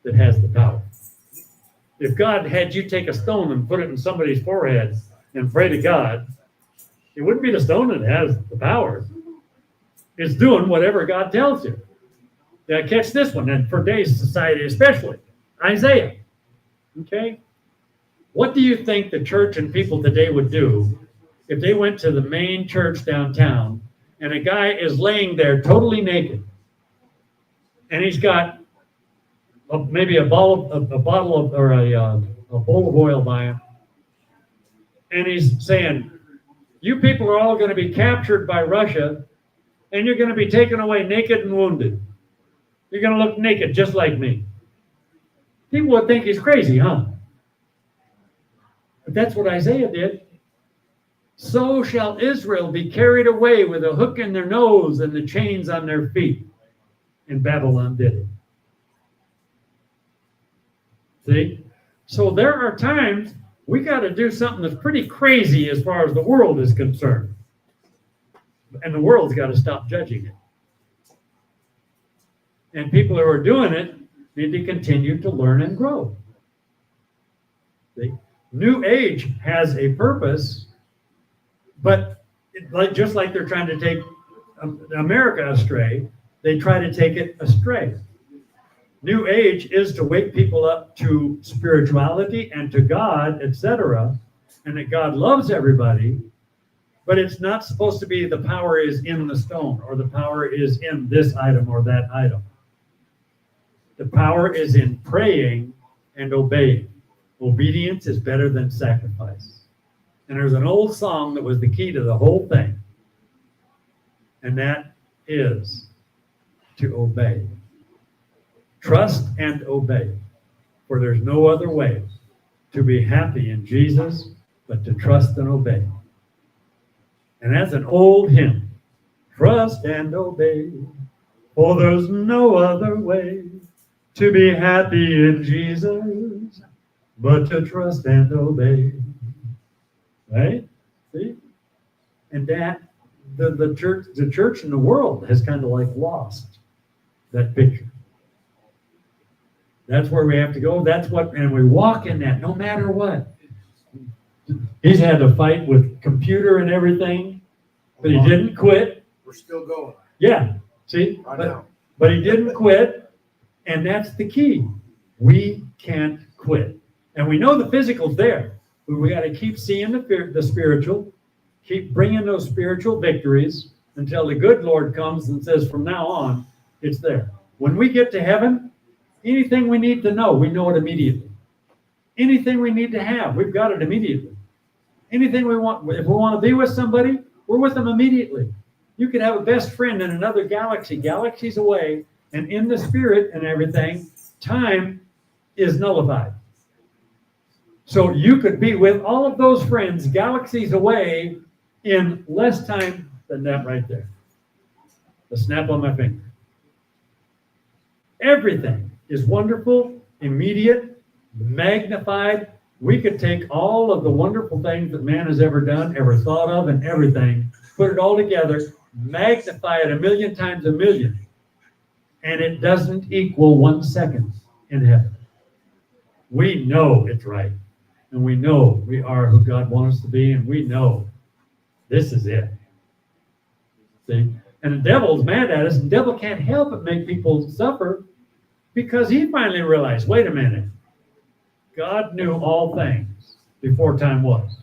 that has the power. If God had you take a stone and put it in somebody's forehead and pray to God, it wouldn't be the stone that has the power. It's doing whatever God tells you. Now catch this one, and for today's society especially, Isaiah. Okay? What do you think the church and people today would do if they went to the main church downtown and a guy is laying there totally naked and he's got maybe a bowl of oil by him, and he's saying, you people are all going to be captured by Russia and you're going to be taken away naked and wounded. You're going to look naked just like me. People would think he's crazy, huh? But that's what Isaiah did. So shall Israel be carried away with a hook in their nose and the chains on their feet. And Babylon did it. See? So there are times we got to do something that's pretty crazy as far as the world is concerned. And the world's got to stop judging it. And people who are doing it need to continue to learn and grow. See? New Age has a purpose, but just like they're trying to take America astray, they try to take it astray. New Age is to wake people up to spirituality and to God, etc., and that God loves everybody, but it's not supposed to be the power is in the stone or the power is in this item or that item. The power is in praying and obeying. Obedience is better than sacrifice. And there's an old song that was the key to the whole thing, and that is to obey. Trust and obey, for there's no other way to be happy in Jesus but to trust and obey. And that's an old hymn. Trust and obey, for there's no other way to be happy in Jesus but to trust and obey. Right? See? And that the church in the world has kind of like lost that picture. That's where we have to go. That's what, and we walk in that no matter what. He's had to fight with computer and everything, but he didn't quit. We're still going. Yeah, see? I know. But he didn't quit, and that's the key. We can't quit. And we know the physical's there, but we got to keep seeing the spiritual, keep bringing those spiritual victories until the good Lord comes and says, from now on, it's there. When we get to heaven, anything we need to know, we know it immediately. Anything we need to have, we've got it immediately. Anything we want, if we want to be with somebody, we're with them immediately. You could have a best friend in another galaxy, galaxies away, and in the spirit and everything, time is nullified. So you could be with all of those friends galaxies away in less time than that right there. The snap on my finger. Everything is wonderful, immediate, magnified. We could take all of the wonderful things that man has ever done, ever thought of, and everything, put it all together, magnify it 1,000,000 times 1,000,000, and it doesn't equal 1 second in heaven. We know it's right, and we know we are who God wants us to be, and we know this is it. See? And the devil's mad at us, and the devil can't help but make people suffer because he finally realized, wait a minute, God knew all things before time was.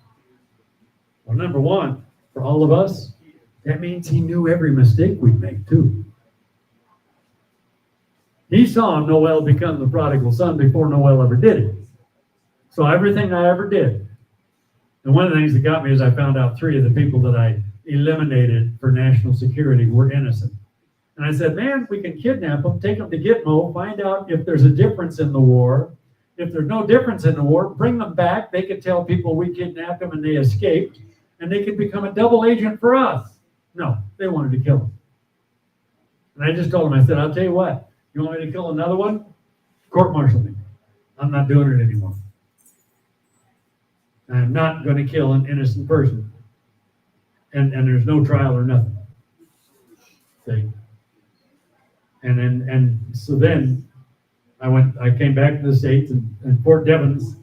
Well, number one, for all of us, that means he knew every mistake we'd make too. He saw Noel become the prodigal son before Noel ever did it. So everything I ever did. And one of the things that got me is I found out 3 of the people that I eliminated for national security were innocent. And I said, man, we can kidnap them, take them to Gitmo, find out if there's a difference in the war. If there's no difference in the war, bring them back. They could tell people we kidnapped them and they escaped, and they could become a double agent for us. No, they wanted to kill them. And I just told them, I said, I'll tell you what, you want me to kill another one? Court-martial me. I'm not doing it anymore. I'm not going to kill an innocent person. And there's no trial or nothing. See? So then I came back to the States and Fort Devens,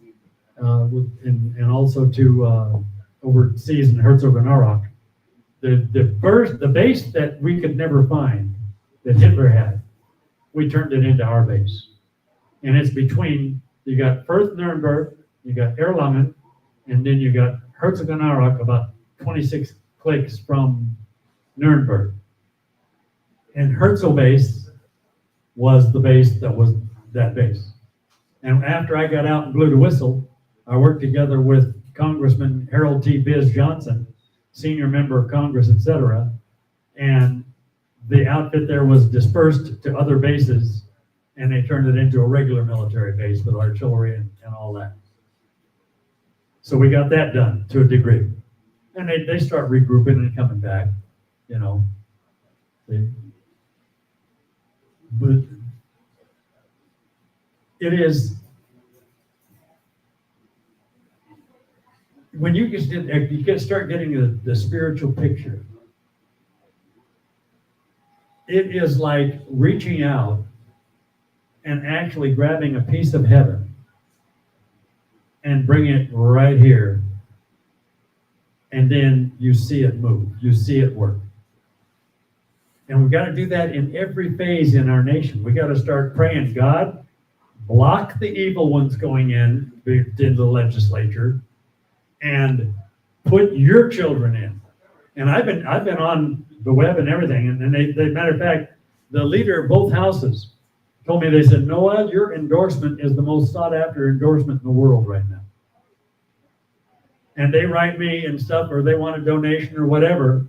and also to overseas in Herzegovina. The base that we could never find that Hitler had, we turned it into our base. And it's between, you got Fürth Nuremberg, you got Erlangen, and then you got Herzogenaurach, about 26 clicks from Nuremberg. And Herzl base was the base that was that base. And after I got out and blew the whistle, I worked together with Congressman Harold T. Biz Johnson, senior member of Congress, etc. And the outfit there was dispersed to other bases, and they turned it into a regular military base with artillery and all that. So we got that done to a degree. And they start regrouping and coming back, you know. But it is, when you can start getting the spiritual picture, it is like reaching out and actually grabbing a piece of heaven and bringing it right here, and then you see it move, you see it work. And we've got to do that in every phase in our nation. We got to start praying, God, block the evil ones going into the legislature and put your children in. And I've been on the web and everything, and they matter of fact, the leader of both houses told me, they said, Noel, your endorsement is the most sought after endorsement in the world right now. And they write me and stuff, or they want a donation or whatever.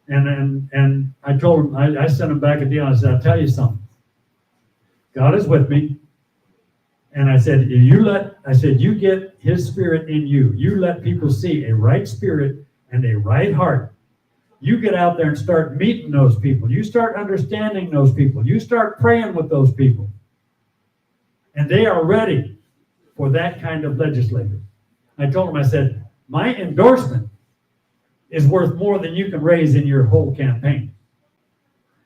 And I told them, I sent them back a deal. I said, I'll tell you something. God is with me. And I said, you get his spirit in you. You let people see a right spirit and a right heart. You get out there and start meeting those people. You start understanding those people. You start praying with those people. And they are ready for that kind of legislator. I told them, I said, my endorsement is worth more than you can raise in your whole campaign.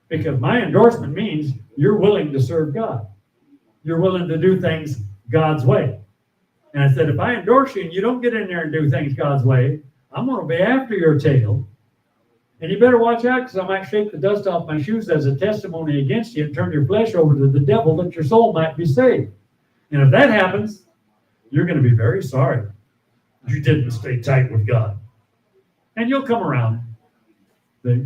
Because my endorsement means you're willing to serve God. you're willing to do things God's way. And I said, if I endorse you and you don't get in there and do things God's way, I'm going to be after your tail. And you better watch out, because I might shake the dust off my shoes as a testimony against you and turn your flesh over to the devil that your soul might be saved. And if that happens, you're going to be very sorry you didn't stay tight with God. And you'll come around. See?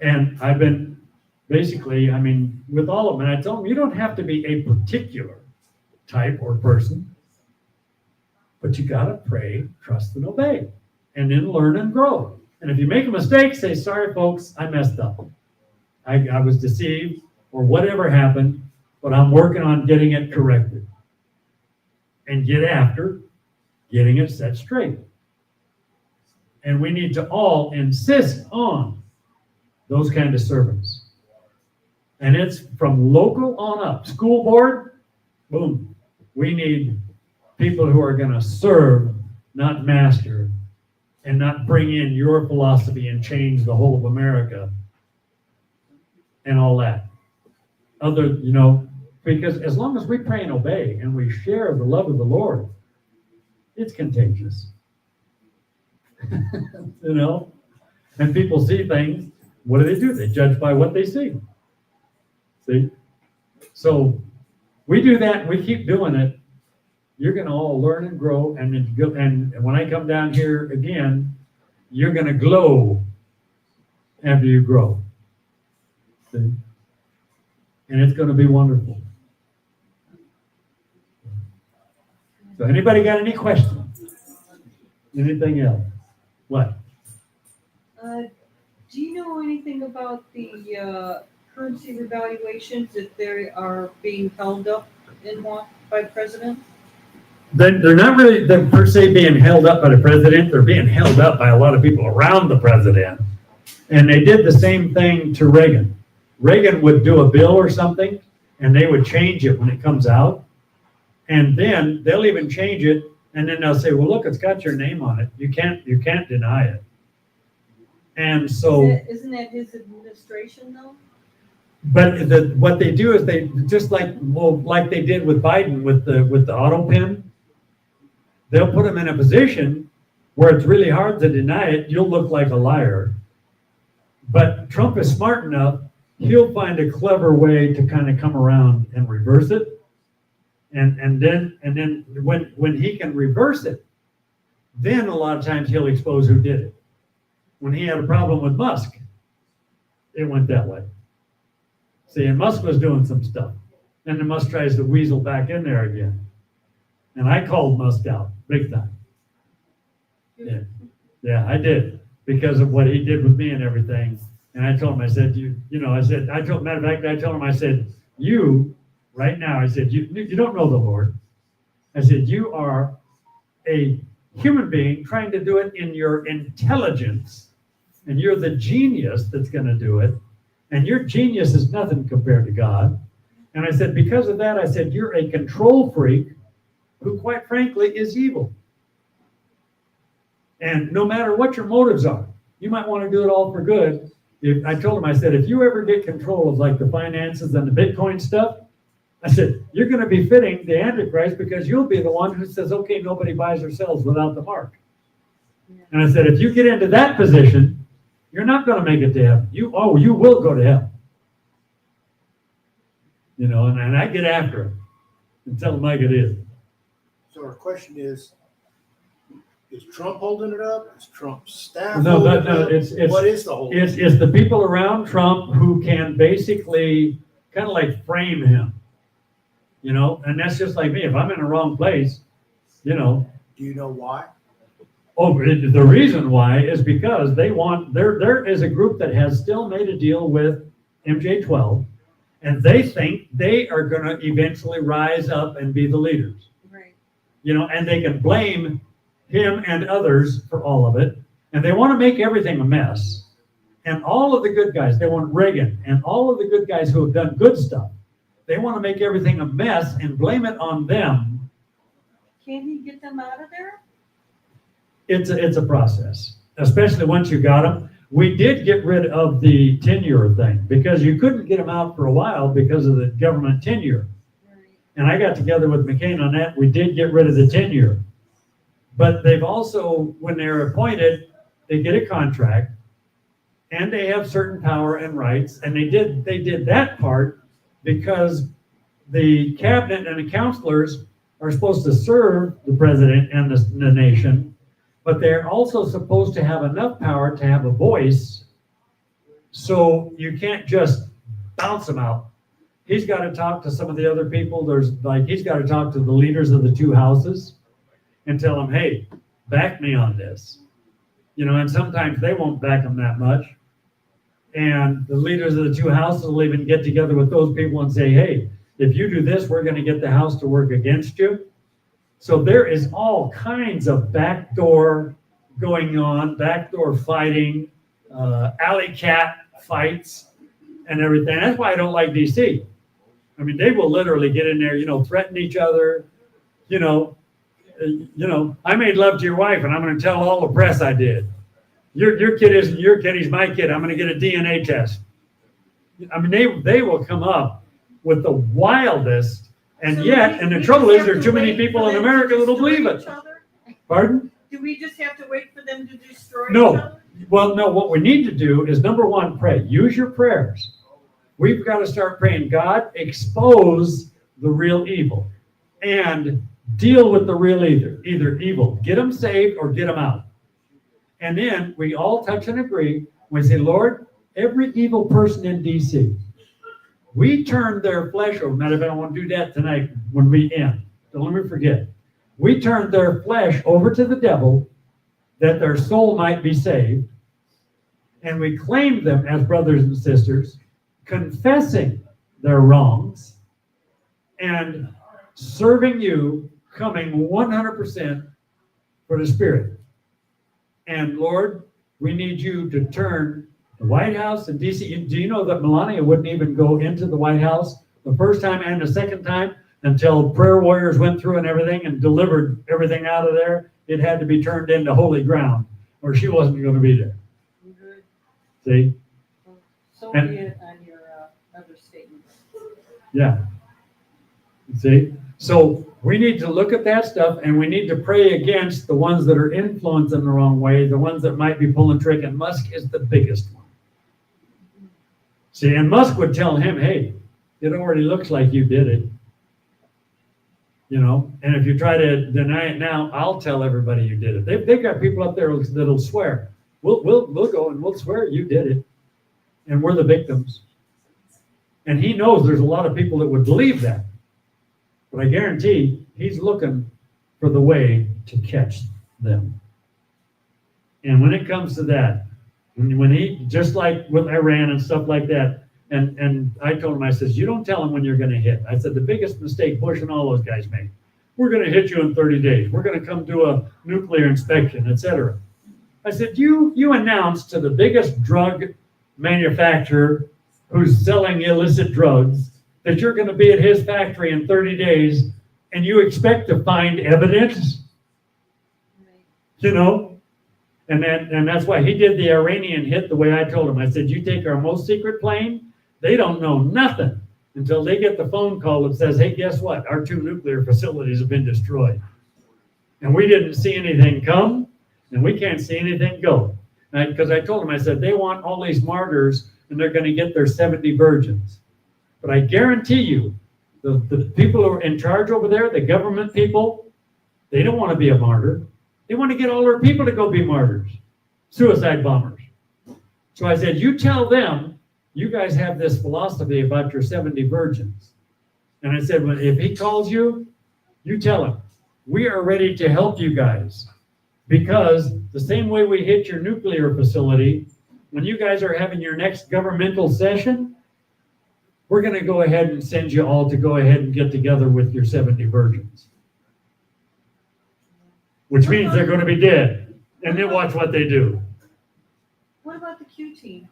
And I've been basically, with all of them, and I tell them, you don't have to be a particular type or person, but you got to pray, trust, and obey, and then learn and grow. And if you make a mistake, say, sorry, folks, I messed up. I was deceived, or whatever happened, but I'm working on getting it corrected. And get after getting it set straight. And we need to all insist on those kind of servants. And it's from local on up. School board, boom. We need people who are going to serve, not master, and not bring in your philosophy and change the whole of America and all that. Because as long as we pray and obey and we share the love of the Lord, it's contagious. And people see things. What do? They judge by what they see. See? So we do that, we keep doing it. You're going to all learn and grow, and when I come down here again, you're going to glow after you grow. See? And it's going to be wonderful. So anybody got any questions? Anything else? What? Do you know anything about the currency revaluations, if they are being held up in what by the president? They're not really per se being held up by the president. They're being held up by a lot of people around the president. And they did the same thing to Reagan. Reagan would do a bill or something, and they would change it when it comes out. And then they'll even change it, and then they'll say, well, look, it's got your name on it. You can't deny it. And so... Isn't that his administration, though? But what they do is they, just like they did with Biden with the auto pen, they'll put him in a position where it's really hard to deny it. You'll look like a liar. But Trump is smart enough, he'll find a clever way to kind of come around and reverse it. And then when he can reverse it, then a lot of times he'll expose who did it. When he had a problem with Musk, it went that way. See, and Musk was doing some stuff. And then Musk tries to weasel back in there again. And I called Musk out big time. Yeah, I did, because of what he did with me and everything. And I told him, I said, matter of fact, I told him, I said, you, right now, I said, you don't know the Lord. I said, you are a human being trying to do it in your intelligence, and you're the genius that's going to do it. And your genius is nothing compared to God. And I said, because of that, I said, you're a control freak who, quite frankly, is evil. And no matter what your motives are, you might want to do it all for good. I told him, I said, if you ever get control of like the finances and the Bitcoin stuff, I said, you're going to be fitting the Antichrist, because you'll be the one who says, okay, nobody buys or sells without the mark. Yeah. And I said, if you get into that position, you're not going to make it to heaven. You will go to hell. And I get after him and tell him like it is. So our question is Trump holding it up? Is Trump's staff No, holding no, it up? What is the whole? It's the people around Trump who can basically kind of like frame him, and that's just like me. If I'm in the wrong place, Do you know why? Oh, the reason why is because they want, there is a group that has still made a deal with MJ-12, and they think they are going to eventually rise up and be the leaders. Right. And they can blame him and others for all of it, and they want to make everything a mess. And all of the good guys, they want Reagan and all of the good guys who have done good stuff, they want to make everything a mess and blame it on them. Can he get them out of there? It's a process, especially once you got them. We did get rid of the tenure thing, because you couldn't get them out for a while because of the government tenure. And I got together with McCain on that. We did get rid of the tenure. But they've also, when they're appointed, they get a contract and they have certain power and rights. And they did that part because the cabinet and the counselors are supposed to serve the president and the nation, but they're also supposed to have enough power to have a voice. So you can't just bounce them out. He's got to talk to some of the other people. He's got to talk to the leaders of the two houses and tell them, hey, back me on this. And sometimes they won't back them that much. And the leaders of the two houses will even get together with those people and say, hey, if you do this, we're going to get the house to work against you. So there is all kinds of backdoor going on, backdoor fighting, alley cat fights and everything. That's why I don't like DC. I mean, they will literally get in there, threaten each other. I made love to your wife and I'm going to tell all the press I did. Your kid isn't your kid, he's my kid. I'm going to get a DNA test. I mean, they will come up with the wildest, and So yet, and the trouble is there are too many people in America that'll believe it. Pardon? Do we just have to wait for them to destroy each No. other? Well, no, what we need to do is, number one, pray. Use your prayers. We've got to start praying, God, expose the real evil and deal with the real either evil. Get them saved or get them out. And then we all touch and agree. We say, Lord, every evil person in DC, we turn their flesh over. Matter of fact, I want to do that tonight when we end. Don't let me forget. We turn their flesh over to the devil that their soul might be saved. And we claim them as brothers and sisters, confessing their wrongs and serving you, coming 100% for the Spirit. And Lord, we need you to turn the White House and DC. Do you know that Melania wouldn't even go into the White House the first time and the second time until prayer warriors went through and everything and delivered everything out of there? It had to be turned into holy ground or she wasn't going to be there. Good. See? So And- be it on your other statement. Yeah. See? So we need to look at that stuff and we need to pray against the ones that are influenced in the wrong way, the ones that might be pulling trick, and Musk is the biggest one. See, and Musk would tell him, hey, it already looks like you did it. And if you try to deny it now, I'll tell everybody you did it. They've got people up there that'll swear. We'll go and we'll swear you did it. And we're the victims. And he knows there's a lot of people that would believe that. But I guarantee he's looking for the way to catch them. And when it comes to that, when he, just like with Iran and stuff like that, and I told him, I says, you don't tell him when you're going to hit. I said, the biggest mistake Bush and all those guys made, we're going to hit you in 30 days. We're going to come do a nuclear inspection, etc. I said, you announced to the biggest drug manufacturer who's selling illicit drugs that you're going to be at his factory in 30 days and you expect to find evidence, And that's why he did the Iranian hit the way I told him. I said, you take our most secret plane, they don't know nothing until they get the phone call that says, hey, guess what? Our 2 nuclear facilities have been destroyed. And we didn't see anything come, and we can't see anything go. Because I told him, I said, they want all these martyrs, and they're going to get their 70 virgins. But I guarantee you, the people who are in charge over there, the government people, they don't want to be a martyr. They want to get all their people to go be martyrs, suicide bombers. So I said, you tell them, you guys have this philosophy about your 70 virgins. And I said, well, if he calls you, you tell him, we are ready to help you guys. Because the same way we hit your nuclear facility, when you guys are having your next governmental session, we're going to go ahead and send you all to go ahead and get together with your 70 virgins. Which means they're going to be dead. And then watch what they do. What about the Q team?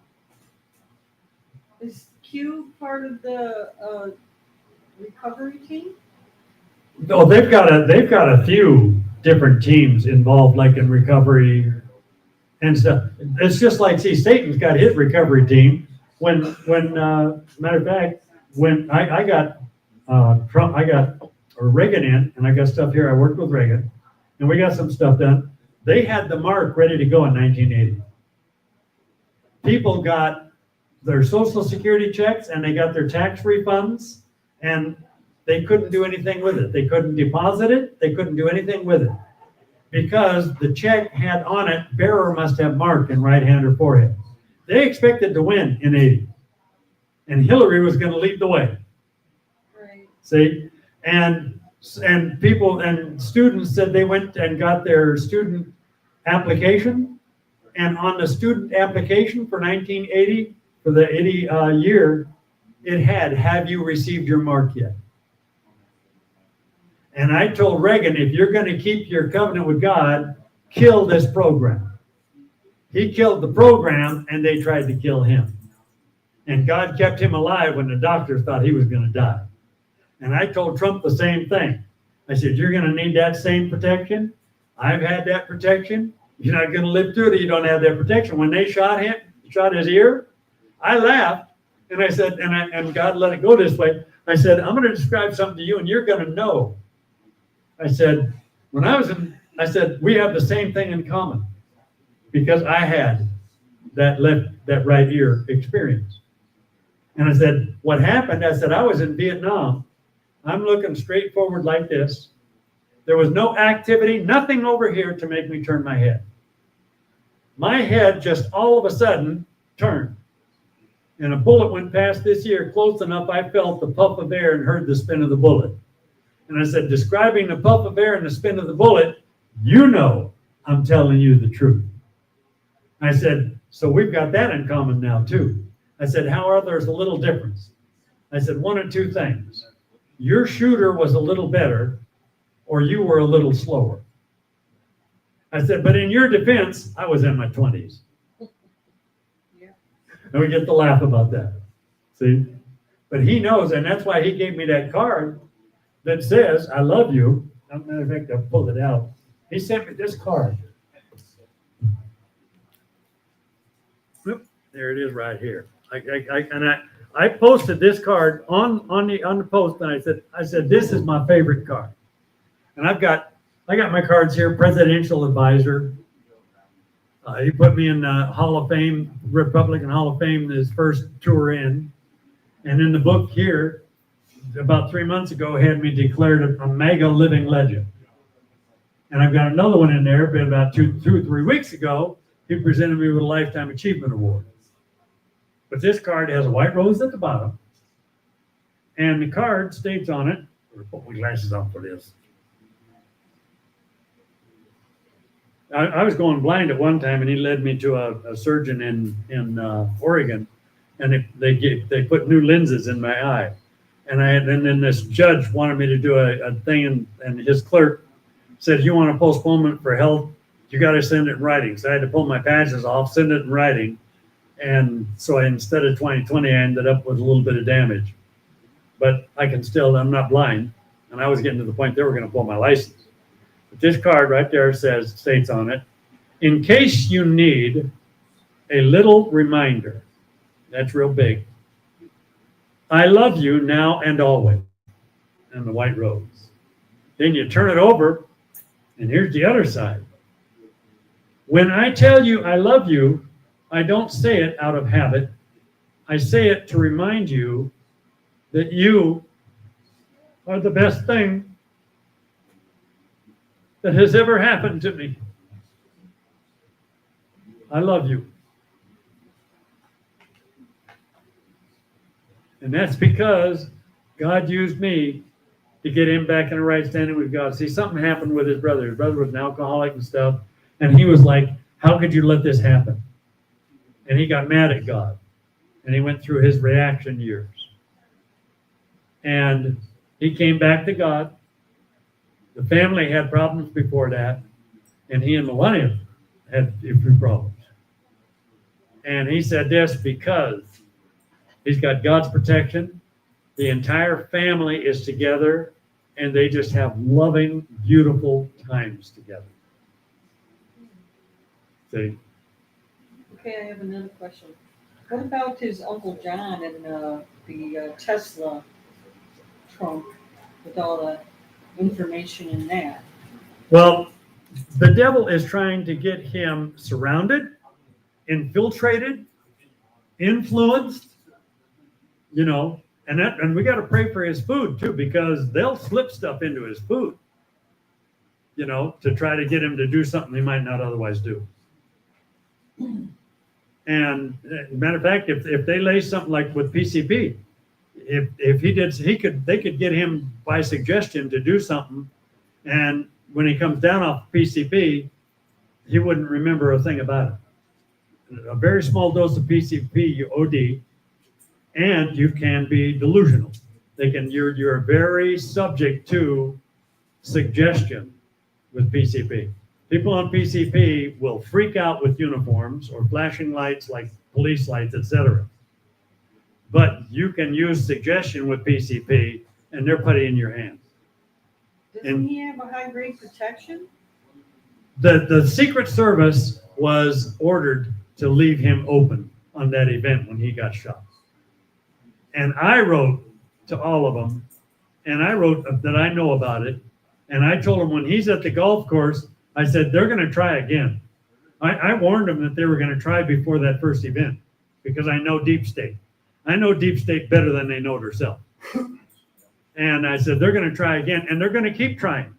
Is Q part of the recovery team? Oh, they've got a few different teams involved, like in recovery and stuff. It's just like, see, Satan's got his recovery team. When matter of fact, when I Trump, or Reagan in, and I got stuff here. I worked with Reagan, and we got some stuff done. They had the mark ready to go in 1980. People got their Social Security checks and they got their tax refunds, and they couldn't do anything with it. They couldn't deposit it. They couldn't do anything with it because the check had on it, bearer must have mark in right hand or forehead. They expected to win in 80, and Hillary was going to lead the way. Right. See, and people and students said they went and got their student application, and on the student application for 1980, for the 80 year, it had, have you received your mark yet? And I told Reagan, if you're going to keep your covenant with God, kill this program. He killed the program, and they tried to kill him. And God kept him alive when the doctors thought he was going to die. And I told Trump the same thing. I said, you're going to need that same protection. I've had that protection. You're not going to live through it if you don't have that protection. When they shot him, shot his ear, I laughed. And I said, and God let it go this way. I said, I'm going to describe something to you, and you're going to know. I said, I said, we have the same thing in common because I had that right ear experience. And I said, what happened? I said, I was in Vietnam. I'm looking straight forward like this. There was no activity, nothing over here to make me turn my head. My head just all of a sudden turned. And a bullet went past this ear close enough, I felt the puff of air and heard the spin of the bullet. And I said, describing the puff of air and the spin of the bullet, you know I'm telling you the truth. I said, so we've got that in common now too. I said, however, there's a little difference. I said, one of two things. Your shooter was a little better, or you were a little slower. I said, but in your defense, I was in my 20s. Yeah. And we get to laugh about that. See? But he knows, and that's why he gave me that card that says, I love you. As a matter of fact, I'll pull it out. He sent me this card. Whoop, there it is right here. I posted this card on the post, and I said this is my favorite card. And I got my cards here. Presidential advisor. He put me in the Hall of Fame, Republican Hall of Fame, his first tour in. And in the book here, about 3 months ago, had me declared a mega living legend. And I've got another one in there, but about two or 3 weeks ago, he presented me with a Lifetime Achievement Award. But this card has a white rose at the bottom, and the card states on it, I'll put my glasses on for this. I was going blind at one time, and he led me to a surgeon in Oregon, and they put new lenses in my eye. And then this judge wanted me to do a thing, and his clerk said, you want a postponement for health, you got to send it in writing. So I had to pull my patches off, send it in writing. And so instead of 20/20, I ended up with a little bit of damage. But I'm not blind. And I was getting to the point they were going to pull my license. But this card right there states on it, in case you need a little reminder, that's real big, I love you now and always, and the white rose. Then you turn it over, and here's the other side. When I tell you I love you, I don't say it out of habit. I say it to remind you that you are the best thing that has ever happened to me. I love you. And that's because God used me to get him back in a right standing with God. See, something happened with his brother. His brother was an alcoholic and stuff. And he was like, how could you let this happen? And he got mad at God. And he went through his reaction years. And he came back to God. The family had problems before that. And he and Melania had a few problems. And he said this because he's got God's protection. The entire family is together, and they just have loving, beautiful times together. See? Okay, I have another question. What about his Uncle John and the Tesla trunk with all the information in that. Well, the devil is trying to get him surrounded, infiltrated, influenced, and we got to pray for his food too, because they'll slip stuff into his food, to try to get him to do something he might not otherwise do. And matter of fact, if they lay something like with PCP, if they could get him by suggestion to do something, and when he comes down off PCP, he wouldn't remember a thing about it. A very small dose of PCP, you OD, and you can be delusional. You're very subject to suggestion with PCP. People on PCP will freak out with uniforms or flashing lights like police lights, etc. But you can use suggestion with PCP, and they're putty in your hands. Doesn't he have a high grade protection? The Secret Service was ordered to leave him open on that event when he got shot. And I wrote to all of them, and I wrote that I know about it. And I told him when he's at the golf course, I said, they're going to try again. I warned them that they were going to try before that first event, because I know Deep State. I know Deep State better than they know it herself. And I said, they're going to try again, and they're going to keep trying.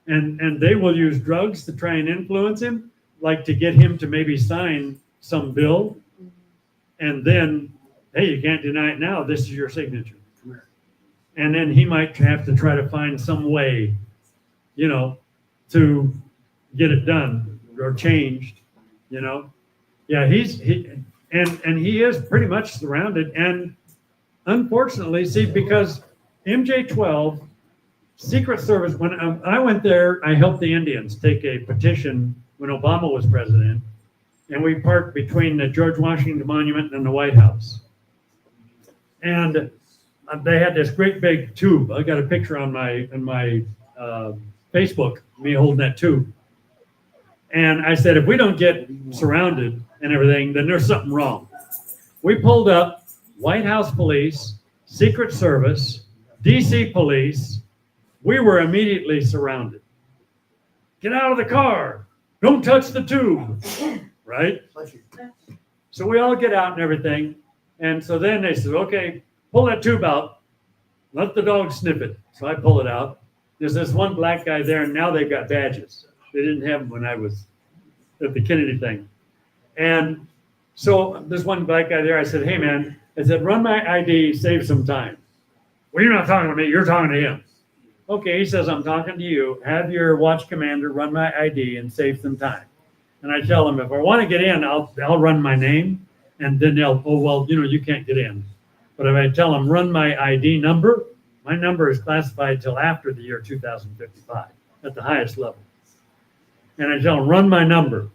And they will use drugs to try and influence him, like to get him to maybe sign some bill. And then, hey, you can't deny it now. This is your signature. And then he might have to try to find some way, to get it done or changed, Yeah, he is pretty much surrounded. And unfortunately, because MJ-12, Secret Service, when I went there, I helped the Indians take a petition when Obama was president, and we parked between the George Washington Monument and the White House. And they had this great big tube. I got a picture on my Facebook, me holding that tube. And I said, if we don't get surrounded and everything, then there's something wrong. We pulled up, White House police, Secret Service, DC police. We were immediately surrounded. Get out of the car. Don't touch the tube. Right? So we all get out and everything. And so then they said, okay, pull that tube out. Let the dog sniff it. So I pull it out. There's this one black guy there, and now they've got badges. They didn't have them when I was at the Kennedy thing. And so there's one black guy there. I said, hey, man, I said, run my ID, save some time. Well, you're not talking to me. You're talking to him. Okay, he says, I'm talking to you. Have your watch commander run my ID and save some time. And I tell him, if I want to get in, I'll run my name. And then they'll, oh, well, you can't get in. But if I tell them, run my ID number, my number is classified till after the year 2055 at the highest level. And I tell them, run my number.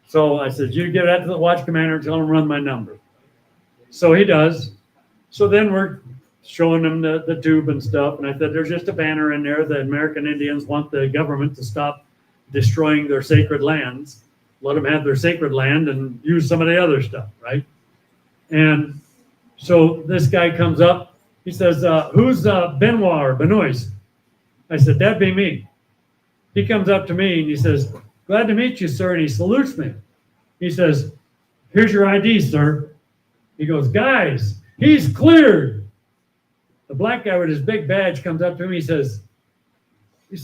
So I said, you give that to the watch commander and tell him, run my number. So he does. So then we're showing him the tube and stuff. And I said, there's just a banner in there. The American Indians want the government to stop destroying their sacred lands. Let them have their sacred land and use some of the other stuff, right? And so this guy comes up. He says, who's Benoit or Benoist? I said, that'd be me. He comes up to me and he says, glad to meet you, sir. And he salutes me. He says, here's your ID, sir. He goes, guys, he's cleared. The black guy with his big badge comes up to me. He says,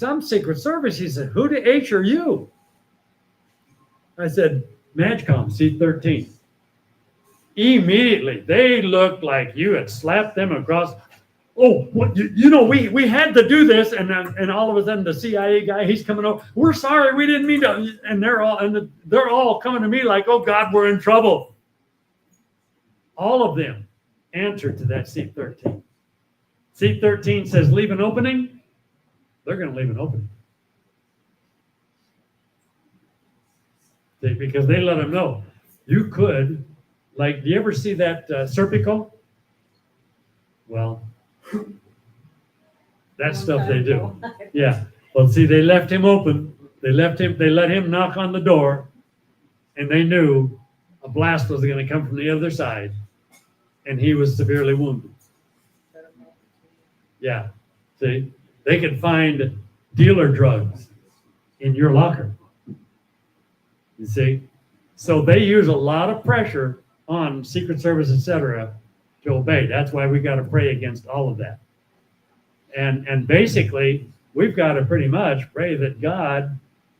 I'm Secret Service. He said, who the H are you? I said, MAGCOM, C-13. Immediately, they looked like you had slapped them across. Oh, what, we had to do this, and all of a sudden the CIA guy, he's coming over. We're sorry, we didn't mean to. And they're all coming to me like, oh God, we're in trouble. All of them answered to that C-13. C-13 says leave an opening. They're going to leave an opening. Because they let them know you could. Like, do you ever see that Serpico? Well, that's stuff they do. Yeah. Well, see, they left him open. They let him knock on the door, and they knew a blast was going to come from the other side, and he was severely wounded. Yeah. See, they could find dealer drugs in your locker. You see? So they use a lot of pressure on Secret Service, et cetera, to obey. That's why we got to pray against all of that. And basically, we've got to pretty much pray that God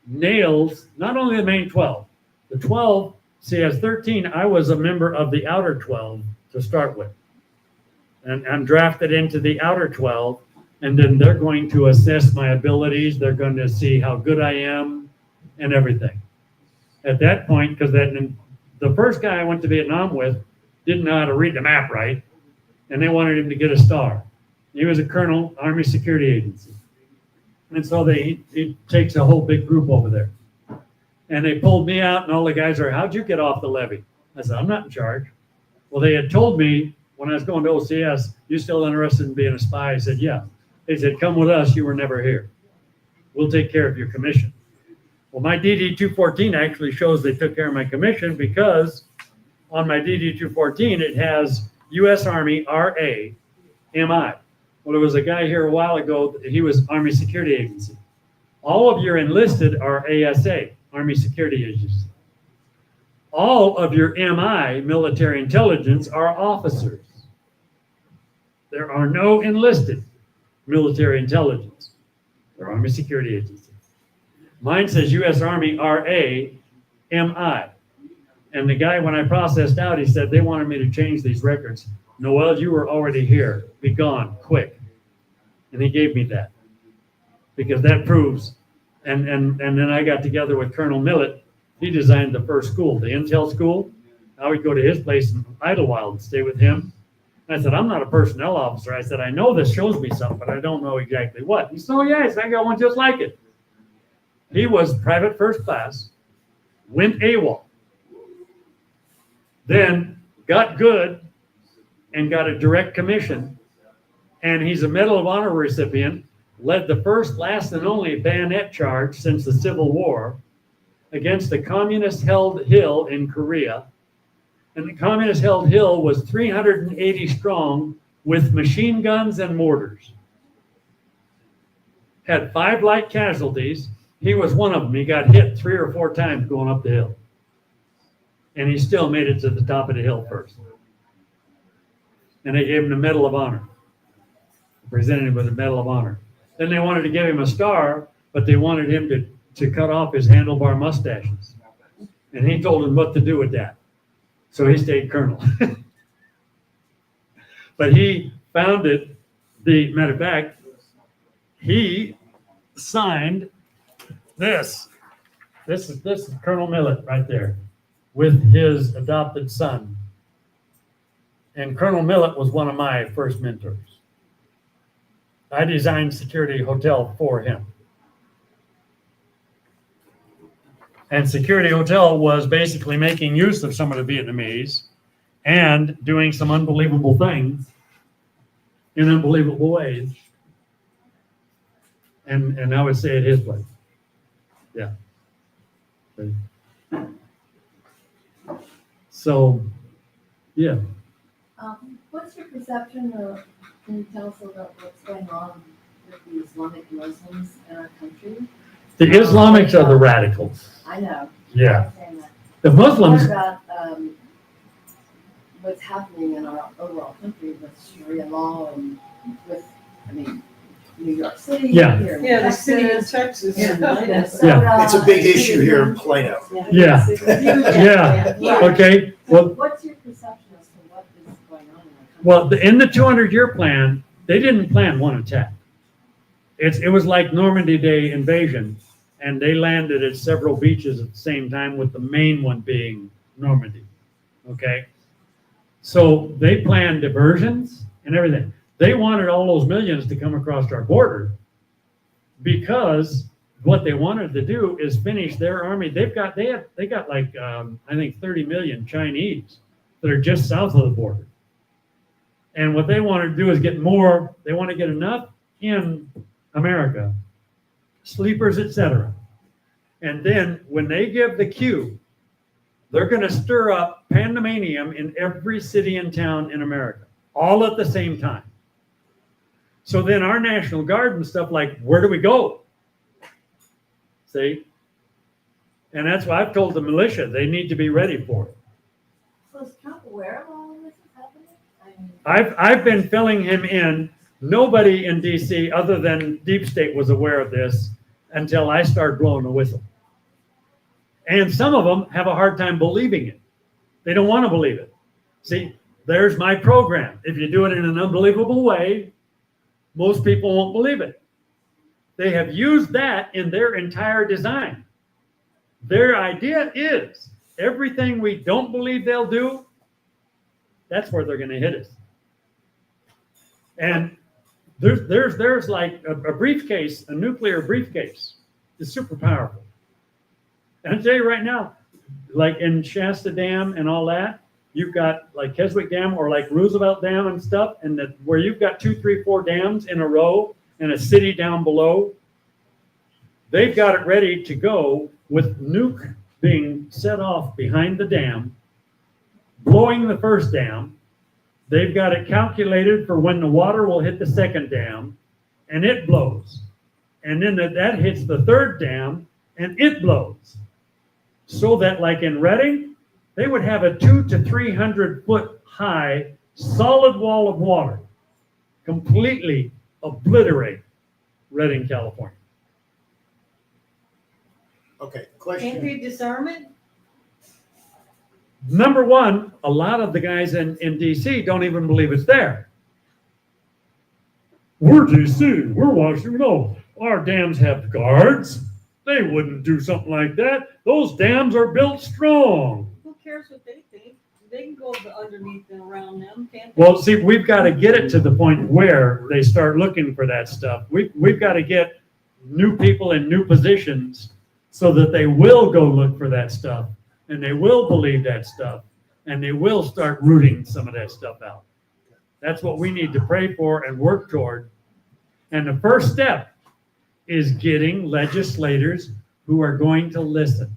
nails not only the main 12, the 12, see, as 13, I was a member of the outer 12 to start with. And I'm drafted into the outer 12, and then they're going to assess my abilities. They're going to see how good I am and everything. At that point, because the first guy I went to Vietnam with didn't know how to read the map right, and they wanted him to get a star. He was a colonel, Army Security Agency. And so he takes a whole big group over there. And they pulled me out, and all the guys are, how'd you get off the levee? I said, I'm not in charge. Well, they had told me when I was going to OCS, you still interested in being a spy? I said, yeah. They said, come with us, you were never here. We'll take care of your commission. Well, my DD-214 actually shows they took care of my commission because on my DD-214, it has U.S. Army RA MI. Well, there was a guy here a while ago, he was Army Security Agency. All of your enlisted are ASA, Army Security Agency. All of your MI, military intelligence, are officers. There are no enlisted military intelligence. They're Army Security Agency. Mine says U.S. Army RA MI. And the guy, when I processed out, he said they wanted me to change these records. Noel, you were already here. Be gone, quick. And he gave me that. Because that proves, and then I got together with Colonel Millett. He designed the first school, the Intel school. I would go to his place in Idlewild and stay with him. And I said, I'm not a personnel officer. I said, I know this shows me something, but I don't know exactly what. He said, oh, yeah, I got one just like it. He was private first class, went AWOL, then got good and got a direct commission. And he's a Medal of Honor recipient, led the first, last, and only bayonet charge since the Civil War against the communist-held hill in Korea. And the communist-held hill was 380 strong with machine guns and mortars. Had 5 light casualties. He was one of them. He got hit 3 or 4 times going up the hill. And he still made it to the top of the hill first. And they gave him the Medal of Honor. Presented him with a Medal of Honor. Then they wanted to give him a star, but they wanted him to cut off his handlebar mustaches. And he told them what to do with that. So he stayed colonel. But he founded the, matter of fact, he signed this. This is Colonel Millett right there with his adopted son. And Colonel Millett was one of my first mentors. I designed Security Hotel for him. And Security Hotel was basically making use of some of the Vietnamese and doing some unbelievable things in unbelievable ways. And I would say it his way. Yeah. So, yeah. What's your perception of, can you tell us about what's going on with the Islamic Muslims in our country? The Islamics are the radicals. I know. Yeah. I'm saying that. The Muslims. What about what's happening in our overall country with Sharia law and with, I mean, New York City? Yeah. Here in Yeah, the city in Texas, Texas. here in Yeah. Minnesota, It's a big issue here in Plano. Yeah. Yeah. Okay. Well, What's your perception as to what is going on in our country? well, in the 200-year plan, they didn't plan one attack. It was like Normandy Day invasion, and they landed at several beaches at the same time, with the main one being Normandy. Okay. So they planned diversions and everything. They wanted all those millions to come across our border because what they wanted to do is finish their army. They got like I think 30 million Chinese that are just south of the border. And what they wanted to do is get more. They want to get enough in America, sleepers, etc. And then when they give the cue, they're going to stir up pandemonium in every city and town in America, all at the same time. So then our National Guard and stuff, like, where do we go? See? And that's why I've told the militia, they need to be ready for it. So is Trump aware of all of this is happening? I mean, I've been filling him in. Nobody in DC other than Deep State was aware of this until I started blowing the whistle. And some of them have a hard time believing it. They don't want to believe it. See, there's my program. If you do it in an unbelievable way, most people won't believe it. They have used that in their entire design. Their idea is everything we don't believe they'll do, that's where they're going to hit us. And there's like a briefcase, a nuclear briefcase. It's super powerful. And I'll tell you right now, like in Shasta Dam and all that, you've got like Keswick Dam or like Roosevelt Dam and stuff, and that where you've got 2, 3, 4 dams in a row and a city down below, they've got it ready to go with nuke being set off behind the dam, blowing the first dam. They've got it calculated for when the water will hit the second dam, and it blows. And then that hits the third dam, and it blows. So that like in Redding, they would have a 200 to 300 foot high solid wall of water, completely obliterate Redding, California. Okay, Can't question. they disarm it? Number one, a lot of the guys in DC don't even believe it's there. We're DC, we're Washington. No, our dams have guards. They wouldn't do something like that. Those dams are built strong. Who cares what they think? They can go underneath and around them, can't they? Well, see, we've got to get it to the point where they start looking for that stuff. We've got to get new people in new positions so that they will go look for that stuff, and they will believe that stuff, and they will start rooting some of that stuff out. That's what we need to pray for and work toward. And the first step is getting legislators who are going to listen.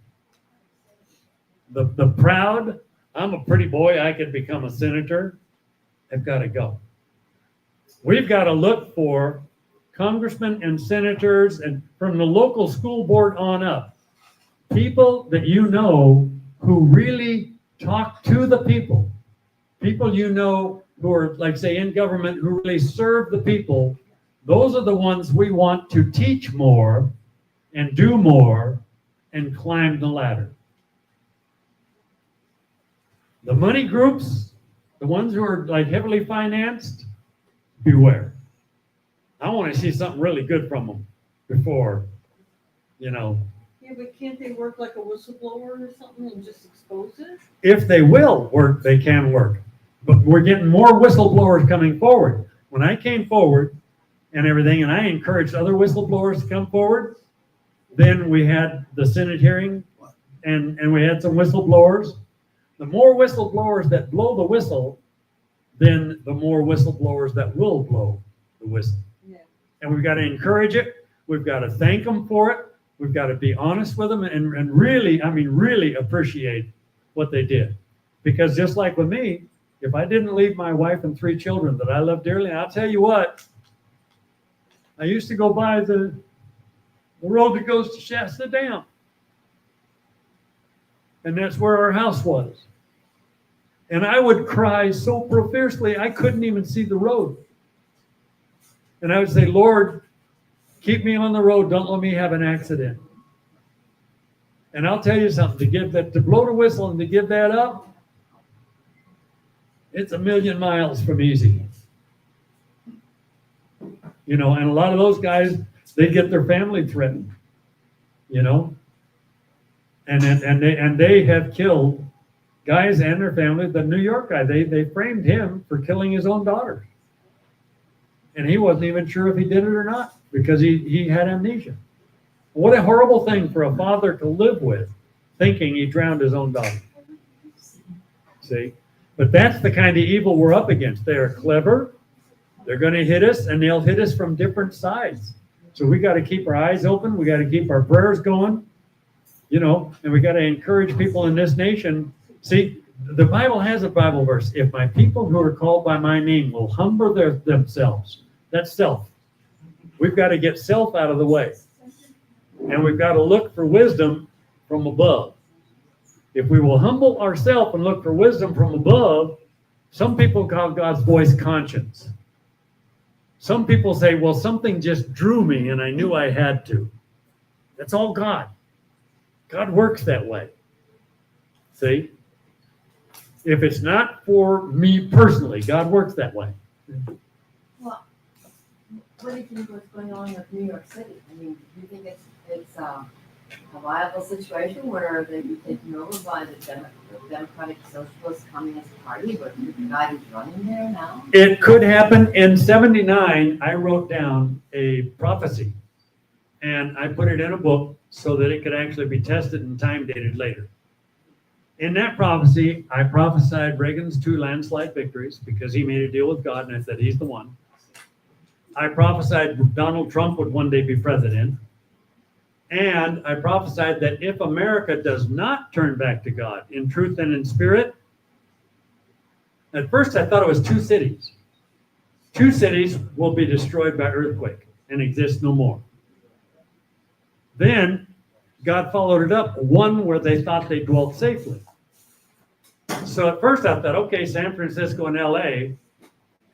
The proud, I'm a pretty boy, I could become a senator, have got to go. We've got to look for congressmen and senators and from the local school board on up, people that you know who really talk to the people you know who are, like, say, in government, who really serve the people. Those are the ones we want to teach more and do more and climb the ladder. The money groups, the ones who are like heavily financed, beware. I want to see something really good from them before, Yeah, but can't they work like a whistleblower or something and just expose it? if they will work, they can work. But we're getting more whistleblowers coming forward. When I came forward and everything, and I encouraged other whistleblowers to come forward, then we had the Senate hearing and we had some whistleblowers. The more whistleblowers that blow the whistle, then the more whistleblowers that will blow the whistle. Yeah. And we've got to encourage it. We've got to thank them for it. We've got to be honest with them and really, really appreciate what they did. Because just like with me, if I didn't leave my wife and 3 children that I love dearly, I'll tell you what, I used to go by the road that goes to Shasta Dam. And that's where our house was. And I would cry so profusely, I couldn't even see the road. And I would say, Lord, keep me on the road. Don't let me have an accident. And I'll tell you something, to blow the whistle and to give that up, it's 1,000,000 miles from easy. And a lot of those guys, they get their family threatened, and they have killed guys and their family. The New York guy, they framed him for killing his own daughter. And he wasn't even sure if he did it or not because he had amnesia. What a horrible thing for a father to live with, thinking he drowned his own daughter. See? But that's the kind of evil we're up against. They are clever. They're going to hit us, and they'll hit us from different sides. So we got to keep our eyes open. We got to keep our prayers going, and we got to encourage people in this nation. See, the Bible has a Bible verse. If my people who are called by my name will humble themselves, That's self. We've got to get self out of the way. And we've got to look for wisdom from above. If we will humble ourselves and look for wisdom from above, some people call God's voice conscience. Some people say, well, something just drew me and I knew I had to. That's all God. God works that way. See? If it's not for me personally, God works that way. Well, what do you think what's going on with New York City? I mean, do you think it's a viable situation where they'd be taken over by the Democratic Socialist Communist Party, but the guy who's running there now? It could happen. In 79, I wrote down a prophecy and I put it in a book so that it could actually be tested and time dated later. In that prophecy, I prophesied Reagan's 2 landslide victories because he made a deal with God and I said he's the one. I prophesied Donald Trump would one day be president. And I prophesied that if America does not turn back to God in truth and in spirit, at first I thought it was 2 cities. 2 cities will be destroyed by earthquake and exist no more. Then God followed it up, one where they thought they dwelt safely. So at first I thought, okay, San Francisco and LA.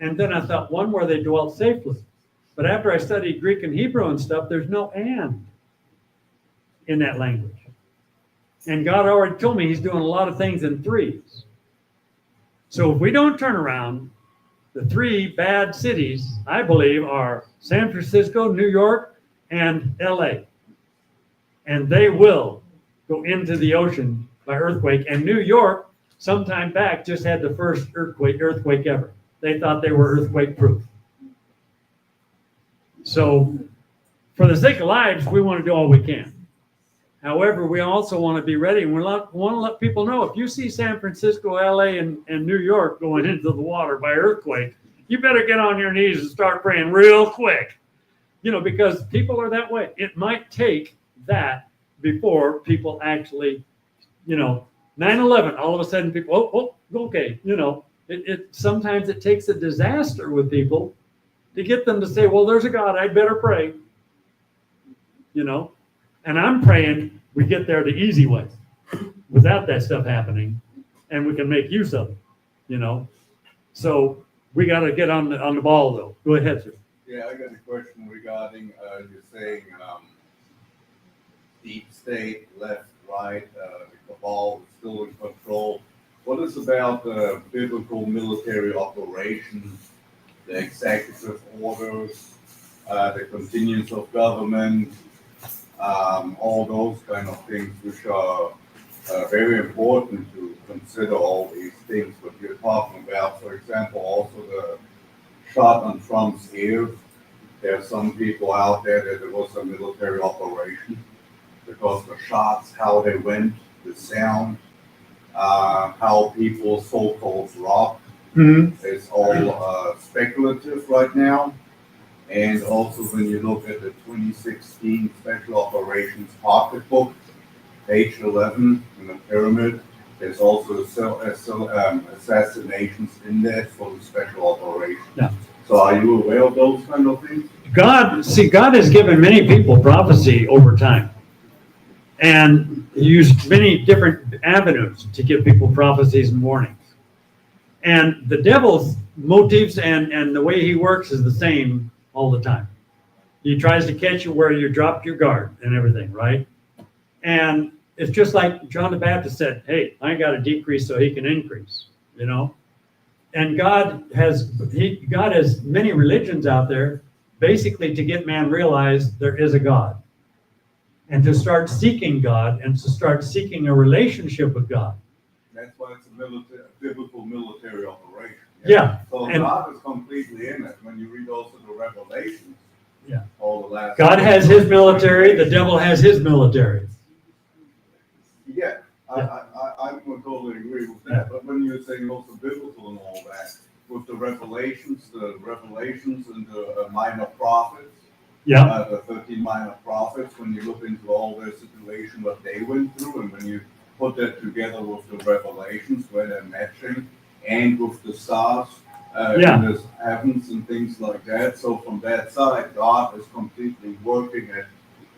And then I thought one where they dwelt safely. But after I studied Greek and Hebrew and stuff, there's no and in that language. And God already told me he's doing a lot of things in 3s. So if we don't turn around, the 3 bad cities, I believe, are San Francisco, New York, and LA. And they will go into the ocean by earthquake. And New York, sometime back, just had the first earthquake ever. They thought they were earthquake proof. So for the sake of lives, we want to do all we can. However, we also want to be ready, and we want to let people know, if you see San Francisco, LA, and New York going into the water by earthquake, you better get on your knees and start praying real quick. You know, because people are that way. It might take that before people actually, 9/11, all of a sudden people, okay, sometimes it takes a disaster with people to get them to say, well, there's a God, I'd better pray, and I'm praying we get there the easy way without that stuff happening and we can make use of it, so we got to get on the ball though. Go ahead, sir. Yeah, I got a question regarding, you're saying deep state, left, right, the cabal is still in control. What is about the biblical military operations, the executive orders, the continuance of government, all those kind of things which are very important to consider all these things what you're talking about. For example, also the shot on Trump's ear. There are some people out there that it was a military operation because the shots, how they went, the sound, how people so-called robbed, is all speculative right now. And also when you look at the 2016 Special Operations Pocketbook, page 11 in the pyramid, there's also assassinations in there for the special operations. Yeah. So are you aware of those kind of things? God has given many people prophecy over time and used many different avenues to give people prophecies and warnings. And the devil's motives and the way he works is the same all the time. He tries to catch you where you dropped your guard and everything, right? And it's just like John the Baptist said, hey, I got to decrease so he can increase, And God has many religions out there basically to get man realize there is a God and to start seeking God and to start seeking a relationship with God. That's why it's a biblical military operation. Yeah. So And God is completely in it. When you read also the Revelations, yeah, all the last. God has his military, the devil has his military. Yeah, I would totally agree with that. But when you're saying also biblical and all that, with the revelations and the minor prophets, Yeah. the 13 minor prophets, when you look into all their situation, what they went through, and when you put that together with the revelations, where they're matching, and with the stars, Yeah. in this heavens and things like that. So from that side, God is completely working at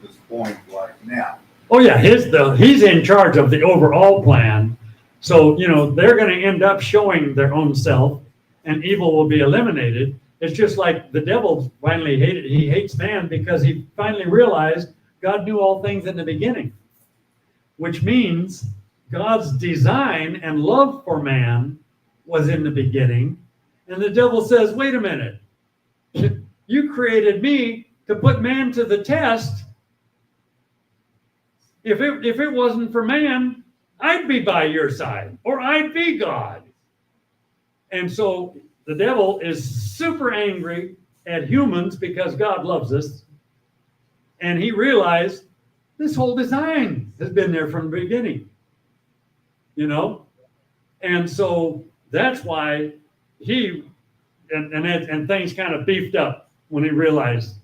this point right now. Oh yeah, he's in charge of the overall plan. So, they're going to end up showing their own self and evil will be eliminated. It's just like the devil finally he hates man because he finally realized God knew all things in the beginning, which means God's design and love for man was in the beginning. And the devil says, wait a minute, you created me to put man to the test. If it wasn't for man, I'd be by your side, or I'd be God. And so the devil is super angry at humans because God loves us. And he realized this whole design has been there from the beginning, And so that's why and things kind of beefed up when he realized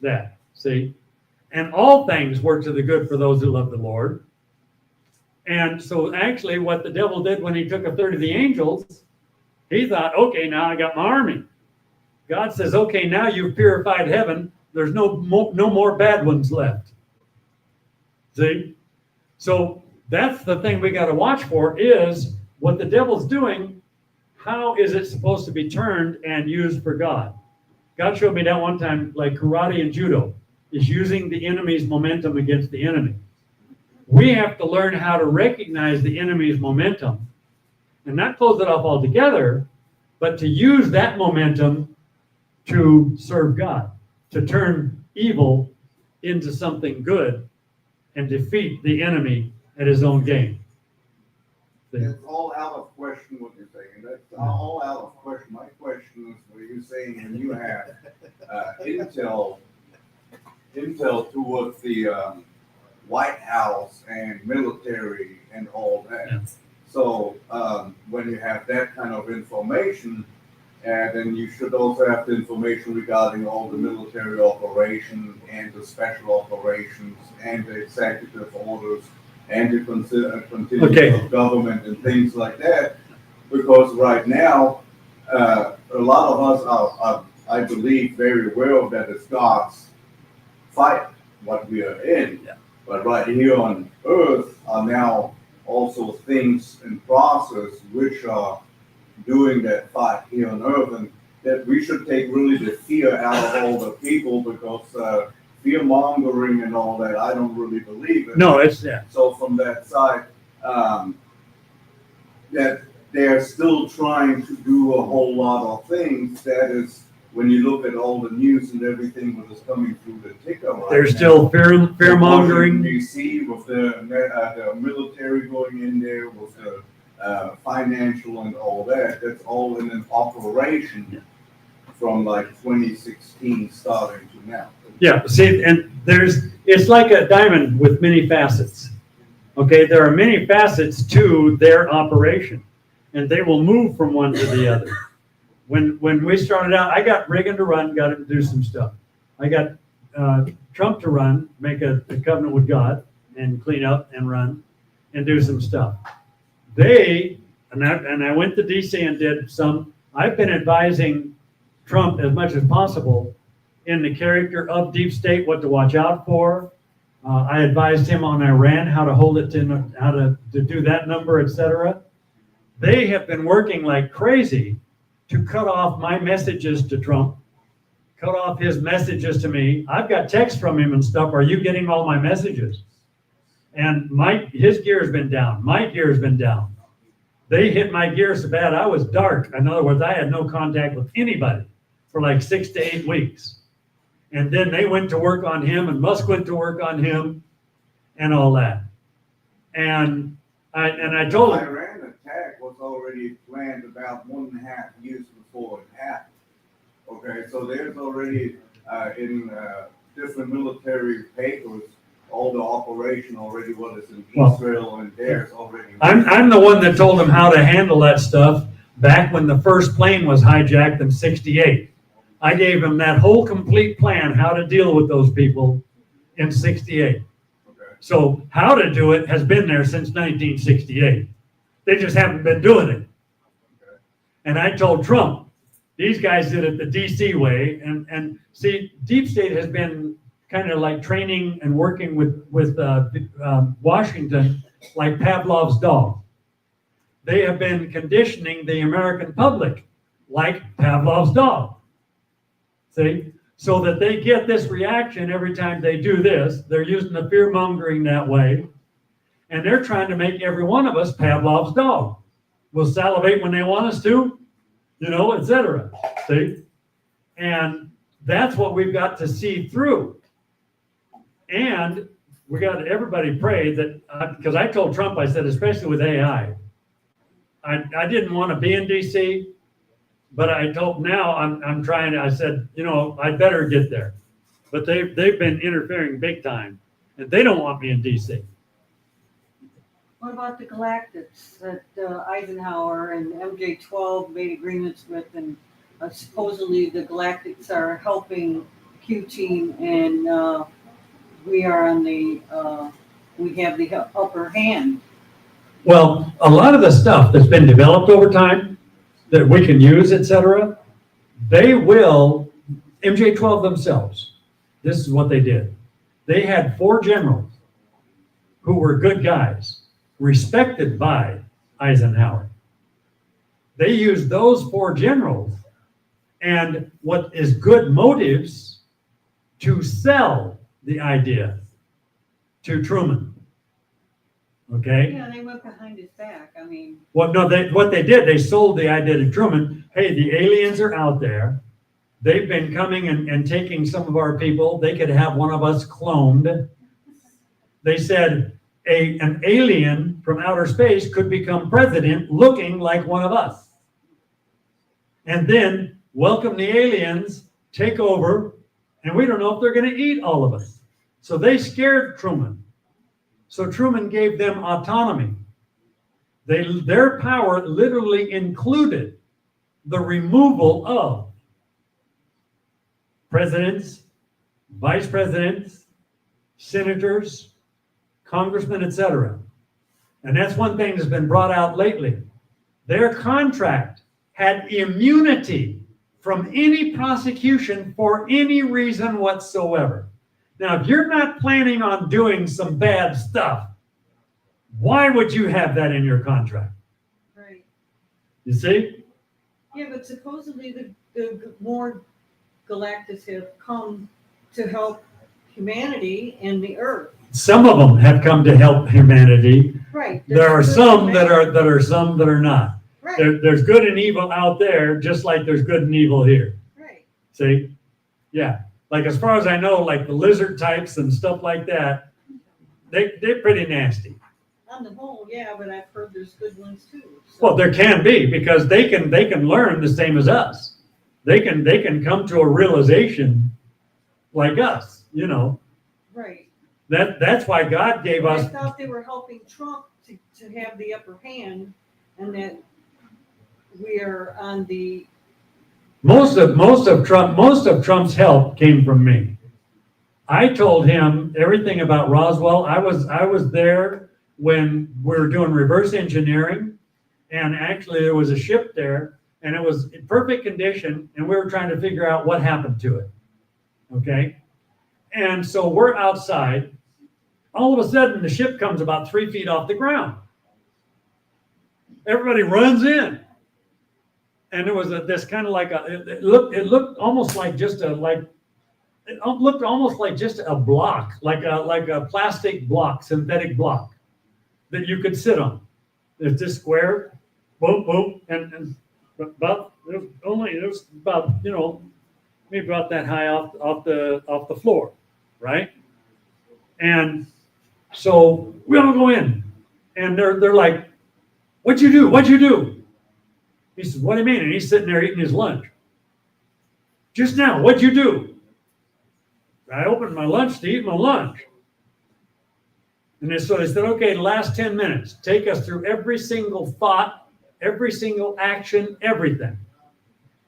that, see? And all things work to the good for those who love the Lord. And so actually what the devil did when he took a third of the angels, he thought, okay, now I got my army. God says, okay, now you've purified heaven. There's no more bad ones left. See? So that's the thing we got to watch for is what the devil's doing. How is it supposed to be turned and used for God? God showed me that one time, like karate and judo is using the enemy's momentum against the enemy. We have to learn how to recognize the enemy's momentum and not close it off altogether, but to use that momentum to serve God, to turn evil into something good and defeat the enemy at his own game. That's all out of question what you're saying. That's all out of question. My question is what you're saying when you have intel towards the White House and military and all that. Yeah. So when you have that kind of information, then you should also have the information regarding all the military operations and the special operations and the executive orders and the continuance of government and things like that. Because right now, a lot of us are, I believe, very aware that it's God's fight, what we are in. Yeah. But right here on earth are now also things in process which are doing that fight here on earth, and that we should take really the fear out of all the people because fear mongering and all that, I don't really believe in. No, it's yeah. So from that side, that they're still trying to do a whole lot of things. That is, when you look at all the news and everything that is coming through the ticker right There's now, still fear mongering. You see with the military going in there, with the financial and all that. That's all in an operation from like 2016 starting to now. Yeah, see, and it's like a diamond with many facets. Okay, there are many facets to their operation, and they will move from one to the other. When we started out, I got Reagan to run, got him to do some stuff. I got Trump to run, make a covenant with God, and clean up and run, and do some stuff. I went to DC and did some. I've been advising Trump as much as possible in the character of deep state, what to watch out for. I advised him on Iran, how to hold it to, how to do that number, etc. They have been working like crazy to cut off my messages to Trump, cut off his messages to me. I've got texts from him and stuff. Are you getting all my messages? And his gear has been down. My gear has been down. They hit my gear so bad I was dark. In other words, I had no contact with anybody for like 6 to 8 weeks. And then they went to work on him, and Musk went to work on him, and all that. And I told him. The Iran attack was already planned about 1.5 years before it happened. Okay, so there's already in different military papers all the operation already what is in Israel, and there's already. I'm the one that told him how to handle that stuff back when the first plane was hijacked in '68. I gave him that whole complete plan how to deal with those people in '68. Okay. So how to do it has been there since 1968. They just haven't been doing it. Okay. And I told Trump, These guys did it the DC way, and see, deep state has been kind of like training and working with Washington like Pavlov's dog. They have been conditioning the American public like Pavlov's dog. See, so that they get this reaction every time they do this. They're using the fear mongering that way, and they're trying to make every one of us Pavlov's dog. We'll salivate when they want us to, you know, etc. See? And that's what we've got to see through. And we got everybody pray that, because I told Trump, I said, especially with AI, I didn't want to be in DC, but I told now I'm trying to, I said, you know, I better get there. But they've been interfering big time, and they don't want me in DC. What about the galactics that Eisenhower and MJ-12 made agreements with, and supposedly the galactics are helping Q team, and we are on the we have the upper hand. Well, a lot of the stuff that's been developed over time that we can use, etc., they will, MJ-12 themselves, this is what they did. They had 4 generals who were good guys, respected by Eisenhower. They used those 4 generals and what is good motives to sell the idea to Truman. Okay? Yeah, they went behind his back. I mean, Well, no, what they did, they sold the idea to Truman. Hey, the aliens are out there. They've been coming and taking some of our people. They could have one of us cloned. They said an alien from outer space could become president looking like one of us. And then welcome the aliens, take over, and we don't know if they're going to eat all of us. So they scared Truman. So Truman gave them autonomy. Their power literally included the removal of presidents, vice presidents, senators, congressmen, etc. And that's one thing that's been brought out lately. Their contract had immunity from any prosecution for any reason whatsoever. Now, if you're not planning on doing some bad stuff, why would you have that in your contract? right. You see? Yeah, but supposedly the more galactics have come to help humanity and the Earth. Some of them have come to help humanity. Right. There are There's some good that and are some that are not. Right, There's good and evil out there, just like there's good and evil here. right. See? Yeah. Like as far as I know, like the lizard types and stuff like that, they're pretty nasty. On the whole, yeah, but I've heard there's good ones too. So. Well, there can be, because they can learn the same as us. They can come to a realization like us, you know. Right. That's why God gave I us. thought they were helping Trump to have the upper hand, and that we are on the. Most of Trump's help came from me. I told him everything about Roswell. I was there when we were doing reverse engineering, and actually there was a ship there, and it was in perfect condition, and we were trying to figure out what happened to it. Okay? And so we're outside. All of a sudden, the ship comes about 3 feet off the ground. Everybody runs in. And there was this kind of like it looked almost like just a block, like a plastic block, synthetic block that you could sit on. There's this square, boom, boom, and about it was about, you know, maybe about that high off the floor, right? And so we all go in, and they're like, "What'd you do? What'd you do?" He says, "What do you mean?" And he's sitting there eating his lunch. "Just now, what'd you do?" "I opened my lunch to eat my lunch." And so they said, "Okay, the last 10 minutes, take us through every single thought, every single action, everything."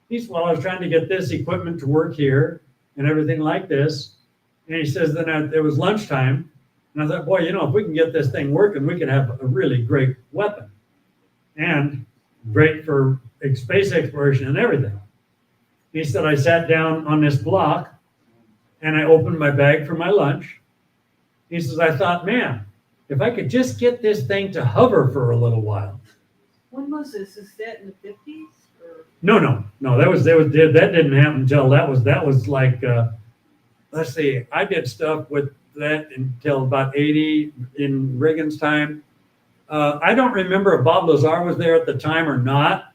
He said, "Well, I was trying to get this equipment to work here and everything like this." And he says, then it was lunchtime. And I thought, boy, you know, if we can get this thing working, we could have a really great weapon. And great for space exploration and everything. He said, I sat down on this block and I opened my bag for my lunch. He says, I thought, man, if I could just get this thing to hover for a little while. When was this? Is that in the 50s? No, that didn't happen until that was like, let's see, I did stuff with that until about 80 in Reagan's time. I don't remember if Bob Lazar was there at the time or not,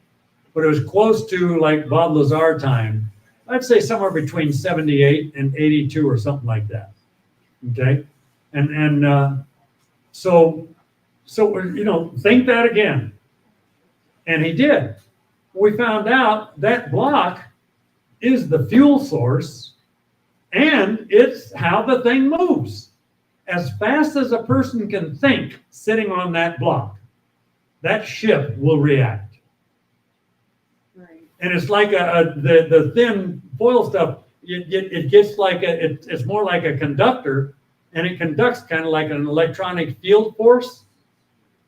but it was close to like Bob Lazar time. I'd say somewhere between 78 and 82 or something like that. Okay. So, think that again. And he did. We found out that block is the fuel source and it's how the thing moves. As fast as a person can think sitting on that block, that ship will react. Right. And it's like the thin foil stuff, it gets like it's more like a conductor, and it conducts kind of like an electronic field force.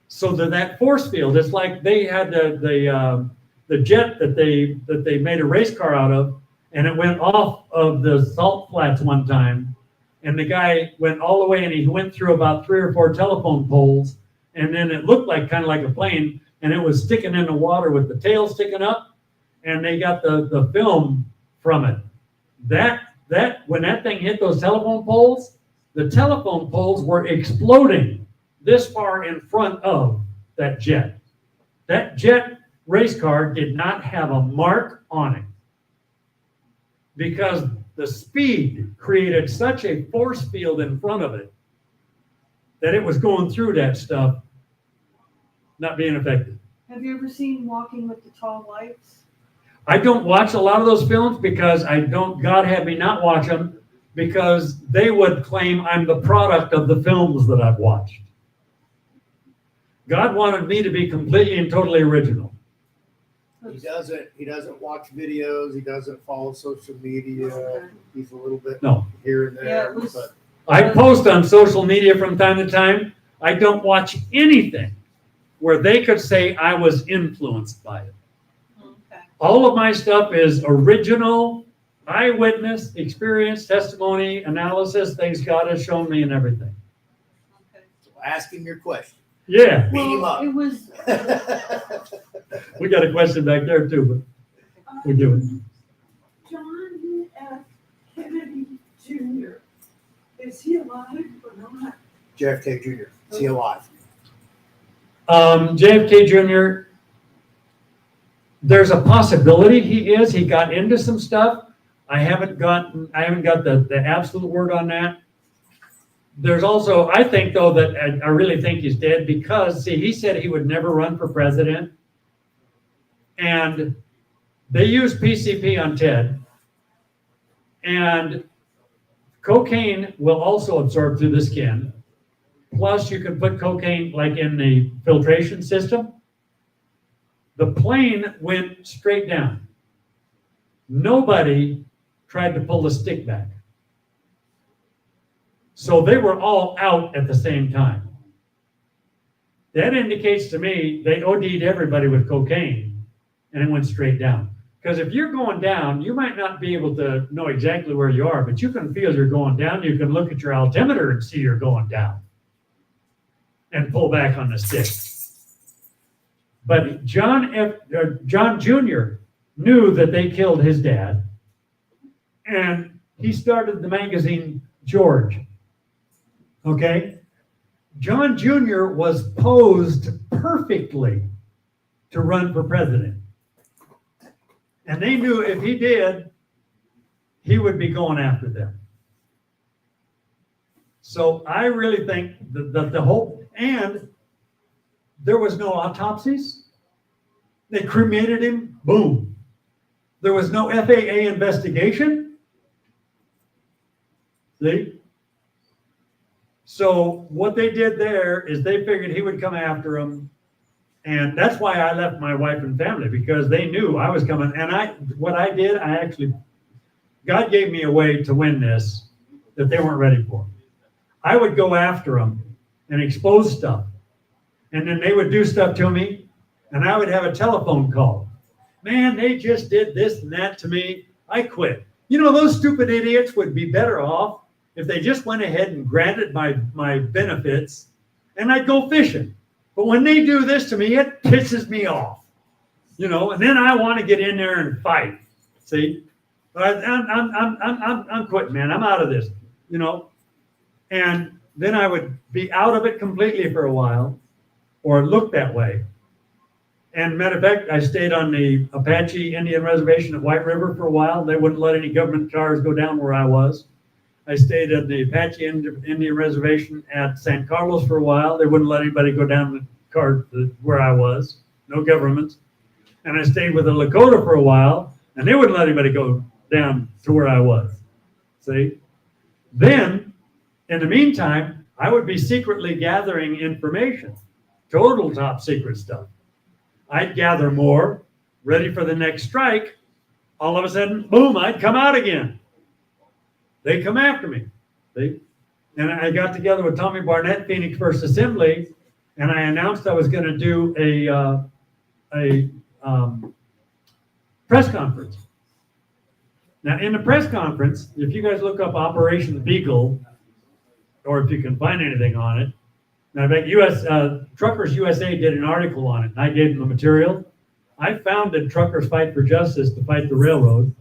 So that force field, it's like they had the jet that they made a race car out of, and it went off of the salt flats one time, and the guy went all the way, and he went through about 3 or 4 telephone poles, and then it looked like kind of like a plane, and it was sticking in the water with the tail sticking up, and they got the film from it. That when that thing hit those telephone poles, the telephone poles were exploding this far in front of that jet. That jet race car did not have a mark on it because the speed created such a force field in front of it that it was going through that stuff, not being affected. Have you ever seen Walking with the Tall Lights? I don't watch a lot of those films because God had me not watch them because they would claim I'm the product of the films that I've watched. God wanted me to be completely and totally original. He doesn't watch videos. He doesn't follow social media. Okay. He's a little bit No. here and there. Yeah, it was- but I post on social media from time to time. I don't watch anything where they could say I was influenced by it. Okay. All of my stuff is original, eyewitness, experience, testimony, analysis, things God has shown me and everything. Okay. so ask him your question. Yeah, Beat him up. It was, we got a question back there too, but we're doing. John F. Kennedy Jr. Is he alive or not? JFK Jr. Is he alive? JFK Jr., there's a possibility he is. He got into some stuff. I haven't got the absolute word on that. There's also, I think though that I really think he's dead because, see, he said he would never run for president. And they used PCP on Ted. And cocaine will also absorb through the skin. Plus you can put cocaine like in the filtration system. The plane went straight down. Nobody tried to pull the stick back. So they were all out at the same time. That indicates to me they OD'd everybody with cocaine and it went straight down. Because if you're going down, you might not be able to know exactly where you are, but you can feel you're going down. You can look at your altimeter and see you're going down and pull back on the stick. But John Jr. knew that they killed his dad, and he started the magazine George. Okay? John Jr. was posed perfectly to run for president. And they knew if he did, he would be going after them. So I really think that the whole, and there was no autopsies. They cremated him, boom. There was no FAA investigation. See? So what they did there is they figured he would come after him. And that's why I left my wife and family, because they knew I was coming. And what I did, God gave me a way to win this that they weren't ready for. I would go after them and expose stuff. And then they would do stuff to me, and I would have a telephone call. Man, they just did this and that to me. I quit. You know, those stupid idiots would be better off if they just went ahead and granted my benefits and I'd go fishing. But when they do this to me, it pisses me off. You know, and then I want to get in there and fight. See? But I'm quitting, man. I'm out of this, you know. And then I would be out of it completely for a while, or look that way. And matter of fact, I stayed on the Apache Indian Reservation at White River for a while. They wouldn't let any government cars go down where I was. I stayed at the Apache Indian Reservation at San Carlos for a while. They wouldn't let anybody go down the car where I was, no governments. And I stayed with the Lakota for a while, and they wouldn't let anybody go down to where I was. See? Then, in the meantime, I would be secretly gathering information, total top secret stuff. I'd gather more, ready for the next strike. All of a sudden, boom, I'd come out again. They come after me. See? And I got together with Tommy Barnett, Phoenix First Assembly, and I announced I was going to do a press conference. Now, in the press conference, if you guys look up Operation Beagle, or if you can find anything on it, now, I bet Truckers USA did an article on it, and I gave them the material. I founded Truckers Fight for Justice to fight the railroad,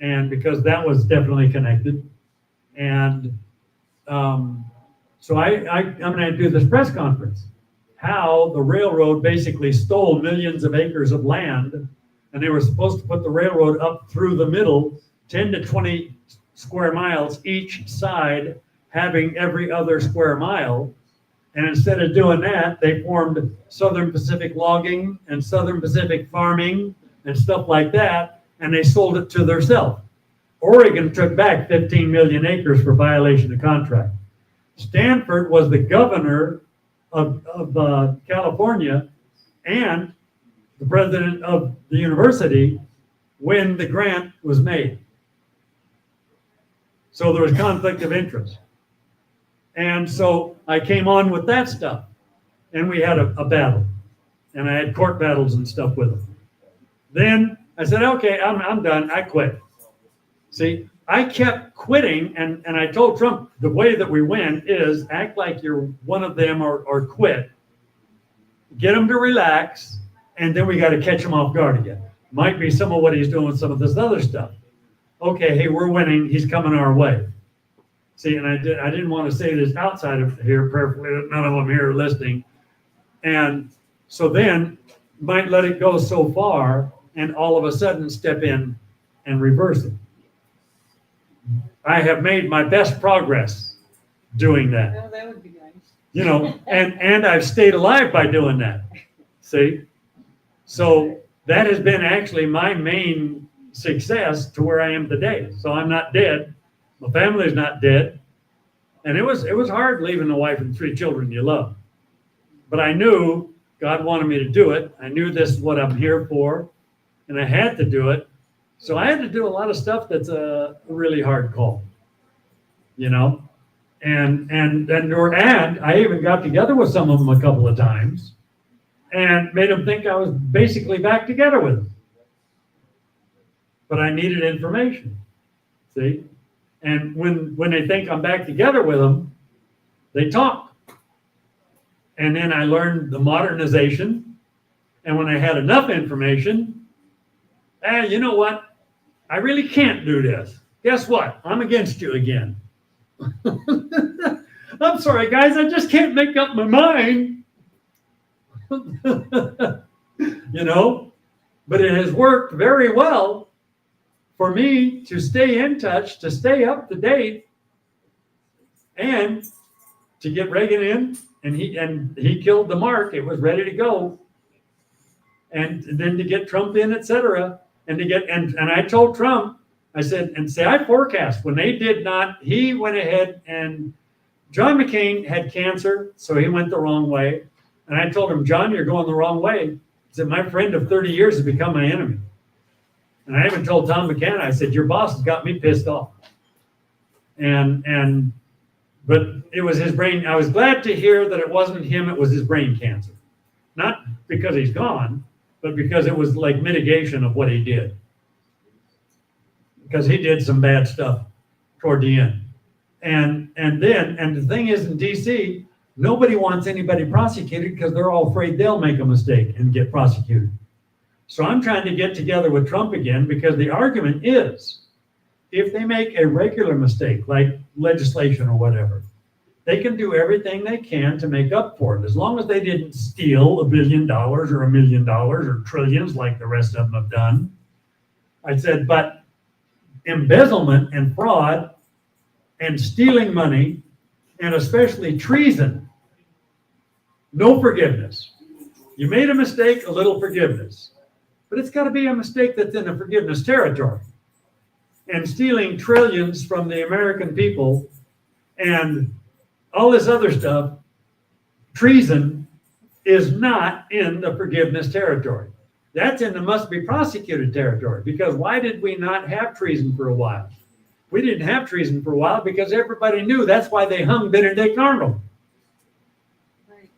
and because that was definitely connected. And so I'm going to do this press conference, how the railroad basically stole millions of acres of land, and they were supposed to put the railroad up through the middle, 10 to 20 square miles each side, having every other square mile. And instead of doing that, they formed Southern Pacific Logging and Southern Pacific Farming and stuff like that, and they sold it to themselves. Oregon took back 15 million acres for violation of contract. Stanford was the governor of California and the president of the university when the grant was made. So there was conflict of interest. And so I came on with that stuff, and we had a battle, and I had court battles and stuff with them. Then I said, okay, I'm done. I quit. See, I kept quitting, and I told Trump the way that we win is act like you're one of them or quit. Get them to relax, and then we got to catch them off guard again. Might be some of what he's doing with some of this other stuff. Okay, hey, we're winning. He's coming our way. See, and I didn't want to say this outside of here, prayerfully, that none of them here are listening. And so then might let it go so far and all of a sudden step in and reverse it. I have made my best progress doing that. Well, that would be nice. You know, and I've stayed alive by doing that. See? So that has been actually my main success to where I am today. So I'm not dead. My family's not dead. And it was hard leaving the wife and 3 children you love. But I knew God wanted me to do it. I knew this is what I'm here for. And I had to do it. So I had to do a lot of stuff that's a really hard call. You know? And I even got together with some of them a couple of times and made them think I was basically back together with them. But I needed information. See? And when they think I'm back together with them, they talk. And then I learned the modernization. And when I had enough information, you know what? I really can't do this. Guess what? I'm against you again. I'm sorry, guys. I just can't make up my mind. You know? But it has worked very well for me to stay in touch, to stay up to date, and to get Reagan in, and he killed the mark. It was ready to go, and then to get Trump in, etc. And to get and I told Trump, I said, I forecast when they did not. He went ahead and John McCain had cancer, so he went the wrong way. And I told him, John, you're going the wrong way. He said, my friend of 30 years has become my enemy. And I even told Tom McCann, I said, your boss has got me pissed off. But it was his brain. I was glad to hear that it wasn't him, it was his brain cancer. Not because he's gone, but because it was like mitigation of what he did. because he did some bad stuff toward the end. And the thing is, in DC, nobody wants anybody prosecuted because they're all afraid they'll make a mistake and get prosecuted. So I'm trying to get together with Trump again, because the argument is, if they make a regular mistake, like legislation or whatever, they can do everything they can to make up for it, as long as they didn't steal $1 billion or $1 million or trillions like the rest of them have done. I said, but embezzlement and fraud and stealing money, and especially treason, no forgiveness. You made a mistake, a little forgiveness. But it's got to be a mistake that's in the forgiveness territory. And stealing trillions from the American people and all this other stuff, treason, is not in the forgiveness territory. That's in the must be prosecuted territory. Because why did we not have treason for a while? We didn't have treason for a while because everybody knew that's why they hung Benedict Arnold. Right.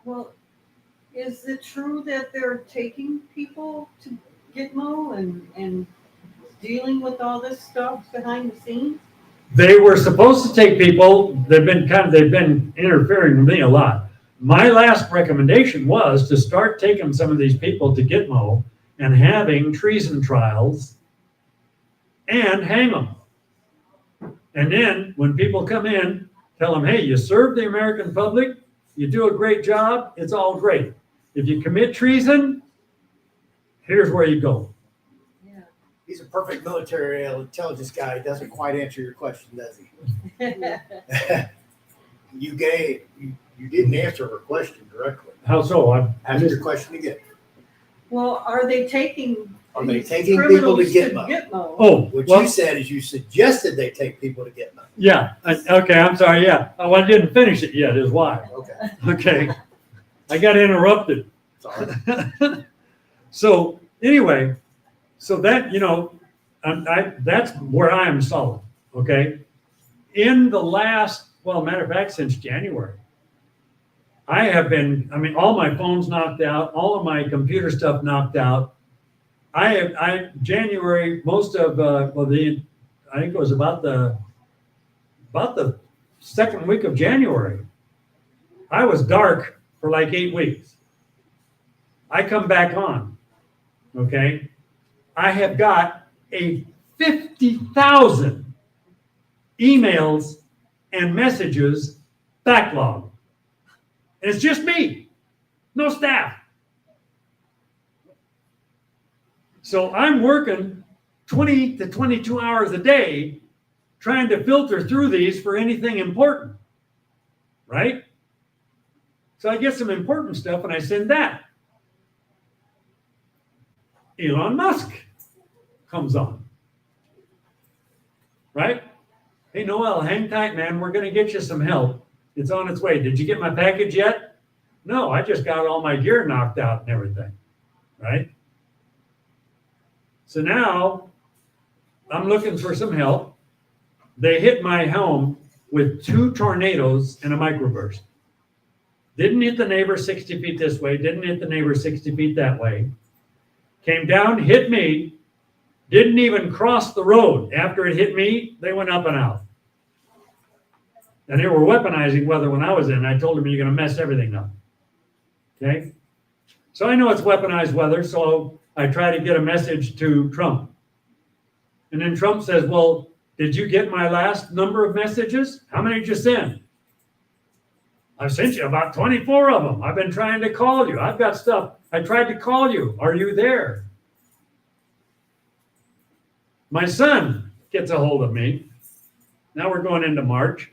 Well, is it true that they're taking people to Gitmo and dealing with all this stuff behind the scenes? They were supposed to take people. They've been interfering with me a lot. My last recommendation was to start taking some of these people to Gitmo and having treason trials and hang them. And then when people come in, tell them, hey, you serve the American public, you do a great job, it's all great. If you commit treason, here's where you go. Yeah. He's a perfect military intelligence guy. He doesn't quite answer your question, does he? You didn't answer her question directly. How so? Ask your question again. Well, are they taking these taking people to criminals Gitmo? Oh, What well, you said is you suggested they take people to Gitmo. yeah. Okay, I'm sorry. Yeah. Oh, I didn't finish it yet, is why. Okay. Okay. I got interrupted. Sorry. So anyway, so that, that's where I am solid. Okay. In the last, well, matter of fact, since January, I have been, all my phones knocked out, all of my computer stuff knocked out. January, most of, I think it was about the second week of January, I was dark for like 8 weeks. I come back on, okay? I have got a 50,000 emails and messages backlog. And it's just me, no staff. So I'm working 20 to 22 hours a day trying to filter through these for anything important, right? So I get some important stuff and I send that. Elon Musk comes on, right? Hey, Noel, hang tight, man. We're going to get you some help. It's on its way. Did you get my package yet? No, I just got all my gear knocked out and everything, right? So now I'm looking for some help. They hit my home with 2 tornadoes and a microburst. Didn't hit the neighbor 60 feet this way, didn't hit the neighbor 60 feet that way. Came down, hit me, didn't even cross the road. After it hit me, they went up and out. And they were weaponizing weather when I was in. I told them, you're going to mess everything up. Okay? So I know it's weaponized weather, so I try to get a message to Trump. And then Trump says, well, did you get my last number of messages? How many did you send? I've sent you about 24 of them. I've been trying to call you. I've got stuff. I tried to call you. Are you there? My son gets a hold of me. Now we're going into March.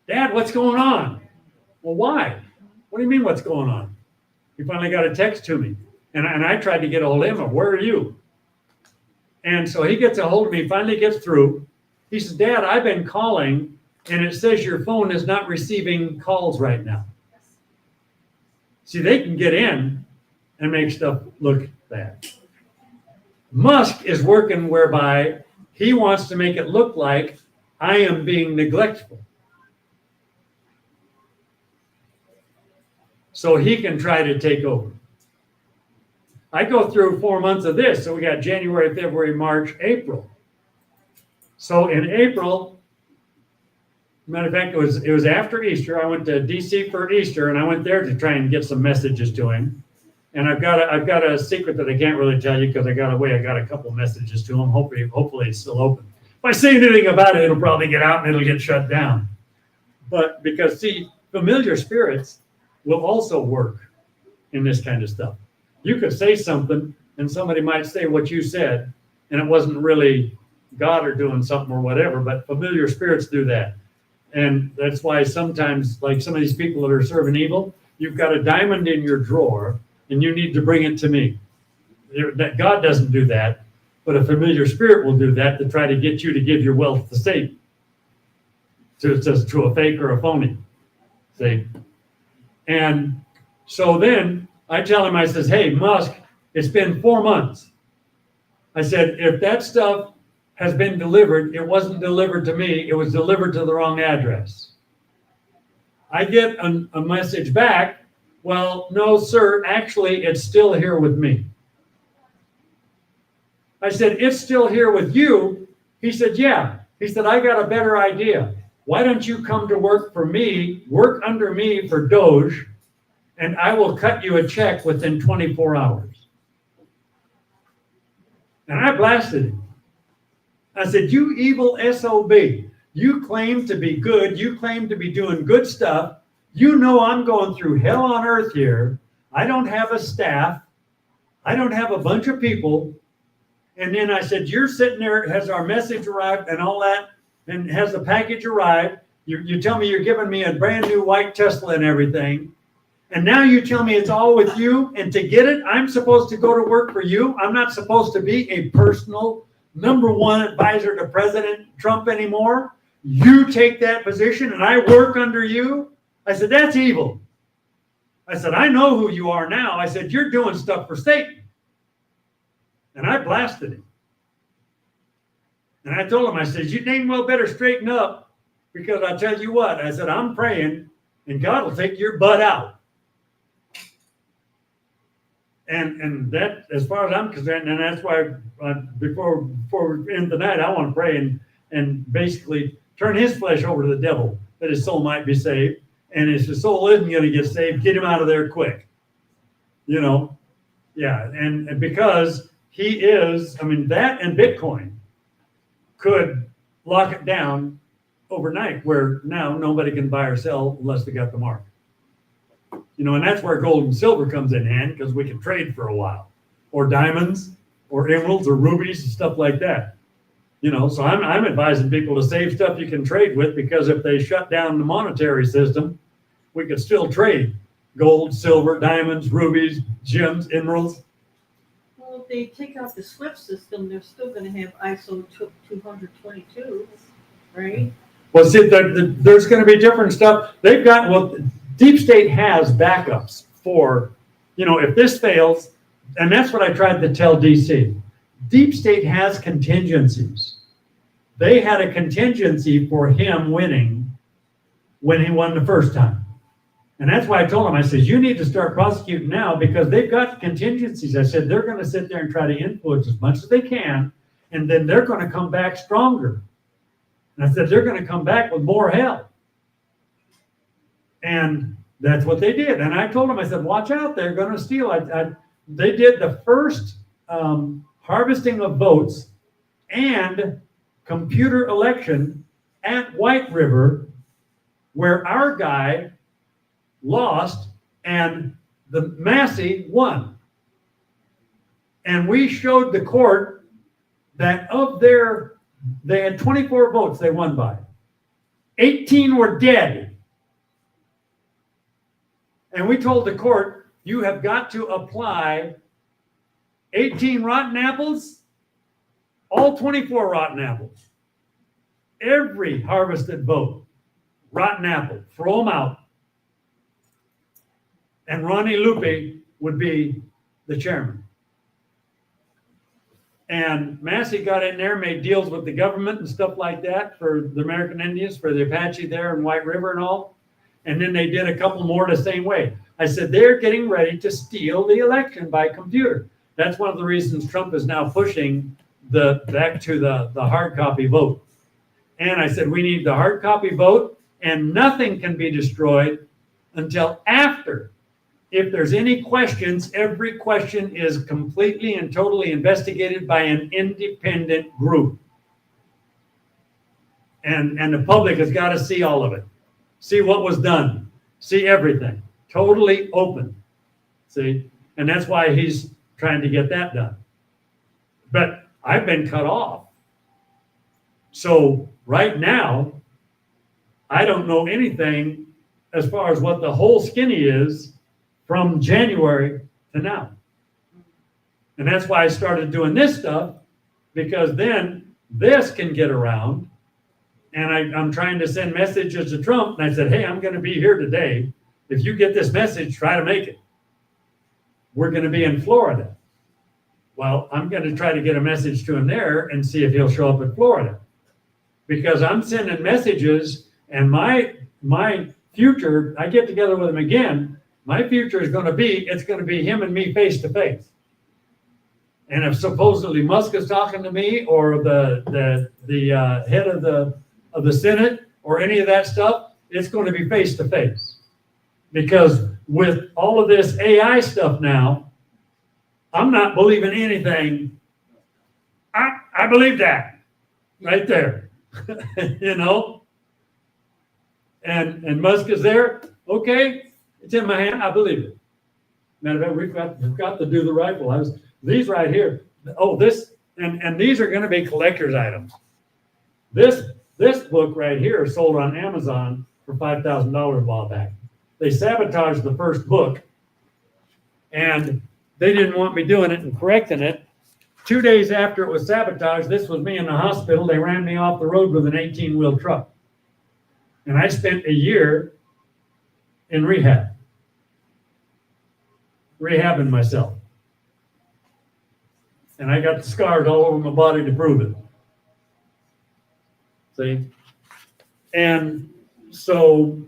Dad, what's going on? Well, why? What do you mean what's going on? He finally got a text to me. And I tried to get a hold of him. Where are you? And so he gets a hold of me, finally gets through. He says, Dad, I've been calling, and it says your phone is not receiving calls right now. See, they can get in and make stuff look bad. Musk is working whereby he wants to make it look like I am being neglectful. So he can try to take over. I go through 4 months of this. So we got January, February, March, April. So in April, matter of fact, it was after Easter. I went to DC for Easter, and I went there to try and get some messages to him. And I've got a secret that I can't really tell you because I got a couple messages to him. Hopefully it's still open. If I say anything about it, it'll probably get out and it'll get shut down. But because see, familiar spirits will also work in this kind of stuff. You could say something and somebody might say what you said, and it wasn't really God or doing something or whatever, but familiar spirits do that. And that's why sometimes, like some of these people that are serving evil, you've got a diamond in your drawer and you need to bring it to me. That God doesn't do that, but a familiar spirit will do that to try to get you to give your wealth to Satan, to a fake or a phony. See? And so then I tell him, I says, hey, Musk, it's been 4 months. I said, if that stuff has been delivered, it wasn't delivered to me, it was delivered to the wrong address. I get a message back, well, no, sir, actually, it's still here with me. I said, it's still here with you? He said, yeah. He said, I got a better idea. Why don't you come to work for me, work under me for Doge, and I will cut you a check within 24 hours. And I blasted him. I said, you evil SOB, you claim to be good, you claim to be doing good stuff. You know I'm going through hell on earth here. I don't have a staff. I don't have a bunch of people. And then I said, you're sitting there, has our message arrived and all that, and has the package arrived? You tell me you're giving me a brand new white Tesla and everything. And now you tell me it's all with you. And to get it, I'm supposed to go to work for you. I'm not supposed to be a personal #1 advisor to President Trump anymore. You take that position and I work under you. I said, that's evil. I said, I know who you are now. I said, you're doing stuff for Satan. And I blasted him. And I told him, I said, you dang well better straighten up, because I tell you what, I said, I'm praying and God will take your butt out. And that, as far as I'm concerned, and that's why before we end the night, I want to pray and basically turn his flesh over to the devil, that his soul might be saved. And if his soul isn't going to get saved, get him out of there quick. You know? Yeah. And because he is, I mean, that and Bitcoin could lock it down overnight, where now nobody can buy or sell unless they got the mark. You know, and that's where gold and silver comes in hand, because we can trade for a while, or diamonds, or emeralds, or rubies, and stuff like that. You know, so I'm advising people to save stuff you can trade with, because if they shut down the monetary system, we could still trade gold, silver, diamonds, rubies, gems, emeralds. Well, if they take out the SWIFT system, they're still going to have ISO 222, right? Well, see, there's going to be different stuff. They've got, well, Deep State has backups for, you know, if this fails, and that's what I tried to tell DC. Deep State has contingencies. They had a contingency for him winning when he won the first time. And that's why I told him, I said, you need to start prosecuting now, because they've got contingencies. I said, they're going to sit there and try to influence as much as they can, and then they're going to come back stronger. And I said, they're going to come back with more hell. And that's what they did. And I told them, I said, watch out, they're going to steal. They did the first harvesting of votes and computer election at White River, where our guy lost and the Massey won. And we showed the court that they had 24 votes they won by. 18 were dead. And we told the court, you have got to apply 18 rotten apples, all 24 rotten apples. Every harvested vote, rotten apple, throw them out. And Ronnie Lupe would be the chairman. And Massey got in there, made deals with the government and stuff like that for the American Indians, for the Apache there in White River and all. And then they did a couple more the same way. I said, they're getting ready to steal the election by computer. That's one of the reasons Trump is now pushing back to the hard copy vote. And I said, we need the hard copy vote, and nothing can be destroyed until after. If there's any questions, every question is completely and totally investigated by an independent group. And the public has got to see all of it, see what was done, see everything, totally open. See, and that's why he's trying to get that done. But I've been cut off. So right now, I don't know anything as far as what the whole skinny is from January to now. And that's why I started doing this stuff, because then this can get around. And I'm trying to send messages to Trump. And I said, hey, I'm going to be here today. If you get this message, try to make it. We're going to be in Florida. Well, I'm going to try to get a message to him there and see if he'll show up in Florida. Because I'm sending messages, and my future, I get together with him again, my future is going to be, it's going to be him and me face to face. And if supposedly Musk is talking to me, or the head of the Senate, or any of that stuff, it's going to be face to face. Because with all of this AI stuff now, I'm not believing anything. I believe that right there. You know? And Musk is there. Okay, it's in my hand. I believe it. Matter of fact, we've got to do the rifle. These right here. Oh, this and these are going to be collector's items. This book right here sold on Amazon for $5,000 a while back. They sabotaged the first book, and they didn't want me doing it and correcting it. 2 days after it was sabotaged, this was me in the hospital. They ran me off the road with an 18-wheel truck. And I spent a year in rehabbing myself. And I got the scars all over my body to prove it. See? And so,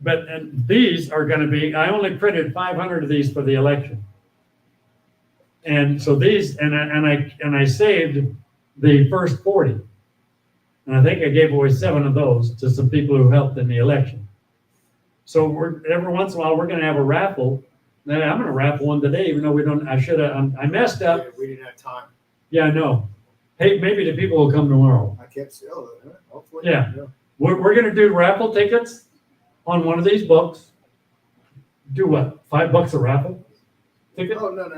and these are going to be, I only printed 500 of these for the election. And so these, and I saved the first 40. And I think I gave away 7 of those to some people who helped in the election. So every once in a while, we're going to have a raffle. I'm going to raffle one today, even though we don't, I messed up. Yeah, we didn't have time. Yeah, I know. Hey, maybe the people will come tomorrow. I kept still, hopefully. Yeah. We're going to do raffle tickets on one of these books. Do what? $5 a raffle ticket? Oh, no.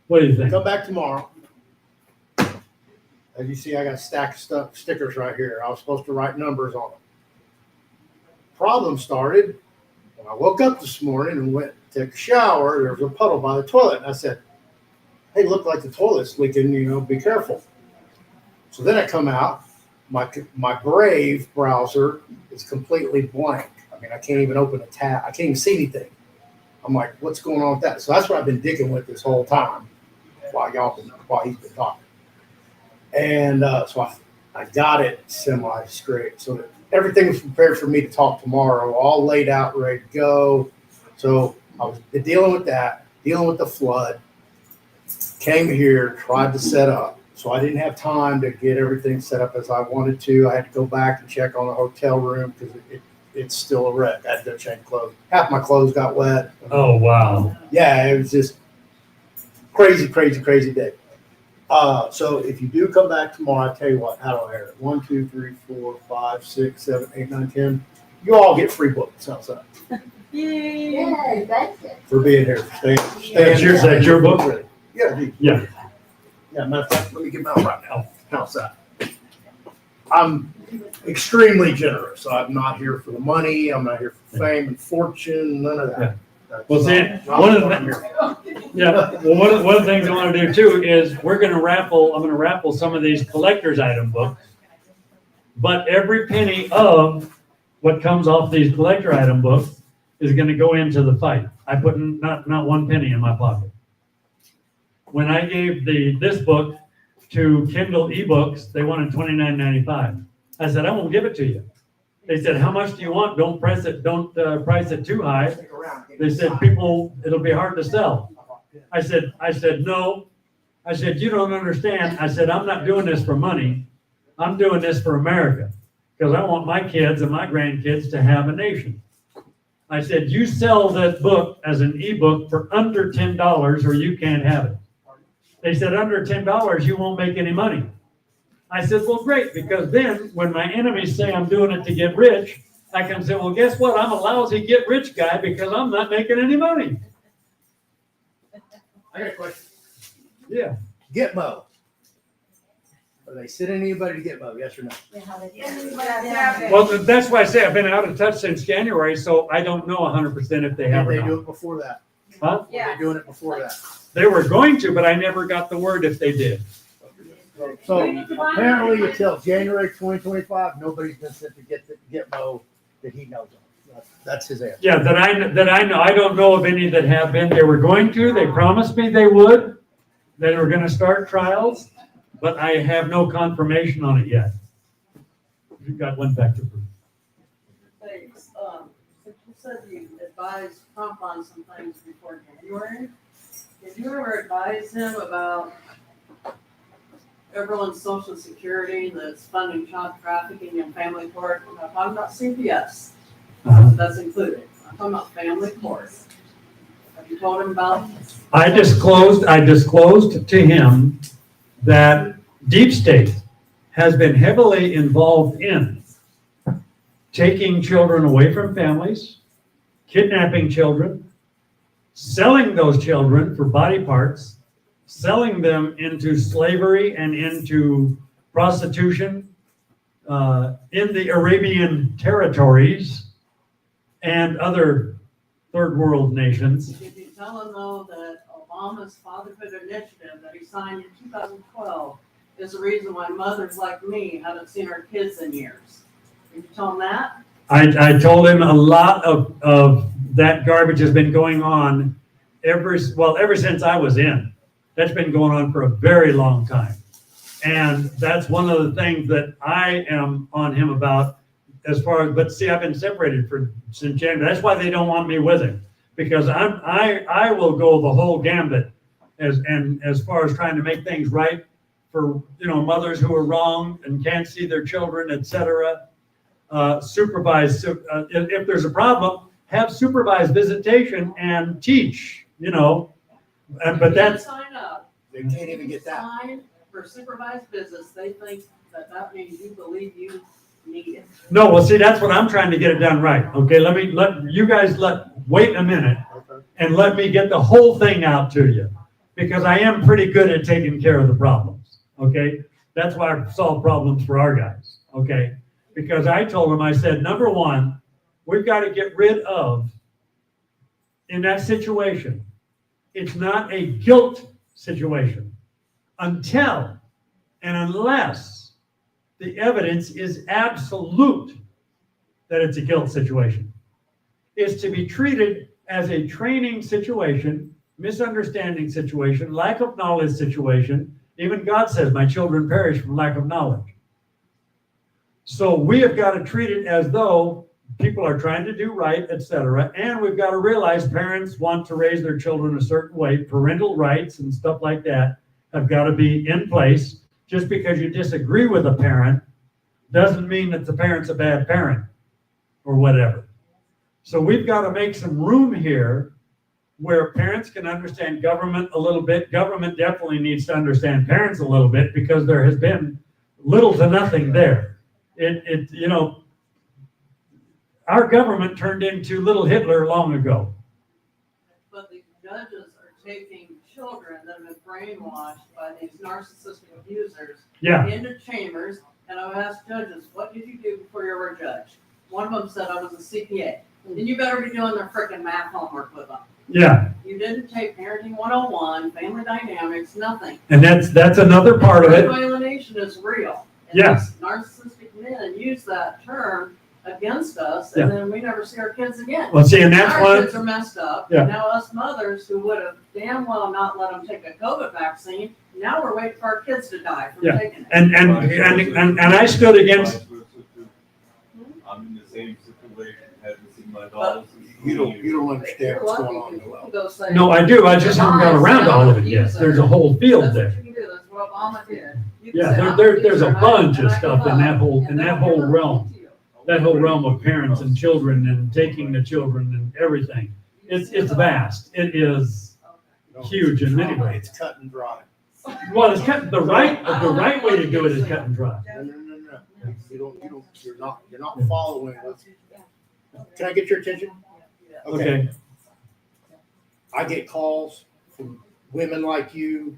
What do you think? Come back tomorrow. As you see, I got a stack of stickers right here. I was supposed to write numbers on them. Problem started when I woke up this morning and went to take a shower. There was a puddle by the toilet. And I said, hey, look like the toilet's leaking, be careful. So then I come out. My Brave browser is completely blank. I mean, I can't even open a tab. I can't even see anything. I'm like, what's going on with that? So that's what I've been digging with this whole time while he's been talking. And so I got it semi-straight. So that everything was prepared for me to talk tomorrow, all laid out, ready to go. So I was dealing with that, dealing with the flood, came here, tried to set up. So I didn't have time to get everything set up as I wanted to. I had to go back and check on the hotel room because it's still a wreck. I had to go change clothes. Half my clothes got wet. Oh, wow. Yeah, it was just crazy day. So if you do come back tomorrow, I'll tell you what, how do I air it? 1, 2, 3, 4, 5, 6, 7, 8, 9, 10. You all get free books outside. Yay! Yeah, that's it. For being here. That's your book? Yeah, dude. Yeah. Yeah, matter of fact, let me get mine right now. How's that? I'm extremely generous. I'm not here for the money. I'm not here for fame and fortune. None of that. Well, see, one of the things I want to do too is I'm going to raffle some of these collector's item books. But every penny of what comes off these collector item books is going to go into the fight. I put not 1 penny in my pocket. When I gave this book to Kindle eBooks, they wanted $29.95. I said, I won't give it to you. They said, how much do you want? Don't price it too high. They said, it'll be hard to sell. I said, no. I said, you don't understand. I said, I'm not doing this for money. I'm doing this for America because I want my kids and my grandkids to have a nation. I said, you sell that book as an ebook for under $10 or you can't have it. They said, under $10, you won't make any money. I said, well, great, because then when my enemies say I'm doing it to get rich, I can say, well, guess what? I'm a lousy get rich guy because I'm not making any money. I got a question. Yeah. Gitmo. Are they sending anybody to Gitmo? Yes or no? Well, that's why I say I've been out of touch since January, so I don't know 100% if they have or Did they do not. it before that? Huh? Were they doing it before that? They were going to, but I never got the word if they did. So apparently until January 2025, nobody's been sent to Gitmo that he knows of. That's his answer. Yeah, that I know. I don't know of any that have been. They were going to. They promised me they would. They were going to start trials, but I have no confirmation on it yet. You got one back to prove. Thanks. You said you advised Trump on some things before January. Did you ever advise him about everyone's social security that's funding child trafficking and family court? I'm not talking about CPS. That's included. I'm talking about family court. Have you told him about this? I disclosed to him that Deep State has been heavily involved in taking children away from families, kidnapping children, selling those children for body parts, selling them into slavery and into prostitution in the Arabian territories and other third world nations. Did you tell him though that Obama's Fatherhood Initiative that he signed in 2012 is the reason why mothers like me haven't seen our kids in years? Did you tell him that? I told him a lot of that garbage has been going on ever since I was in. That's been going on for a very long time. And that's one of the things that I am on him about as far as, but see, I've been separated since January. That's why they don't want me with him, because I will go the whole gambit as far as trying to make things right for, mothers who are wrong and can't see their children, etc. Supervise, if there's a problem, have supervised visitation and teach, but that's. Sign up. They can't even get that. Sign for supervised visits. They think that means you believe you need it. No, well, see, that's what I'm trying to get it done right. Okay, wait a minute and let me get the whole thing out to you, because I am pretty good at taking care of the problems. Okay, that's why I solve problems for our guys. Okay, because I told them, I said, number one, we've got to get rid of, in that situation, it's not a guilt situation until and unless the evidence is absolute that it's a guilt situation. It's to be treated as a training situation, misunderstanding situation, lack of knowledge situation. Even God says, my children perish from lack of knowledge. So we have got to treat it as though people are trying to do right, etc. And we've got to realize parents want to raise their children a certain way. Parental rights and stuff like that have got to be in place. Just because you disagree with a parent doesn't mean that the parent's a bad parent or whatever. So we've got to make some room here where parents can understand government a little bit. Government definitely needs to understand parents a little bit, because there has been little to nothing there. Our government turned into little Hitler long ago. But the judges are taking children that have been brainwashed by these narcissistic abusers into chambers. And I've asked judges, what did you do before you were a judge? One of them said I was a CPA. Then you better be doing their freaking math homework with them. Yeah. You didn't take Parenting 101, Family Dynamics, nothing. And that's another part of it. Alienation is real. And Yeah. these narcissistic men use that term against us, and then we never see our kids again. Well, see, and that's our kids are messed up. Yeah. And now us mothers who would have damn well not let them take a COVID vaccine, now we're waiting for our kids to die from taking it. And I stood against. I'm in the same situation, haven't seen my daughters. You don't understand what's going on, Noel. No, I do. I just haven't got around to all of it yet. There's a whole field there. That's what you can do. That's what Obama did. You can Yeah, say, there's a and I- bunch and of I go, stuff in that whole, and in then that I whole give it realm. to you. That whole realm of parents and children and taking the children and everything. It's vast. It is No, huge in many ways. It's cut and dry. Well, it's cut, the right way to do it is cut and dry. No. You're not following. Can I get your attention? Okay, I get calls from women like you,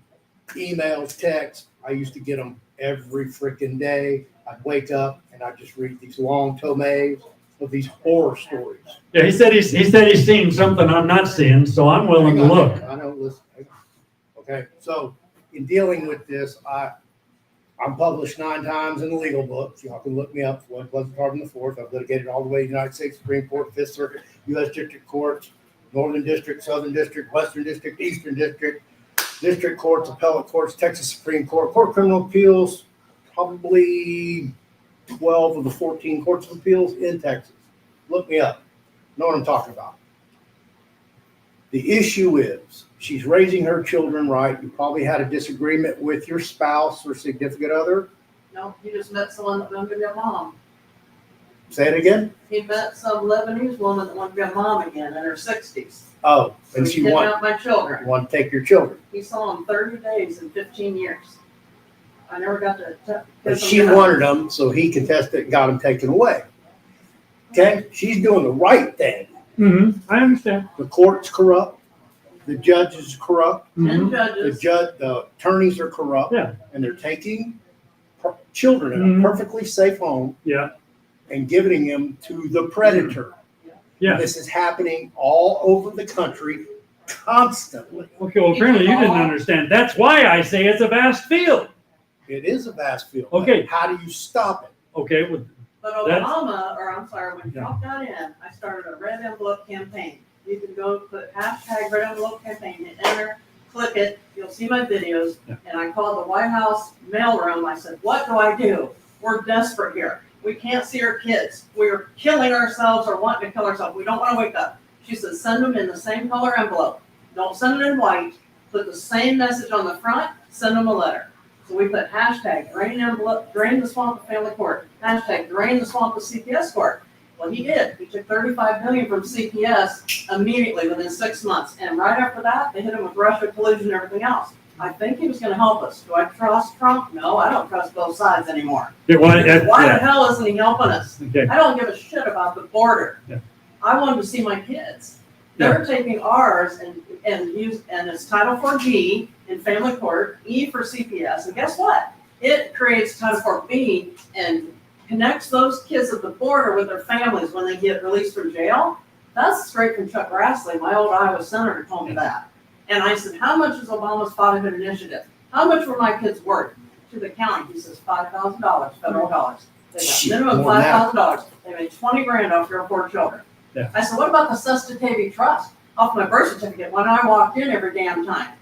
emails, texts. I used to get them every freaking day. I'd wake up and I'd just read these long tomes of these horror stories. yeah, he said he's seen something I'm not seeing, so I'm willing to Hang on, look. I know, listen. Hang on. Okay, so in dealing with this, I'm published 9 times in the legal books. Y'all can look me up. Floyd Pleasant Carbon the Fourth. I've litigated all the way to the United States Supreme Court, Fifth Circuit, U.S. District Courts, Northern District, Southern District, Western District, Eastern District, District Courts, Appellate Courts, Texas Supreme Court, Court of Criminal Appeals, probably 12 of the 14 courts of appeals in Texas. Look me up. Know what I'm talking about. The issue is she's raising her children right. You probably had a disagreement with your spouse or significant other. No, he just met someone that wanted to be a mom. Say it again. He met some Lebanese woman that wanted to be a mom again in her 60s. Oh, So and he she kidnapped my children. want to take your children. He saw them 30 days in 15 years. I never got to. But she wanted them, so he contested and got them taken away. Okay? She's doing the right thing. I understand. The court's corrupt. The judge is corrupt. 10 Mhm. judges. The attorneys are corrupt. Yeah. And they're taking children in a perfectly safe home Yeah, and giving them to the predator. yeah. This is happening all over the country constantly. Okay, well, apparently you didn't understand. That's why I say it's a vast field. It is a vast field. Okay. How do you stop it? Okay, well, But That's- Obama, or I'm sorry, when Yeah. Trump got in, I started a red envelope campaign. You can go put hashtag red envelope campaign, hit enter, click it, you'll see my videos. Yeah. And I called the White House mailroom. I said, what do I do? We're desperate here. We can't see our kids. We're killing ourselves or wanting to kill ourselves. We don't want to wake up. She said, send them in the same color envelope. Don't send it in white. Put the same message on the front, send them a letter. So we put hashtag drain envelope, drain the swamp of family court, hashtag drain the swamp of CPS court. Well, he did. He took $35 million from CPS immediately within 6 months. And right after that, they hit him with Russia collusion and everything else. I think he was going to help us. Do I trust Trump? No, I don't trust both sides anymore. yeah, Why the yeah, hell isn't he helping us? okay, I don't give a shit about the border. Yeah. I wanted to see my kids. They're taking ours and it's Title 4G in family court, E for CPS, and guess what? It creates Title 4B and connects those kids at the border with their families when they get released from jail. That's straight from Chuck Grassley, my old Iowa senator told me that. And I said, how much is Obama's fatherhood initiative? How much were my kids worth to the county? He says $5,000 federal dollars. They got Shit, minimum more than that. $5,000. They made 20 grand off your 4 children. Yeah. I said, what about the Sustentative Trust off my birth certificate when I walked in every damn time?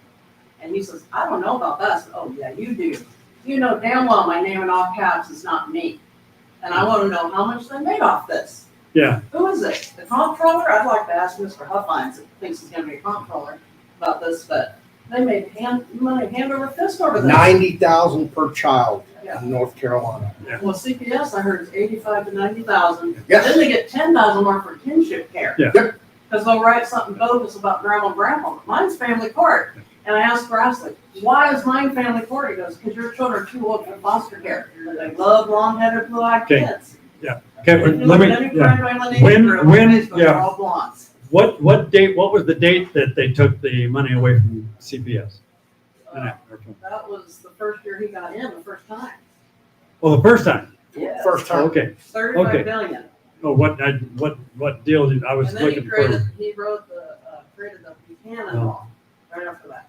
And he says, I don't know about that. I said, oh yeah, you do. You know damn well my name in all caps is not me. And I want to know how much they made off this. yeah. Who is it? The comptroller? I'd like to ask Mr. Huffines, who thinks he's going to be a comptroller, about this, but they made money hand over fist over this. $90,000 per child Yeah. in North Carolina. Well, CPS, I heard, is 85 to 90,000. Yes. Then they get 10,000 more for kinship care. Yeah. Yep. Because they'll write something bogus about grandma and grandpa. Mine's family court. And I asked Grassley, why is mine family court? He goes, because your children are too old for foster care. And they love long-headed, blue-eyed Okay. kids. Okay, If you let look me, at any yeah. crime in the When- neighborhood, when- Facebook, they're yeah. all blondes. What was the date that they took the money away from CPS? That was the first year he got in, the first time. Well, the first time, Yes. First time. okay. 35 Okay. billion. Oh, what deal did, I was And then he looking created, for, he wrote created the Buchanan Oh. law right after that.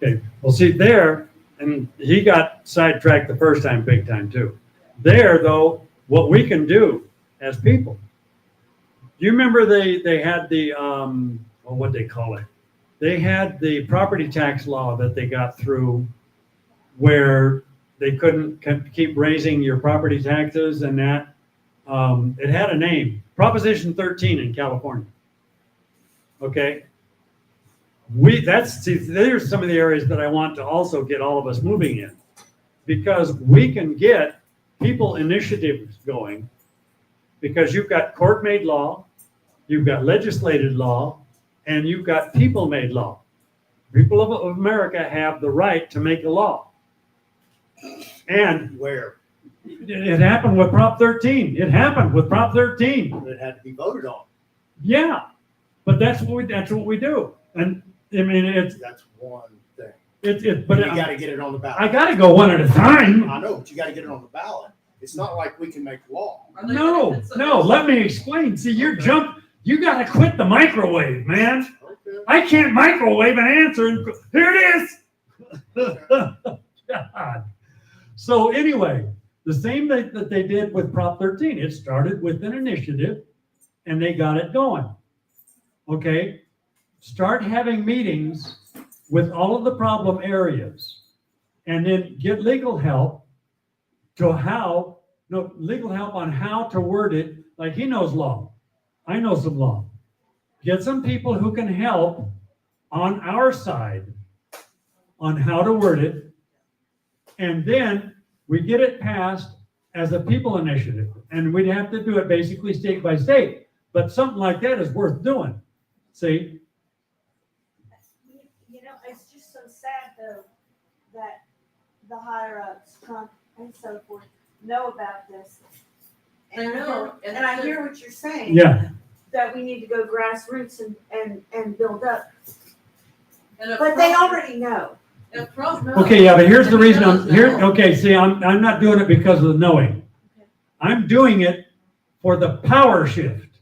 okay, well, see, there, and he got sidetracked the first time, big time too. There, though, what we can do as people, do you remember they had the, what'd they call it? They had the property tax law that they got through where they couldn't keep raising your property taxes and that. It had a name, Proposition 13 in California. Okay. there's some of the areas that I want to also get all of us moving in, because we can get people initiatives going, because you've got court-made law, you've got legislated law, and you've got people-made law. People of America have the right to make a law. And Where it happened with Prop 13. It happened with Prop 13. it had to be voted on. Yeah, but that's what we do. And I mean, That's one thing. but You got to get it on the ballot. I got to go one at a time. I know, but you got to get it on the ballot. It's not like we can make law. No, let me explain. See, you got to quit the microwave, man. Okay. I can't microwave an answer and here it is. God. So anyway, the same that they did with Prop 13. It started with an initiative and they got it going. Okay. Start having meetings with all of the problem areas and then get legal help legal help on how to word it. Like he knows law. I know some law. Get some people who can help on our side on how to word it. And then we get it passed as a people initiative. And we'd have to do it basically state by state. But something like that is worth doing. See? You know, it's just so sad though that the higher ups, Trump and so forth, know about this. I know, And I hear what you're saying. Yeah. That we need to go grassroots and build up. And if But they Trump- already know. if Trump knows- Okay, yeah, but here's the if he reason does I'm here. know, Okay, see, I'm not doing it because of the knowing. I'm doing it for the power shift.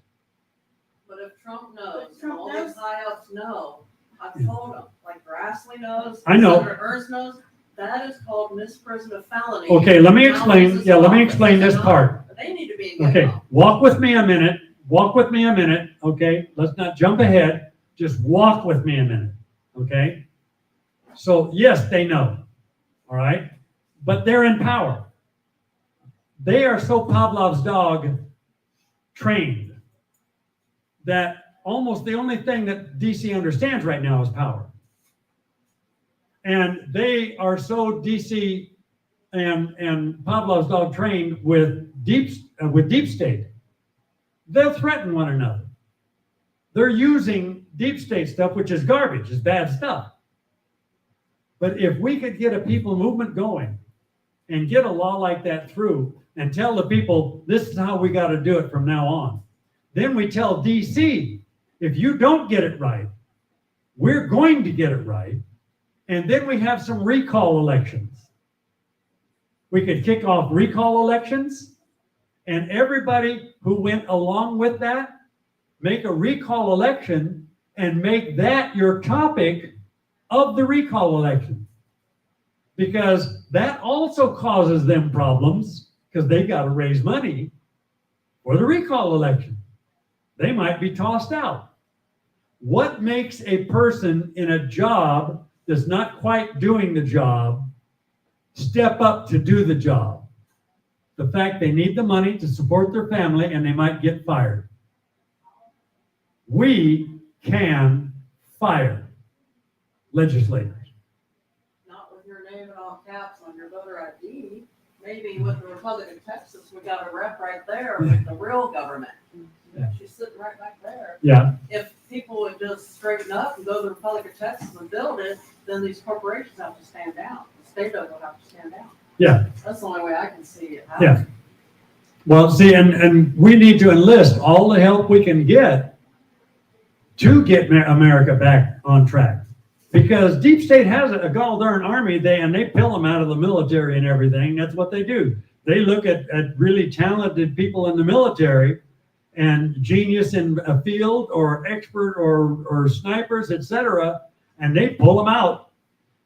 But if Trump knows, But Trump all knows. these high ups know, I've told them, like Grassley knows. I know. Senator Ernst knows, that is called misprision of felony. Okay, let me Now explain. this is Yeah, let me law. explain this part. They need to be Okay, involved. walk with me a minute. Walk with me a minute. Okay, let's not jump ahead. Just walk with me a minute. Okay. So yes, they know. All right, but they're in power. They are so Pavlov's dog trained that almost the only thing that DC understands right now is power. And they are so DC and Pavlov's dog trained with deep state. They'll threaten one another. They're using deep state stuff, which is garbage, is bad stuff. But if we could get a people movement going and get a law like that through and tell the people, this is how we got to do it from now on, then we tell DC, if you don't get it right, we're going to get it right. And then we have some recall elections. We could kick off recall elections, and everybody who went along with that, make a recall election and make that your topic of the recall election. Because that also causes them problems because they got to raise money for the recall election. They might be tossed out. What makes a person in a job that's not quite doing the job step up to do the job? The fact they need the money to support their family and they might get fired. We can fire legislators. Not with your name in all caps on your voter ID. Maybe with the Republic of Texas, we got a rep right there with the real government. Yeah. She's sitting right back there. Yeah, If people would just straighten up and go to the Republic of Texas and build it, then these corporations have to stand down. The state will have to stand down. yeah, That's the only way I can see it yeah. happening. Well, see, and we need to enlist all the help we can get to get America back on track. Because deep state has a gall darn army, they pill them out of the military and everything. That's what they do. They look at really talented people in the military and genius in a field or expert or snipers, etc., and they pull them out.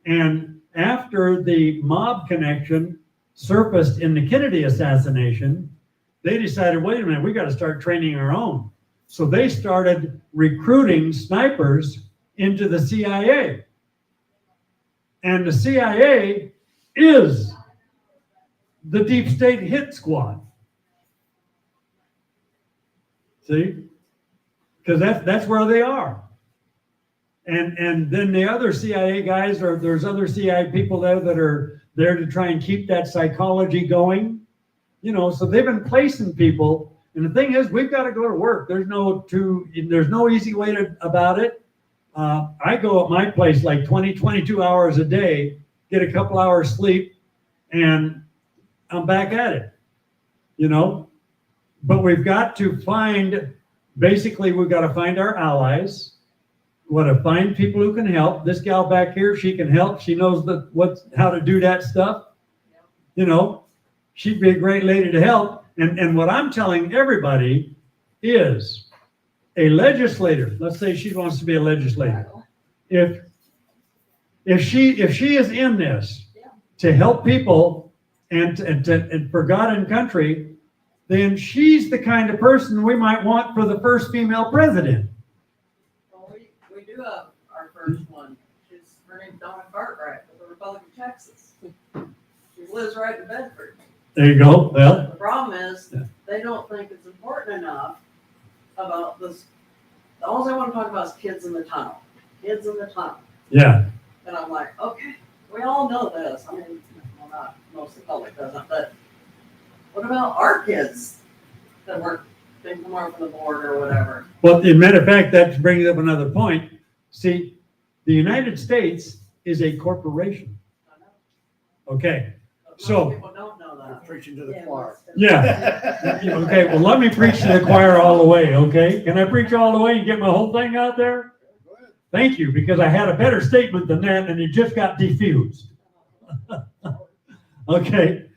And after the mob connection surfaced in the Kennedy assassination, they decided, wait a minute, we got to start training our own. So they started recruiting snipers into the CIA. And the CIA is the deep state hit squad. See? Because that's where they are. And then the other CIA guys, or there's other CIA people there that are there to try and keep that psychology going. You know, so they've been placing people. And the thing is, we've got to go to work. There's no easy way about it. I go at my place like 20, 22 hours a day, get a couple hours sleep, and I'm back at it, you know. But we've got to basically we've got to find our allies. We got to find people who can help. This gal back here, she can help. She knows how to do that stuff. You know, she'd be a great lady to help. And what I'm telling everybody is a legislator, let's say she wants to be a legislator. If she is in this to help people and for God and country, then she's the kind of person we might want for the first female president. Well, we do have our first one. Her name's Donna Cartwright with the Republican of Texas. She lives right in Bedford. There you go. Well, The problem is, they don't think it's important enough about this. All they want to talk about is kids in the tunnel. Kids in the tunnel. yeah. And I'm like, okay, we all know this. I mean, well, not most of the public doesn't, but what about our kids that they come over from the board or whatever? Well, as a matter of fact, that brings up another point. See, the United States is a corporation. I know. Okay. But So- most people don't know that. Preaching to the choir. Yeah. Okay. Well, let me preach to the choir all the way. Okay. Can I preach all the way and get my whole thing out there? Go ahead. Thank you, because I had a better statement than that, and it just got defused. Okay.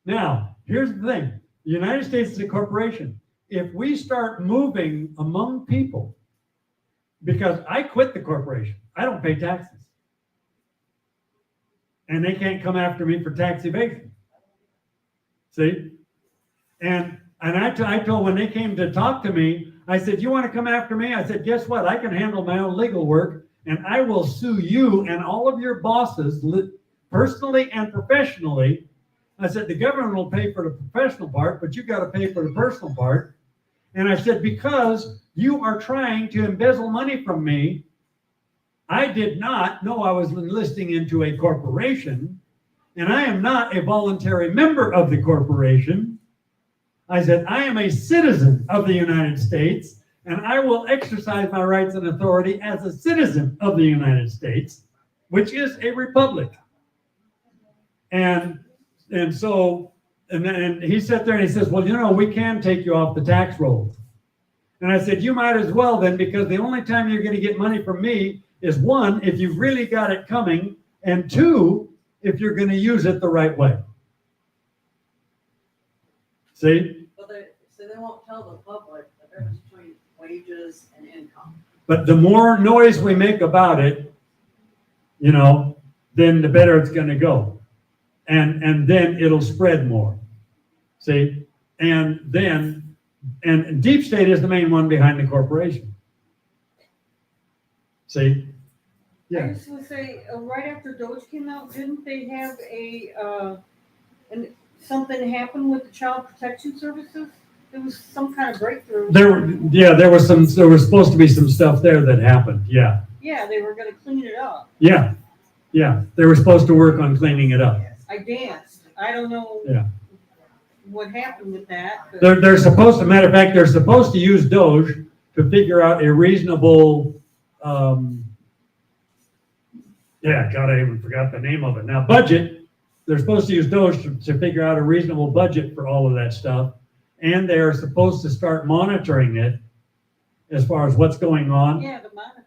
Now, here's the thing. The United States is a corporation. If we start moving among people, because I quit the corporation, I don't pay taxes. And they can't come after me for tax evasion. See? And I told, when they came to talk to me, I said, you want to come after me? I said, guess what? I can handle my own legal work, and I will sue you and all of your bosses personally and professionally. I said, the government will pay for the professional part, but you got to pay for the personal part. And I said, because you are trying to embezzle money from me, I did not know I was enlisting into a corporation, and I am not a voluntary member of the corporation. I said, I am a citizen of the United States, and I will exercise my rights and authority as a citizen of the United States, which is a republic. And so he sat there and he says, well, you know, we can take you off the tax rolls. And I said, you might as well then, because the only time you're going to get money from me is, one, if you've really got it coming, and two, if you're going to use it the right way. See? But they won't tell the public the difference between wages and income. But the more noise we make about it, you know, then the better it's going to go. And then it'll spread more. See? And deep state is the main one behind the corporation. See? I Yeah. just want to say, right after Doge came out, didn't they have something happen with the Child Protection Services? There was some kind of breakthrough. There was supposed to be some stuff there that happened. Yeah. Yeah, they were going to clean it up. Yeah. They were supposed to work on cleaning it up. I danced. I don't know Yeah. what happened with that. But They're supposed to, matter of fact, they're supposed to use Doge to figure out a reasonable, God, I even forgot the name of it now. Budget. They're supposed to use Doge to figure out a reasonable budget for all of that stuff. And they are supposed to start monitoring it as far as what's going on. yeah, the monitoring.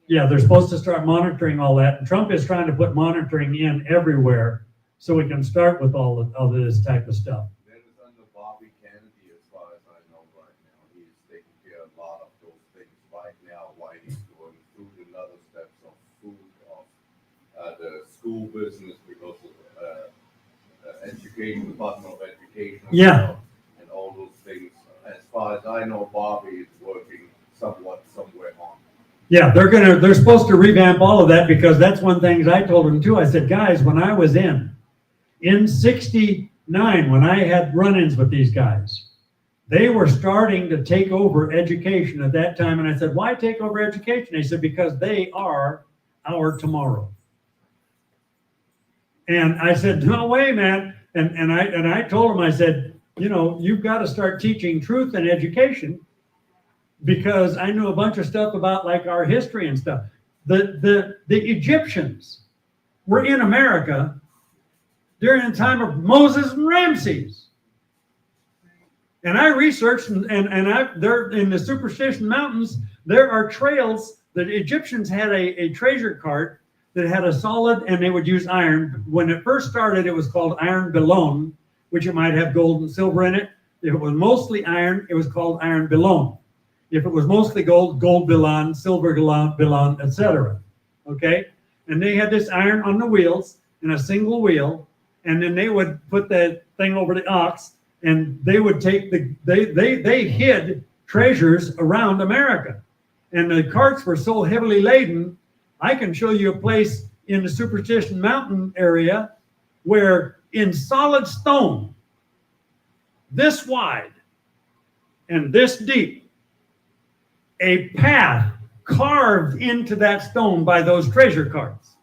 Yeah, they're supposed to start monitoring all that. And Trump is trying to put monitoring in everywhere so we can start with all of this type of stuff. That is under Bobby Kennedy, as far as I know right now. He's taking care of a lot of those things right now while he's going through the other steps of the school business because of education, Department of Education. Yeah. And all those things. As far as I know, Bobby is working somewhat somewhere on. Yeah, they're supposed to revamp all of that, because that's one thing I told them too. I said, guys, when I was in 69, when I had run-ins with these guys, They were starting to take over education at that time. And I said, why take over education? They said, because they are our tomorrow. And I said, no way, man. And I told him, I said, you know, you've got to start teaching truth in education, because I knew a bunch of stuff about like our history and stuff. The Egyptians were in America during the time of Moses and Ramses. And I researched, and there in the Superstition Mountains, there are trails. The Egyptians had a treasure cart that had a solid, and they would use iron. When it first started, it was called iron belone, which it might have gold and silver in it. If it was mostly iron, it was called iron belone. If it was mostly gold, gold belone, silver belone, etc. Okay? And they had this iron on the wheels in a single wheel, and then they would put that thing over the ox, and they would take they hid treasures around America. And the carts were so heavily laden. I can show you a place in the Superstition Mountain area where in solid stone, this wide and this deep, a path carved into that stone by those treasure carts.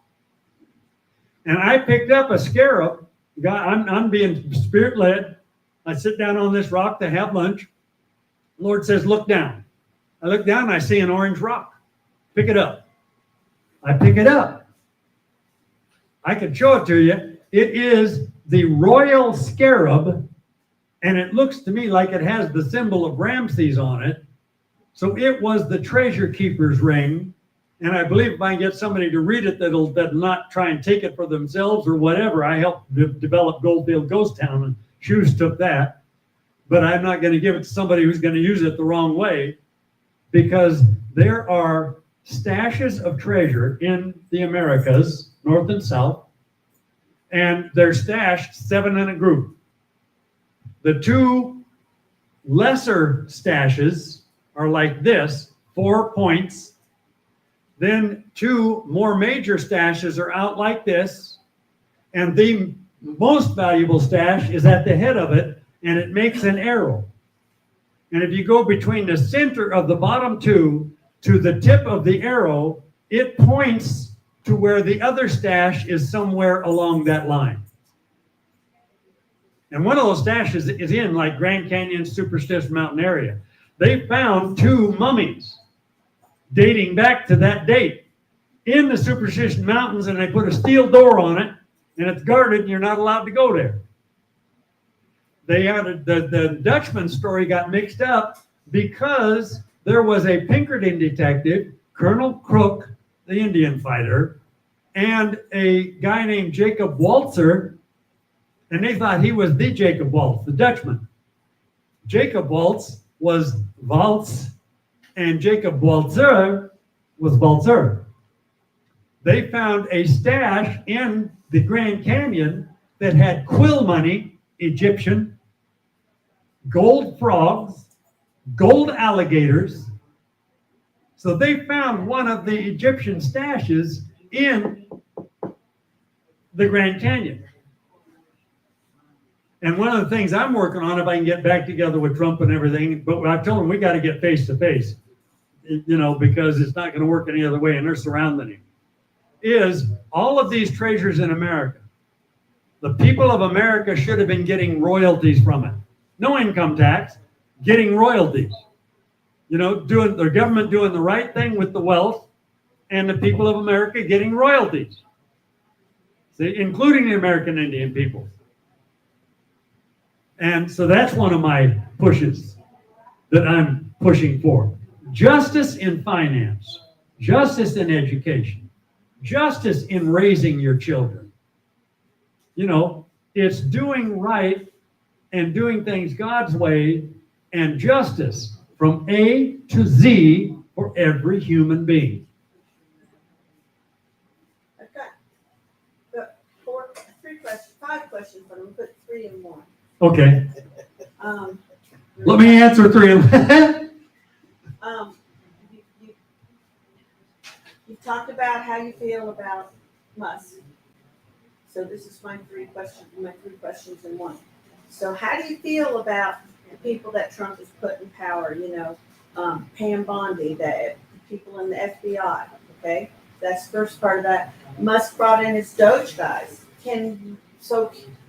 And I picked up a scarab. I'm being spirit led. I sit down on this rock to have lunch. The Lord says, look down. I look down and I see an orange rock. Pick it up. I pick it up. I can show it to you. It is the royal scarab, and it looks to me like it has the symbol of Ramses on it. So it was the treasure keeper's ring. And I believe if I can get somebody to read it that'll not try and take it for themselves or whatever. I helped develop Goldfield Ghost Town, and Shoes took that. But I'm not going to give it to somebody who's going to use it the wrong way, because there are stashes of treasure in the Americas, North and South, and they're stashed 7 in a group. The 2 lesser stashes are like this, 4 points. Then 2 more major stashes are out like this, and the most valuable stash is at the head of it, and it makes an arrow. And if you go between the center of the bottom 2 to the tip of the arrow, it points to where the other stash is somewhere along that line. And one of those stashes is in like Grand Canyon, Superstition Mountain area. They found 2 mummies dating back to that date in the Superstition Mountains, and they put a steel door on it, and it's guarded, and you're not allowed to go there. They had the Dutchman story got mixed up because there was a Pinkerton detective, Colonel Crook, the Indian fighter, and a guy named Jacob Waltzer, and they thought he was the Jacob Waltz, the Dutchman. Jacob Waltz was Waltz, and Jacob Waltzer was Waltzer. They found a stash in the Grand Canyon that had quill money, Egyptian, gold frogs, gold alligators. So they found one of the Egyptian stashes in the Grand Canyon. And one of the things I'm working on, if I can get back together with Trump and everything, but I told him we got to get face to face, you know, because it's not going to work any other way, and they're surrounding him, is all of these treasures in America. The people of America should have been getting royalties from it. No income tax, getting royalties. You know, doing the government doing the right thing with the wealth, and the people of America getting royalties. See, including the American Indian people. And so that's one of my pushes that I'm pushing for. Justice in finance, justice in education, justice in raising your children. You know, it's doing right and doing things God's way, and justice from A to Z for every human being. I've got 5 questions, but I'm gonna put 3 in 1. Okay, Um, let me answer 3 of them. you talked about how you feel about Musk. So this is my 3 questions in 1. So how do you feel about the people that Trump has put in power, Pam Bondi, the people in the FBI, okay? That's the first part of that. Musk brought in his Doge guys.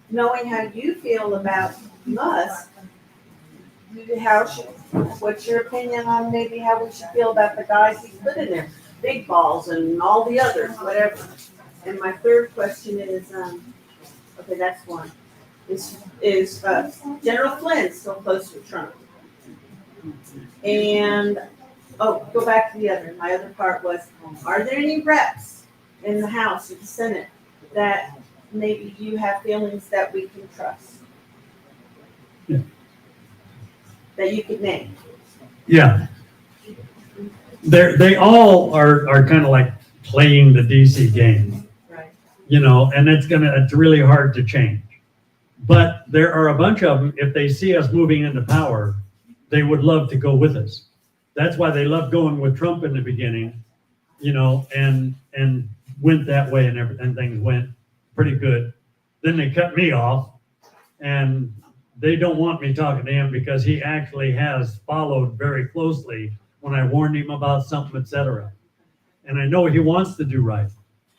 Knowing how you feel about Musk, what's your opinion on maybe how we should feel about the guys he's put in there? Big Balls and all the others, whatever. And my third question is, okay, that's one. Is General Flynn still close to Trump? And, go back to my other part was, are there any reps in the House or the Senate that maybe you have feelings that we can trust? Yeah. That you could name? Yeah. They all are kind of like playing the DC game, Right. And it's really hard to change. But there are a bunch of them, if they see us moving into power, they would love to go with us. That's why they loved going with Trump in the beginning, and went that way and things went pretty good. Then they cut me off, and they don't want me talking to him because he actually has followed very closely when I warned him about something, etc. And I know he wants to do right.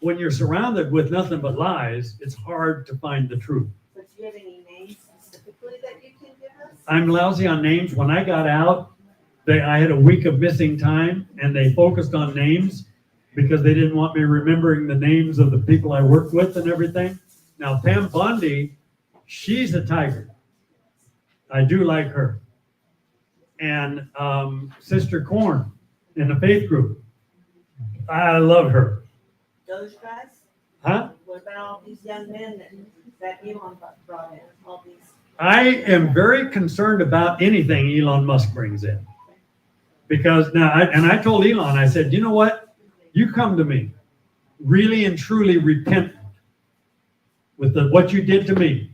When you're surrounded with nothing but lies, it's hard to find the truth. But do you have any names specifically that you can give us? I'm lousy on names. When I got out, I had a week of missing time, and they focused on names because they didn't want me remembering the names of the people I worked with and everything. Now, Pam Bondi, she's a tiger. I do like her. And Sister Corn in the faith group, I love her. Those guys? Huh? What about all these young men that Elon brought in? All these. I am very concerned about anything Elon Musk brings in. Because now, I told Elon, I said, you know what? You come to me really and truly repentant with what you did to me.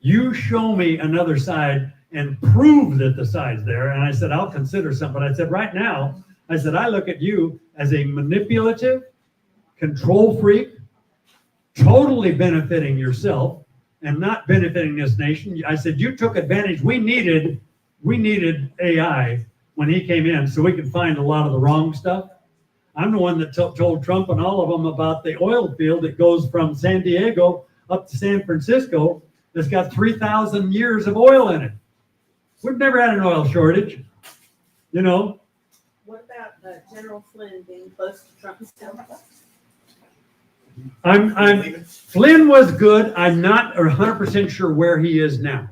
You show me another side and prove that the side's there. And I said, I'll consider something. But I said, right now, I look at you as a manipulative, control freak, totally benefiting yourself and not benefiting this nation. I said, you took advantage. We needed AI when he came in so we could find a lot of the wrong stuff. I'm the one that told Trump and all of them about the oil field that goes from San Diego up to San Francisco that's got 3,000 years of oil in it. We've never had an oil shortage, What about General Flynn being close to Trump still? Flynn was good. I'm not 100% sure where he is now.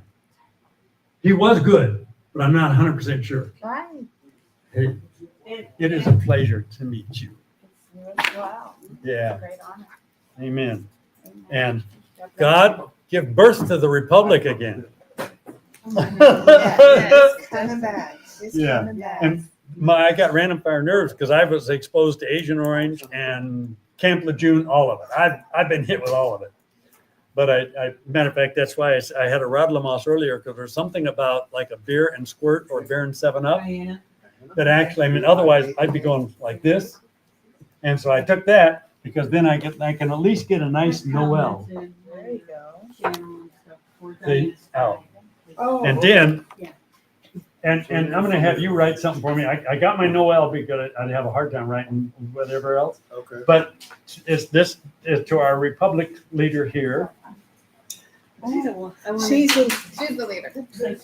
He was good, but I'm not 100% sure. Right. Hey, it is a pleasure to meet you. Wow. Yeah. Great honor. Amen. And God, give birth to the Republic again. It's coming back. It's Yeah. coming back. And I got random fire nerves because I was exposed to Agent Orange and Camp Lejeune, all of it. I've been hit with all of it. But matter of fact, that's why I had a Rod Lamos earlier, because there's something about like a beer and squirt or beer and 7-Up that actually, otherwise I'd be going like this. And so I took that because then I can at least get a nice Noel. There you go. See? Out. Oh. And then, and I'm going to have you write something for me. I got my Noel because I'd have a hard time writing whatever else. Okay. But this is to our Republic leader here. She's the leader.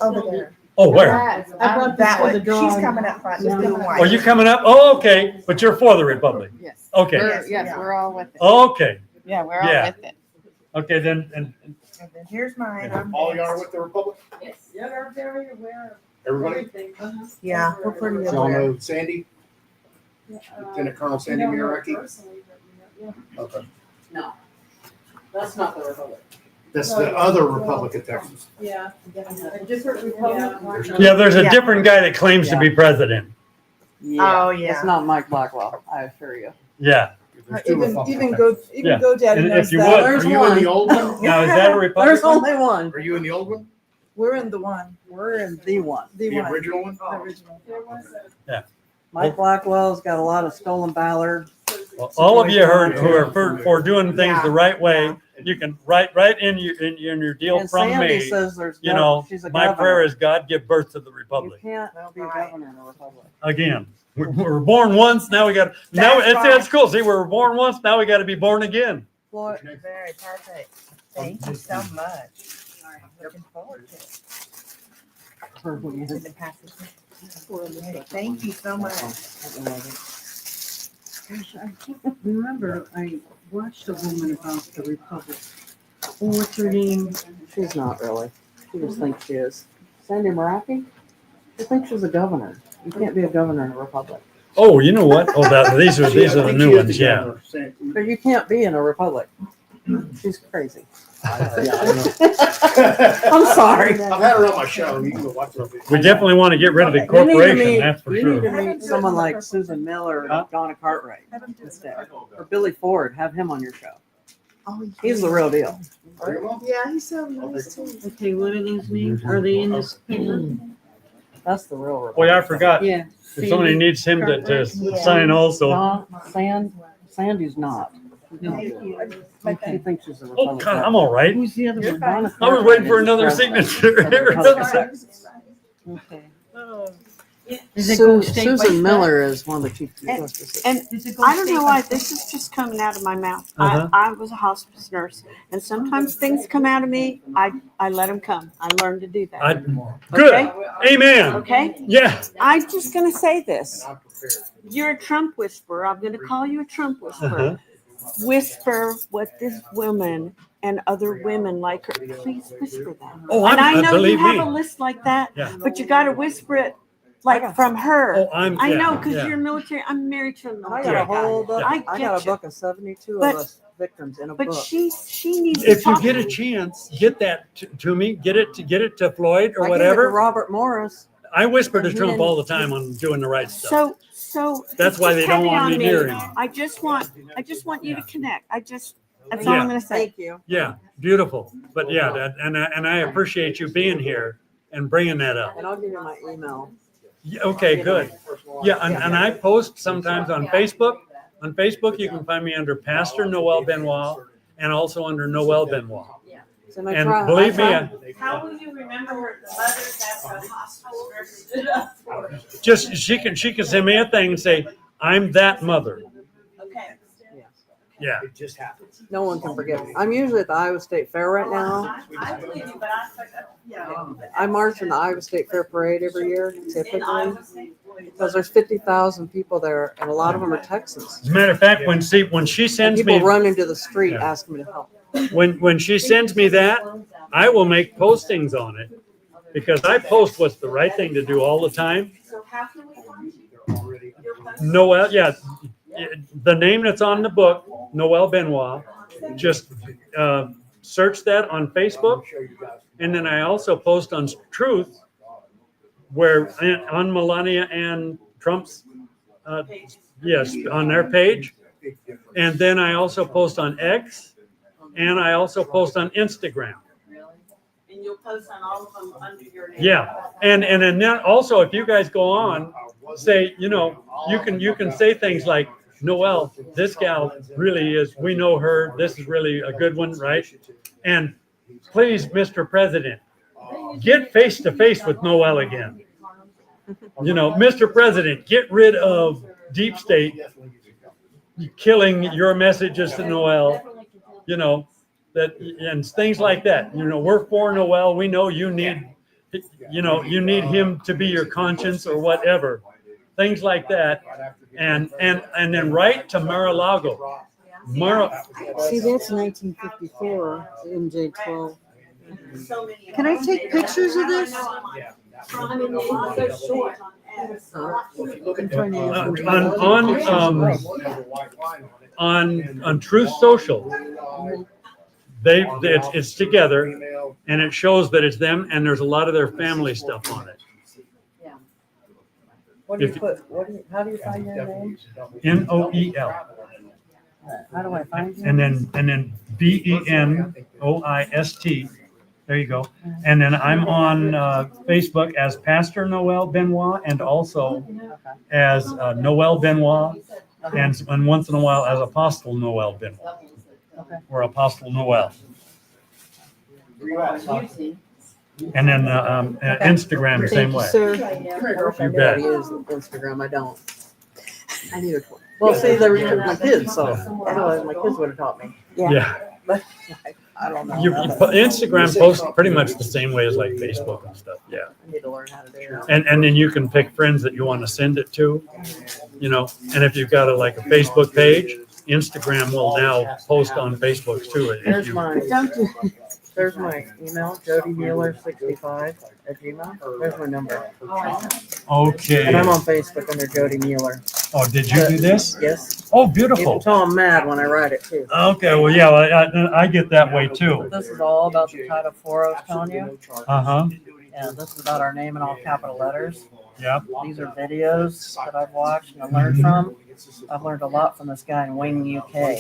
Over there. Oh, where? I brought that one. She's coming up front. Just come Are wide. you coming up? Oh, okay. But you're for the Republic. Yes. Okay. Yes, we're all with it. Okay. Yeah, we're all Yeah. with it. Okay, then. And And then here's mine. I'm All you next. are with the Republic? Yes. Yeah, they're very aware Everybody? everything. Yeah, we're pretty Y'all aware. know Sandy? Lieutenant Colonel Sandy Miraki? Okay. That's not the Republic. That's the other Republic of Texas. Yeah. A different republic. yeah, there's a Yeah. different guy that claims to be president. Oh, yeah. It's not Mike Blackwell, I assure you. Yeah. There's two Even Republics. Yeah. GoDaddy And knows if you that. would, There's Are you in the one. old one? Now, is that a Republic? There's only one. Are you in the old one? We're in the one. We're in the one. The The one. original one? The original. Mike Blackwell's got a lot of stolen valor. Well, all of you who are for doing things the right way, You can write in your deal And from Sandy me. says there's You know, she's a my governor. prayer is God give birth to the You republic can't be a governor in a republic. again. We're born once. Now we got. Now it's cool. See, we were born once. Now we got to be born again. Floyd, Very perfect. Thank you so much. Looking forward to it. or when you- Thank you so much. Gosh, I can't remember. I watched a woman about the Republic. Oh, what's her name? She's not really. She just thinks she is. Sandy Marathi? She thinks she's a governor. You can't be a governor in a republic. Oh, you know what? Oh, these are the new ones. Yeah. But you can't be in a republic. She's crazy. I'm I'm sorry. I've had her on my show. You can go watch her. We definitely want to get rid of the You need to corporation. meet- That's for You need to sure. meet someone like Susan Miller or Donna Cartwright instead. Or Billy Ford. Have him on your show. He's the real deal. Yeah, he's so nice too. Okay, what are these names? Are they in this paper? That's the real republic. Oh, yeah, I forgot. Yeah. If somebody needs him to sign also. No, Sandy's not. No. She thinks she's a Oh, republic. God, I'm all right. Who's the other one? Donna I was waiting for Cartwright is another president signature. of the Republic. Okay. Oh. Does it go Su- state by Susan state? Miller is one of the chief justices. And Does it go I don't state know by why state? this is just coming out of my mouth. Uh-huh. I was a hospice nurse, and sometimes things come out of me. I let them come. I learned to do that. Good. Okay? Amen. Okay? Yeah. I'm just going to say this. You're a Trump whisperer. I'm going to call you a Trump whisperer. Uh-huh. Whisper what this woman and other women like her. Please whisper that. Oh, And I know you believe have me. a list like that, Yeah. but you got to whisper it like from her. Oh, I yeah, know because yeah. you're military. I'm married to a I military got a guy. whole book. I I get got a you. book of 72 But- of us victims in a But book. she needs to If you talk get a chance, get that to me. Get it to Floyd or I gave it to whatever. Robert Morris. I whisper to He Trump didn't- all the time on doing the right stuff. So That's it's why just they don't heavy want on me near him. I just want you to connect. That's all Yeah. I'm gonna say. Thank you. Yeah, beautiful. But yeah, and I appreciate you being here and bringing that up. And I'll give you my email. Yeah, okay, good. Yeah, and I post sometimes on Facebook. On Facebook, you can find me under Pastor Noel Benoist and also under Noel Benoist. So I And try- believe me, How will you remember her, the mothers at the hospital versus? just she can send me a thing and say, I'm that mother. Okay. Yeah. It just happens. No one can forget me. I'm usually at the Iowa State Fair right now. I believe you, but yeah. I march in the Iowa State Fair Parade every year, In typically, Iowa State. because there's 50,000 people there, and a lot of them are Texans. As a matter of fact, when she And sends people me run into the street Yeah. asking me to help. when she sends me that, I will make postings on it because I post what's the right thing to do all the time. So how can we find you? Your post? Noel, yeah, the name that's on the book, Noel Benoist. Just search that on Facebook, and then I also post on Truth, where on Melania and Trump's, yes, on their page, and then I also post on X, and I also post on Instagram. And you'll post on all of them under your name. Yeah, and then also if you guys go on, say, you can say things like, Noel, this gal really is, we know her, this is really a good one, right? And please, Mr. President, get face to face with Noel again. Mr. President, get rid of deep state killing your messages to Noel, that, and things like that. We're for Noel. We know you need him to be your conscience or whatever. Things like that. And then write to Mar-a-Lago. See, that's 1954, MJ12. So many. Can I take pictures of this? I mean, they are so short on ads. I'm trying to on Truth Social, it's together, and it shows that it's them, and there's a lot of their family stuff on it. What do you If- put? How do you find your name? Noel, How do I find you? and then Benoist. There you go. And then I'm on Facebook as Pastor Noel Benoist, and also as Noel Benoist, and once in a while as Apostle Noel Benoist. Okay. or Apostle Noel. YouTube. And then Instagram, the same Thank you, way. sir. I wish I You knew how to bet. use Instagram. I don't. I need it. Well, see, they were my kids, so otherwise my kids would have taught me. Yeah. But I don't know. Instagram posts pretty much the same way as like Facebook and stuff. Yeah. I need to learn how to do that. And then you can pick friends that you want to send it to, you know, and if you've got a Facebook page, Instagram will now post on Facebook too. If There's you, my, there's my email, jodymueller65@gmail. There's my number. okay. And I'm on Facebook under Jody Mueller. Oh, did you do this? Yes. Oh, You beautiful. can tell I'm mad when I write it too. Okay, well, yeah, I get that way too. This is all about the Title IV I was telling you. Uh-huh. And this is about our name in all capital letters. Yeah. These are videos that I've watched and I learned from. I've learned a lot from this guy in Wing, UK.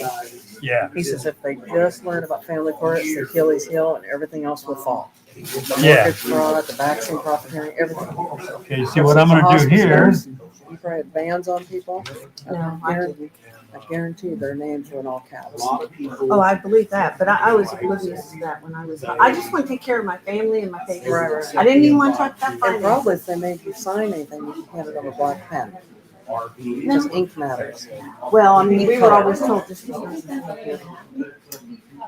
Yeah. He says if they just learn about family courts, the Achilles heel, and everything else will fall. The Yeah. mortgage fraud, the vaccine profiteering, everything. Okay, see what I'm gonna do here. You probably had bans on people. I guarantee their names were in all caps. Oh, I believe that, but I was oblivious to that when I was, I just want to take care of my family and my papers. Right. I didn't even want to talk about And finance. probably if they made you sign anything, you should have it on a black pen. Because ink matters. Well, I mean, we were always told this was.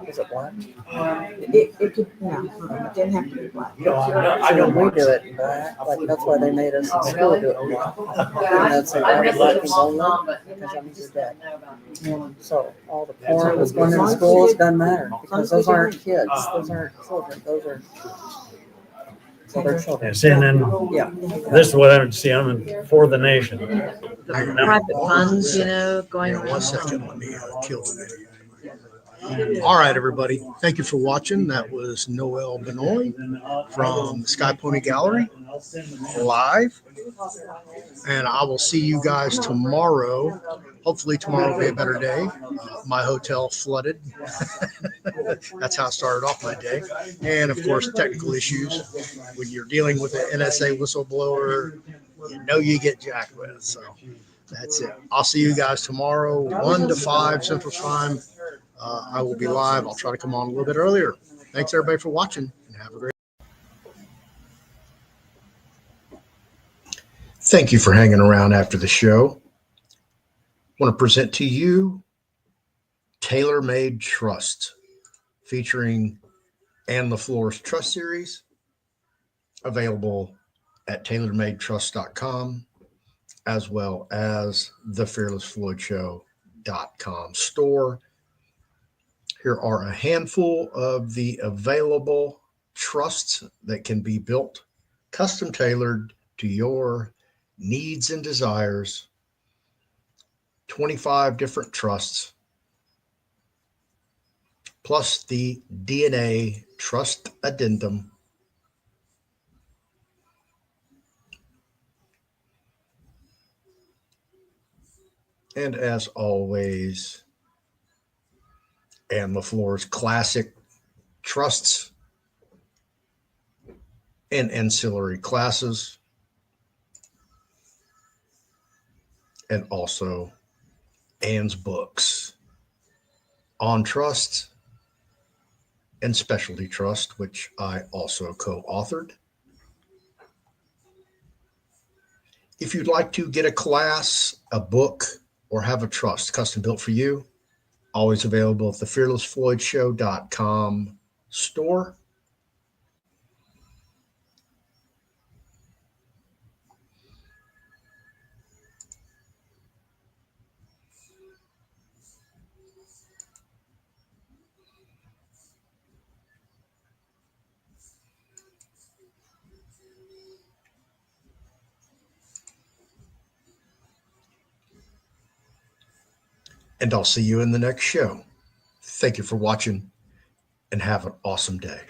Is it black? It could, no, it didn't have to be black. So when we do it in black, like that's why they made us in school do it in black. And that's a black and gold, because that means you're dead. So all the porn that's going into schools doesn't matter, because those aren't kids, those aren't children, those are. So they're children. Yes, and then Yeah. this is what I would see. I'm for the nation. Private funds, you know, going Hang on around. 1 second, let me kill the video. All right, everybody. Thank you for watching. That was Noel Benoist from the Skypony Gallery live. And I will see you guys tomorrow. Hopefully tomorrow will be a better day. My hotel flooded. That's how I started off my day. And of course, technical issues. When you're dealing with an NSA whistleblower, you know you get jacked with. So that's it. I'll see you guys tomorrow, 1 to 5 Central Time. I will be live. I'll try to come on a little bit earlier. Thanks everybody for watching and have a great. Thank you for hanging around after the show. I want to present to you Tailor Made Trust, featuring Ann LaFleur's Trust Series, available at tailormadetrust.com, as well as thefearlessfloydshow.com store. Here are a handful of the available trusts that can be built, custom tailored to your needs and desires. 25 different trusts, plus the DNA Trust Addendum. And as always, Ann LaFleur's classic trusts and ancillary classes, and also Ann's books on trust and specialty trust, which I also co-authored. If you'd like to get a class, a book, or have a trust custom built for you, always available at thefearlessfloydshow.com store. And I'll see you in the next show. Thank you for watching and have an awesome day.